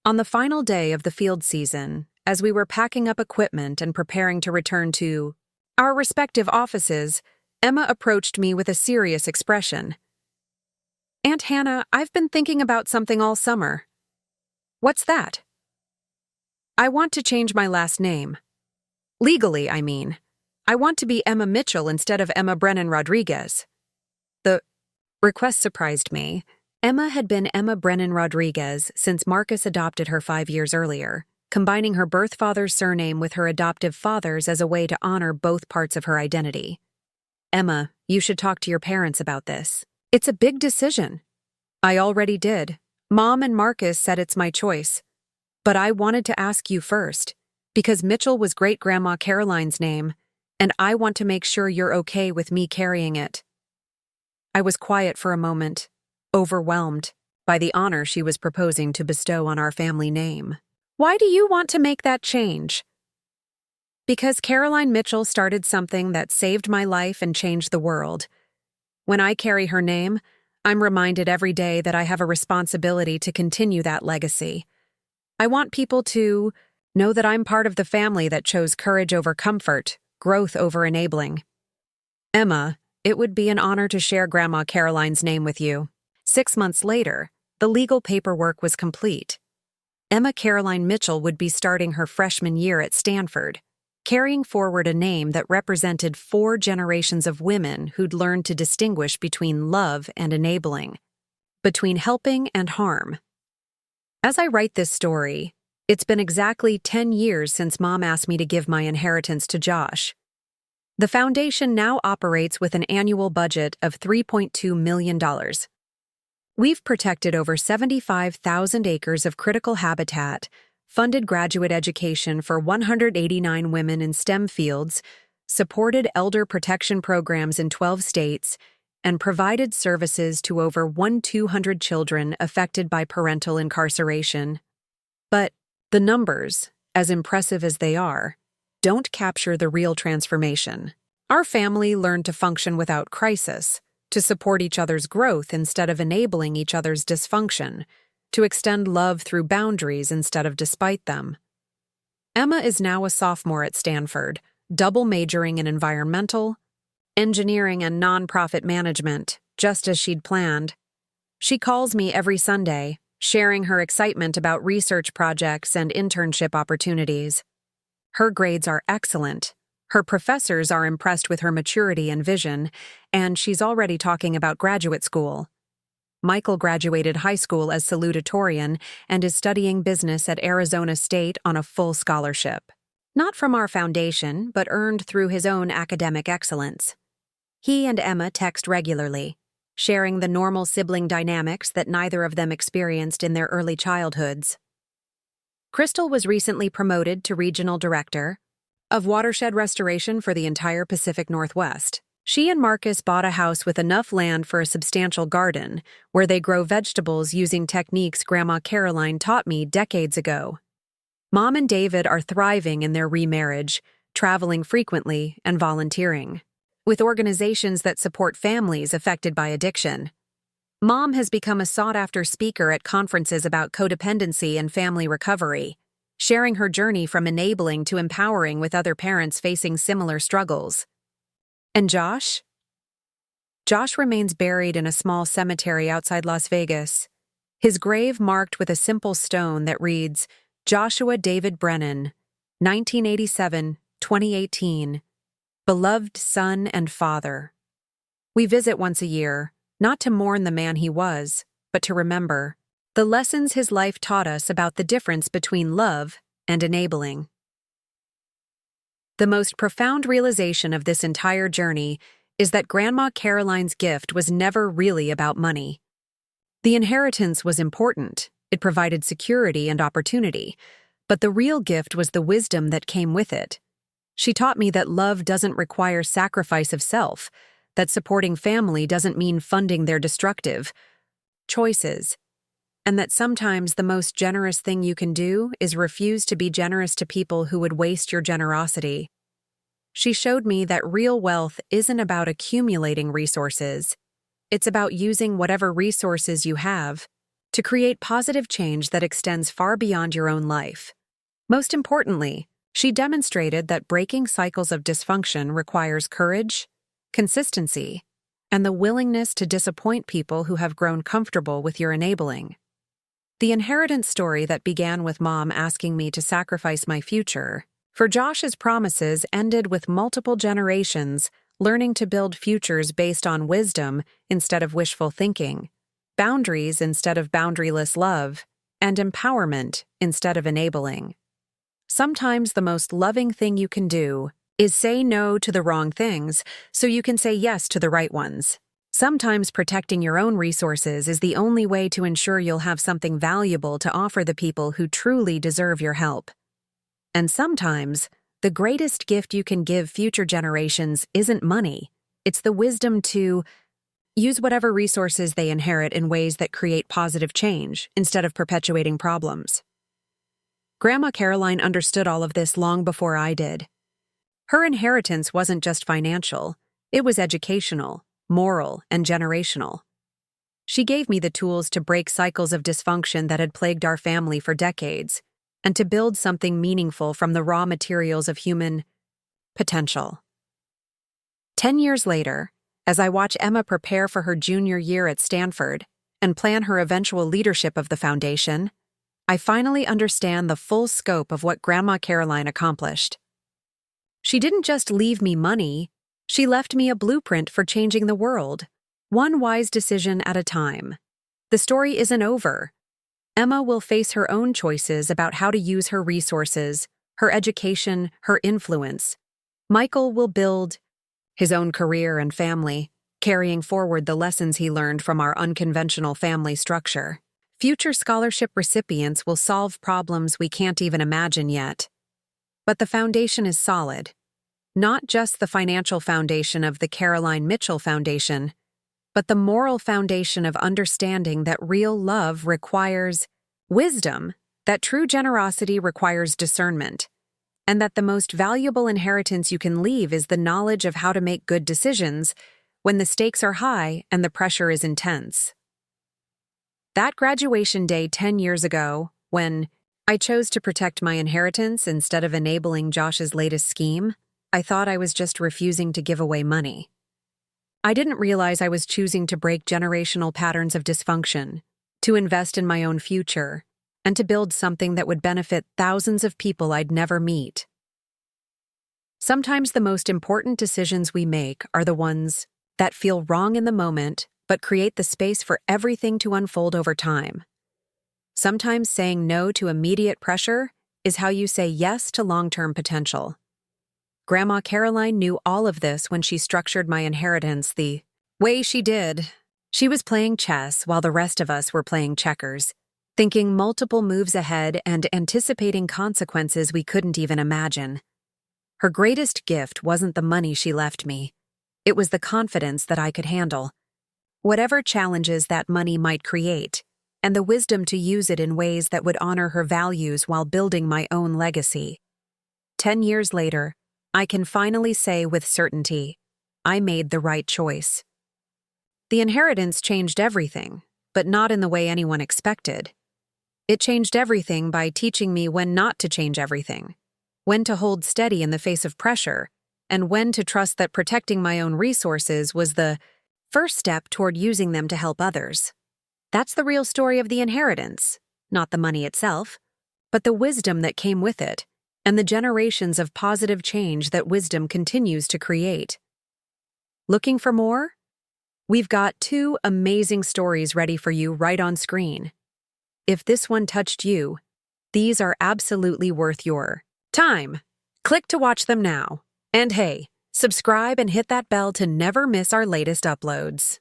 On the final day of the field season, as we were packing up equipment and preparing to return to our respective offices, Emma approached me with a serious expression. "Aunt Hannah, I've been thinking about something all summer." "What's that?" "I want to change my last name. Legally, I mean. I want to be Emma Mitchell instead of Emma Brennan Rodriguez." The request surprised me. Emma had been Emma Brennan Rodriguez since Marcus adopted her 5 years earlier, combining her birth father's surname with her adoptive father's as a way to honor both parts of her identity. "Emma, you should talk to your parents about this. It's a big decision." "I already did. Mom and Marcus said it's my choice. But I wanted to ask you first, because Mitchell was Great-Grandma Caroline's name, and I want to make sure you're okay with me carrying it." I was quiet for a moment, overwhelmed by the honor she was proposing to bestow on our family name. "Why do you want to make that change?" "Because Caroline Mitchell started something that saved my life and changed the world. When I carry her name, I'm reminded every day that I have a responsibility to continue that legacy. I want people to know that I'm part of the family that chose courage over comfort, growth over enabling." "Emma, it would be an honor to share Grandma Caroline's name with you." 6 months later, the legal paperwork was complete. Emma Caroline Mitchell would be starting her freshman year at Stanford, carrying forward a name that represented 4 generations of women who'd learned to distinguish between love and enabling, between helping and harm. As I write this story, it's been exactly 10 years since Mom asked me to give my inheritance to Josh. The foundation now operates with an annual budget of $3.2 million. We've protected over 75,000 acres of critical habitat, funded graduate education for 189 women in STEM fields, supported elder protection programs in 12 states, and provided services to over 1,200 children affected by parental incarceration. But the numbers, as impressive as they are, don't capture the real transformation. Our family learned to function without crisis, to support each other's growth instead of enabling each other's dysfunction, to extend love through boundaries instead of despite them. Emma is now a sophomore at Stanford, double majoring in environmental, engineering, and nonprofit management, just as she'd planned. She calls me every Sunday, sharing her excitement about research projects and internship opportunities. Her grades are excellent. Her professors are impressed with her maturity and vision, and she's already talking about graduate school. Michael graduated high school as salutatorian and is studying business at Arizona State on a full scholarship. Not from our foundation, but earned through his own academic excellence. He and Emma text regularly, sharing the normal sibling dynamics that neither of them experienced in their early childhoods. Crystal was recently promoted to regional director of watershed restoration for the entire Pacific Northwest. She and Marcus bought a house with enough land for a substantial garden, where they grow vegetables using techniques Grandma Caroline taught me decades ago. Mom and David are thriving in their remarriage, traveling frequently and volunteering with organizations that support families affected by addiction. Mom has become a sought-after speaker at conferences about codependency and family recovery, sharing her journey from enabling to empowering with other parents facing similar struggles. And Josh? Josh remains buried in a small cemetery outside Las Vegas, his grave marked with a simple stone that reads, Joshua David Brennan, 1987-2018, beloved son and father. We visit once a year, not to mourn the man he was, but to remember the lessons his life taught us about the difference between love and enabling. The most profound realization of this entire journey is that Grandma Caroline's gift was never really about money. The inheritance was important, it provided security and opportunity, but the real gift was the wisdom that came with it. She taught me that love doesn't require sacrifice of self, that supporting family doesn't mean funding their destructive choices, and that sometimes the most generous thing you can do is refuse to be generous to people who would waste your generosity. She showed me that real wealth isn't about accumulating resources. It's about using whatever resources you have to create positive change that extends far beyond your own life. Most importantly, she demonstrated that breaking cycles of dysfunction requires courage, consistency, and the willingness to disappoint people who have grown comfortable with your enabling. The inheritance story that began with Mom asking me to sacrifice my future for Josh's promises ended with multiple generations learning to build futures based on wisdom instead of wishful thinking, boundaries instead of boundaryless love, and empowerment instead of enabling. Sometimes the most loving thing you can do is say no to the wrong things so you can say yes to the right ones. Sometimes protecting your own resources is the only way to ensure you'll have something valuable to offer the people who truly deserve your help. And sometimes, the greatest gift you can give future generations isn't money. It's the wisdom to use whatever resources they inherit in ways that create positive change instead of perpetuating problems. Grandma Caroline understood all of this long before I did. Her inheritance wasn't just financial, it was educational, moral, and generational. She gave me the tools to break cycles of dysfunction that had plagued our family for decades, and to build something meaningful from the raw materials of human potential. 10 years later, as I watch Emma prepare for her junior year at Stanford and plan her eventual leadership of the foundation, I finally understand the full scope of what Grandma Caroline accomplished. She didn't just leave me money, she left me a blueprint for changing the world, one wise decision at a time. The story isn't over. Emma will face her own choices about how to use her resources, her education, her influence. Michael will build his own career and family, carrying forward the lessons he learned from our unconventional family structure. Future scholarship recipients will solve problems we can't even imagine yet. But the foundation is solid. Not just the financial foundation of the Caroline Mitchell Foundation, but the moral foundation of understanding that real love requires wisdom, that true generosity requires discernment, and that the most valuable inheritance you can leave is the knowledge of how to make good decisions when the stakes are high and the pressure is intense. That graduation day 10 years ago, when I chose to protect my inheritance instead of enabling Josh's latest scheme, I thought I was just refusing to give away money. I didn't realize I was choosing to break generational patterns of dysfunction, to invest in my own future, and to build something that would benefit thousands of people I'd never meet. Sometimes the most important decisions we make are the ones that feel wrong in the moment but create the space for everything to unfold over time. Sometimes saying no to immediate pressure is how you say yes to long-term potential. Grandma Caroline knew all of this when she structured my inheritance the way she did. She was playing chess while the rest of us were playing checkers, thinking multiple moves ahead and anticipating consequences we couldn't even imagine. Her greatest gift wasn't the money she left me. It was the confidence that I could handle whatever challenges that money might create, and the wisdom to use it in ways that would honor her values while building my own legacy. 10 years later, I can finally say with certainty, I made the right choice. The inheritance changed everything, but not in the way anyone expected. It changed everything by teaching me when not to change everything, when to hold steady in the face of pressure, and when to trust that protecting my own resources was the first step toward using them to help others. That's the real story of the inheritance, not the money itself, but the wisdom that came with it, and the generations of positive change that wisdom continues to create. Looking for more? We've got 2 amazing stories ready for you right on screen. If this one touched you, these are absolutely worth your time. Click to watch them now. And hey, subscribe and hit that bell to never miss our latest uploads.